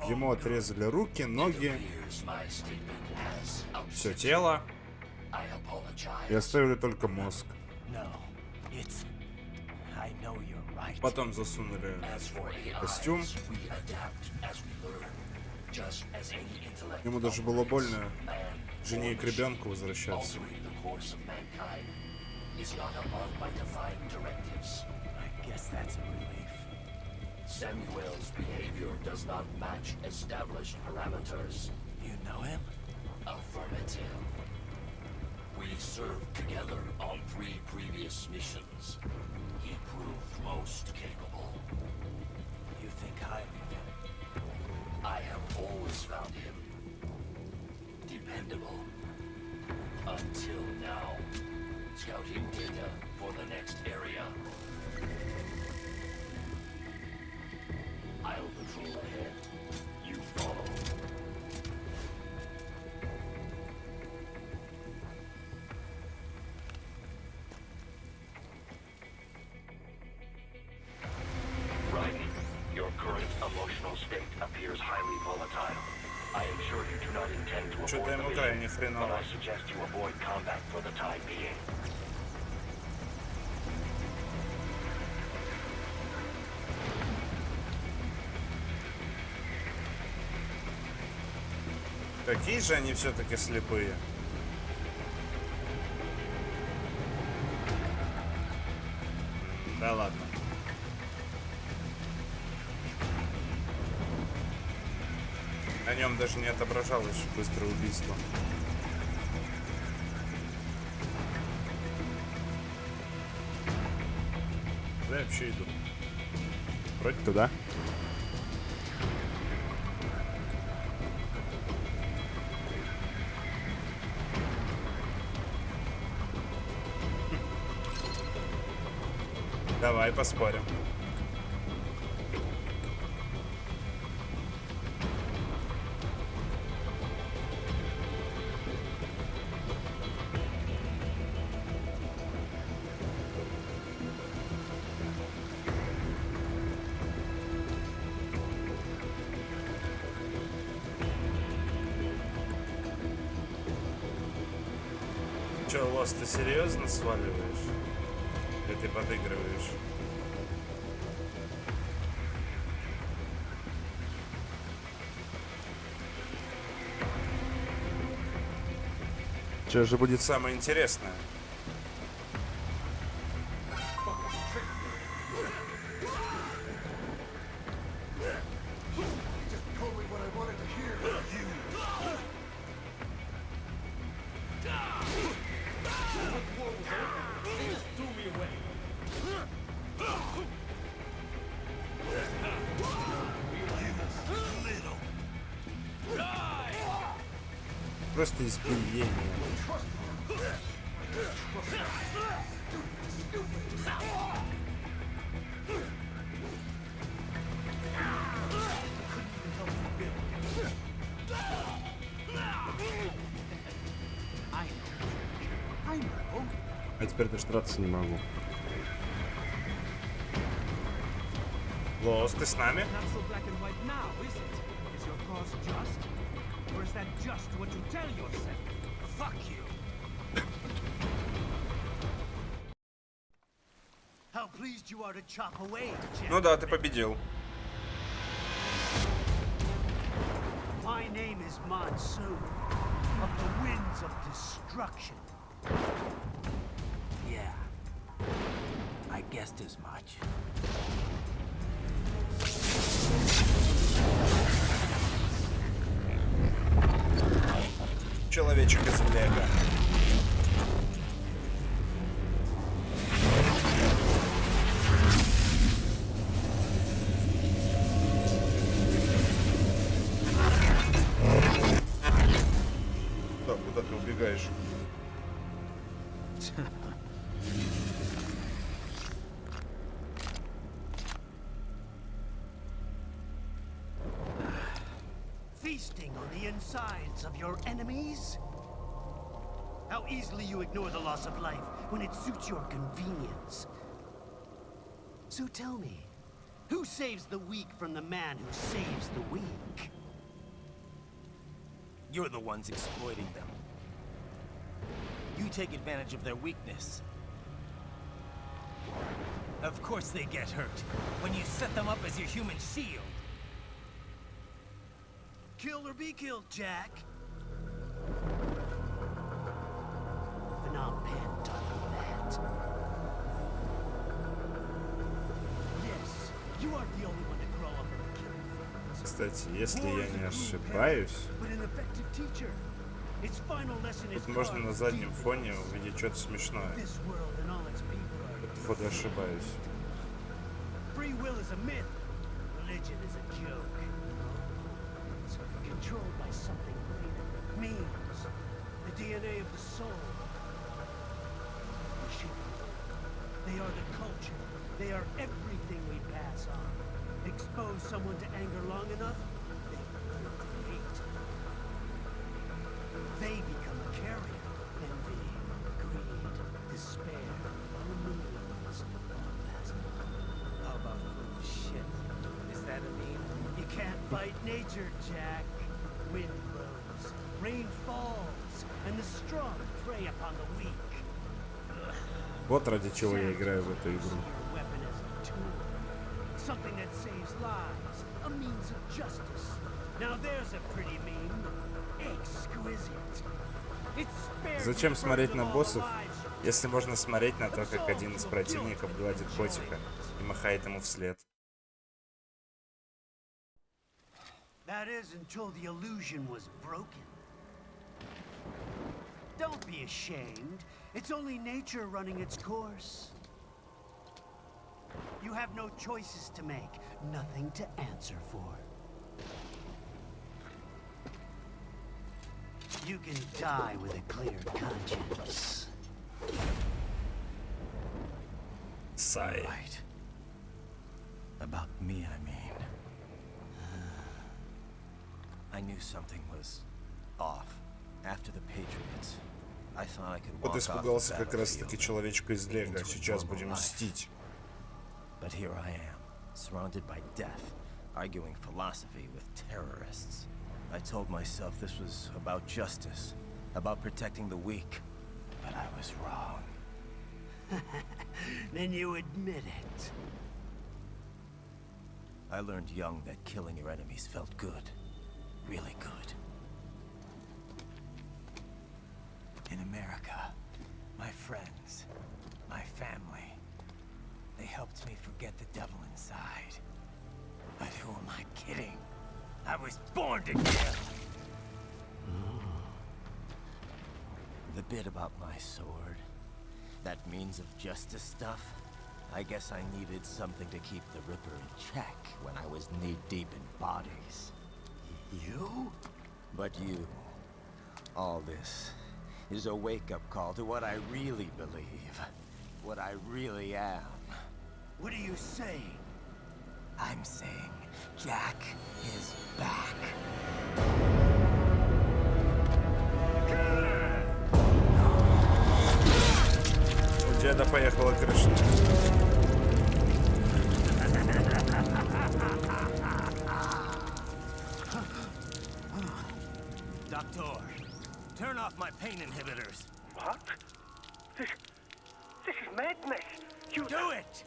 ему отрезали руки, ноги, все тело и оставили только мозг. Потом засунули костюм. Ему даже было больно жене и к ребенку возвращаться. Samuel's behavior does not match established parameters. You know him? Affirmative. We served together on 3 previous missions. He proved most capable. You think highly of him? I have always found him dependable. Until now. Scouting data for the next area. I'll patrol ahead. You follow. appears highly volatile. I am sure you do not intend to Что-то abort ему the крайне mission, хреново. but I suggest you avoid combat for the time being. Какие же они все-таки слепые. Да ладно. На нем даже не отображалось быстрое убийство. Куда я вообще иду? Вроде туда. Давай поспорим. Че, Лос, ты серьезно сваливаешь? Или ты подыгрываешь? Что же будет самое интересное? Просто избиение. А теперь даже драться не могу. Лос, ты с нами? Ну да, ты победил. My name is Monsoon, of the winds of destruction. Yeah, I guessed as much. Человечек из Лего. Да, куда ты убегаешь? Feasting on the insides of your enemies? How easily you ignore the loss of life when it suits your convenience. So tell me, who saves the weak from the man who saves the weak? You're the ones exploiting them. You take advantage of their weakness. Of course they get hurt when you set them up as your human shield. Kill or be killed, Jack. Phnom Penh taught me that. Yes, you aren't the only one to grow up in the killing field. Кстати, если я не ошибаюсь, But an effective teacher. Its final lesson is тут можно на заднем фоне увидеть что-то смешное. this world and all its people are Походу ошибаюсь. free will is a myth. Religion is a joke. It's controlled by something greater. Memes. The DNA of the soul. The shape of the world. They are the culture. They are everything we pass on. Expose someone to anger long enough, they create. They become a carrier. Envy, greed, despair, millions of past. How about food? Shit. Is that a meme? You can't fight nature, Jack. Wind blows, rain falls, and the strong prey upon the weak. Вот ради чего я играю в эту игру. Your weapon as a tool. Something that saves lives, a means of justice. Now there's a pretty meme. Exquisite. Зачем смотреть на боссов, если можно смотреть на то, как один из противников гладит котика и махает ему вслед? That is until the illusion was broken. Don't be ashamed. It's only nature running its course. You have no choices to make, nothing to answer for. You can die with a clear conscience. Sigh. Right. About me, I mean. I knew something was off. After the Patriots, I thought I could walk Вот off испугался the как раз таки battlefield человечка из Лего. into a Сейчас normal будем life. мстить. But here I am, surrounded by death, arguing philosophy with terrorists. I told myself this was about justice, about protecting the weak, but I was wrong. Then you admit it. I learned young that killing your enemies felt good. Really good. In America, my friends, my family, they helped me forget the devil inside. But who am I kidding? I was born to kill! The bit about my sword, that means of justice stuff, I guess I needed something to keep the Ripper in check when I was knee-deep in bodies. You? But you, all this, is a wake-up call to what I really believe. What I really am. What are you saying? I'm saying Jack is back. У деда поехала крыша. Doctor, turn off my pain inhibitors. What? This is madness. You do it.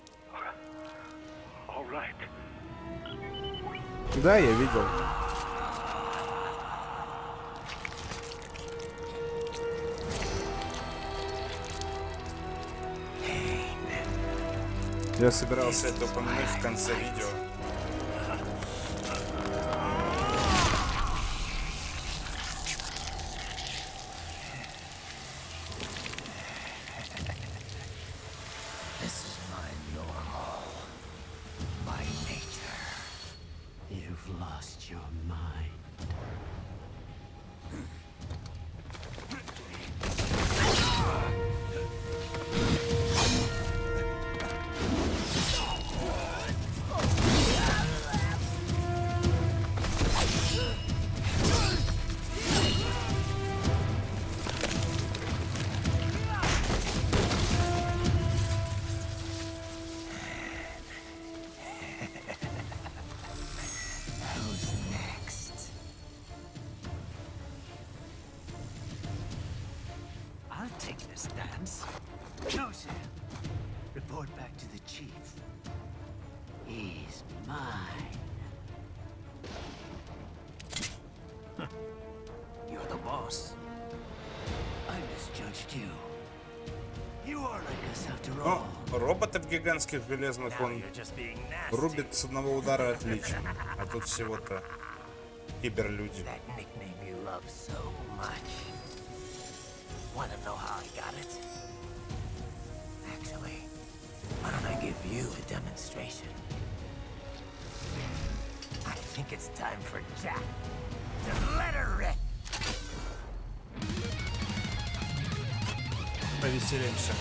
All right. Да, я видел. Я собирался это упомянуть в конце видео. This is my normal, my nature. You've lost your mind. Who's next? I'll take this dance. No, sir. Report back to the chief. He's mine. You're the boss. I misjudged you. You are like us after all. Но роботов гигантских железных он рубит с одного удара отлично. А тут всего-то киберлюди. That nickname you love so much. Wanna know how I got it? Actually, why don't I give you a demonstration? I think it's time for Jack to let her rip. Повеселимся.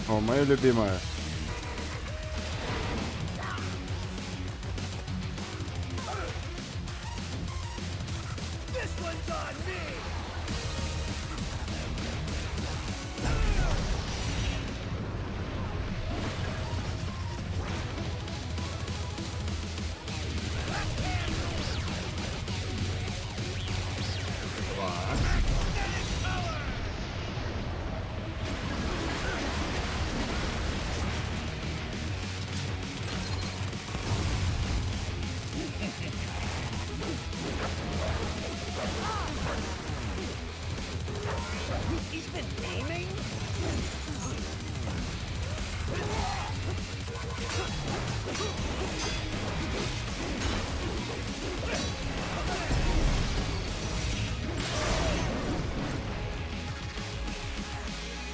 О, моя любимая. He's been aiming?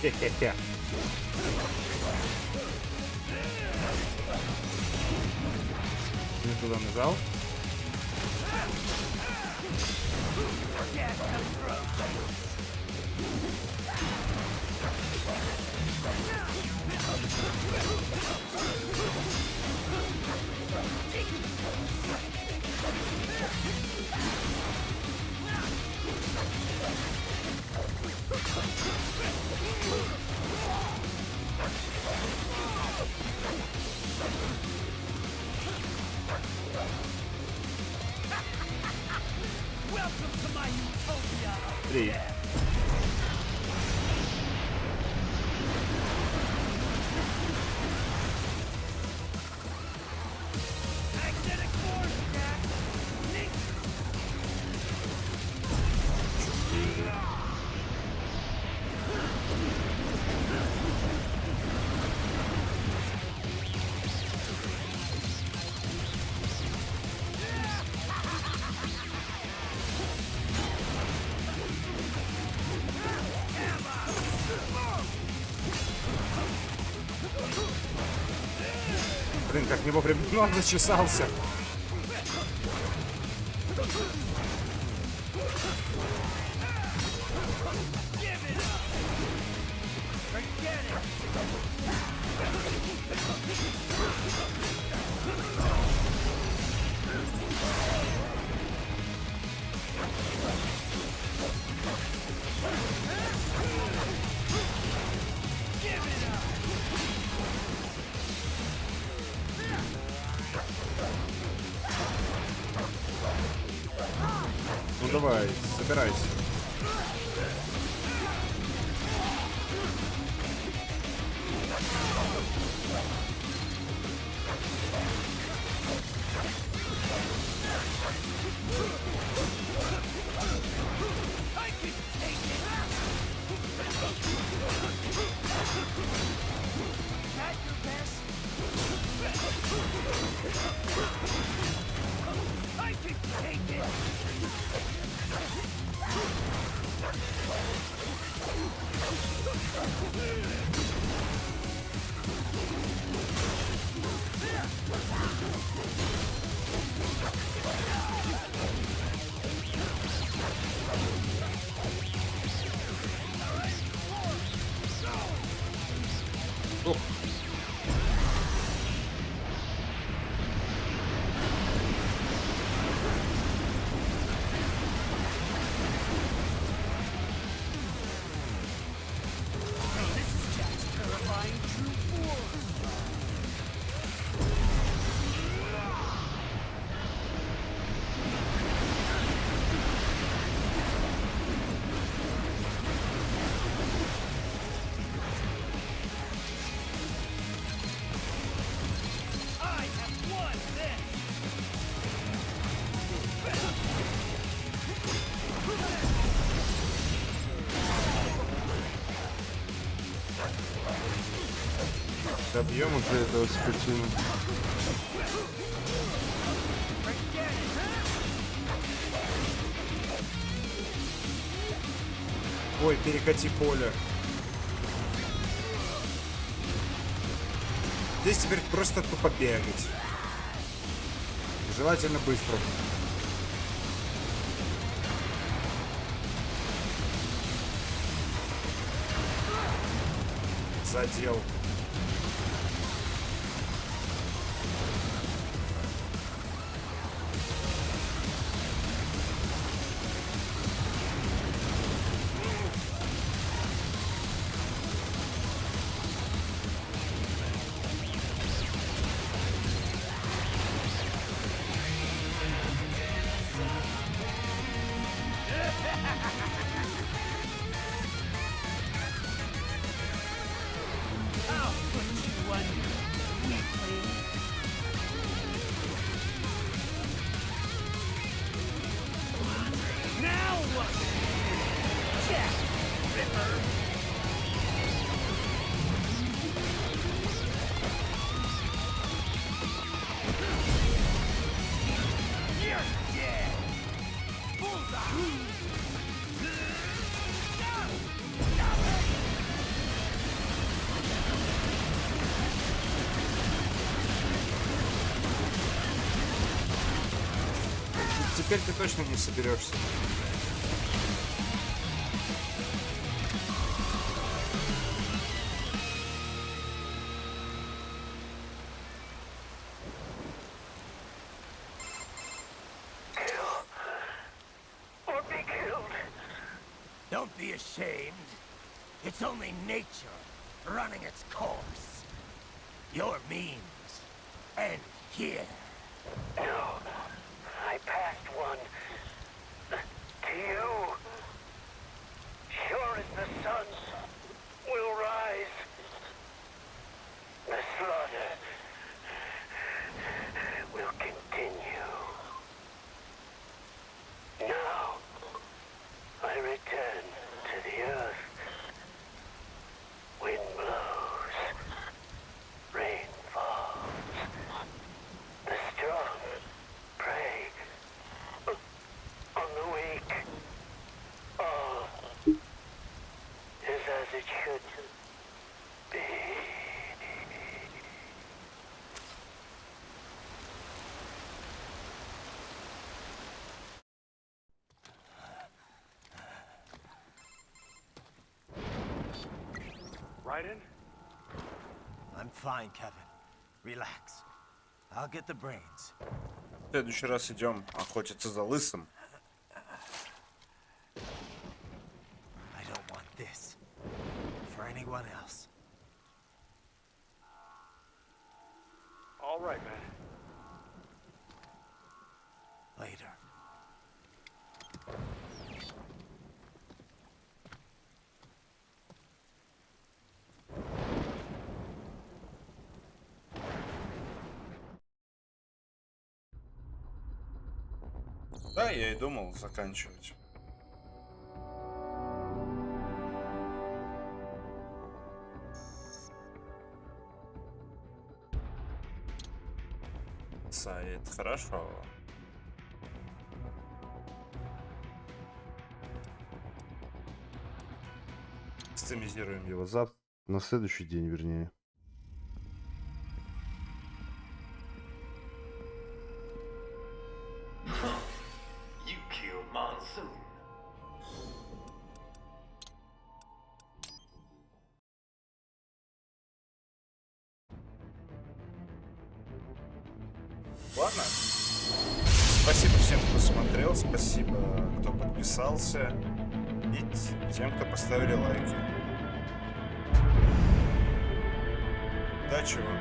Хе-хе-хе. Не туда нажал. Welcome to my utopia. Три. Magnetic force, Jack. Nick. Блин, как не вовремя ног зачесался. Ну давай, собирайся. Добьем уже этого скотину. Ой, перекати поле. Здесь теперь просто тупо бегать. Желательно быстро. Задел. Теперь ты точно не соберешься. Or be killed. Don't be ashamed. It's only nature running its course. Your means end here. No, I passed one to you. Sure as the sun will rise, the slaughter will continue. Now, I return to the earth. Wind blows, rain falls. The strong prey on the weak. All is as it should be. Right in? I'm fine, Kevin. Relax. I'll get the brains. В следующий раз идем охотиться за лысым. I don't want this for anyone else. All right, man. Later. Да, я и думал заканчивать. Сайт, хорошо. Кастомизируем его завтра, на следующий день, вернее. You killed Monsoon. Ладно. Спасибо всем, кто смотрел, спасибо, кто подписался, и тем, кто поставили лайки. Удачи вам.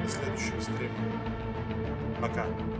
До следующего стрима. Пока.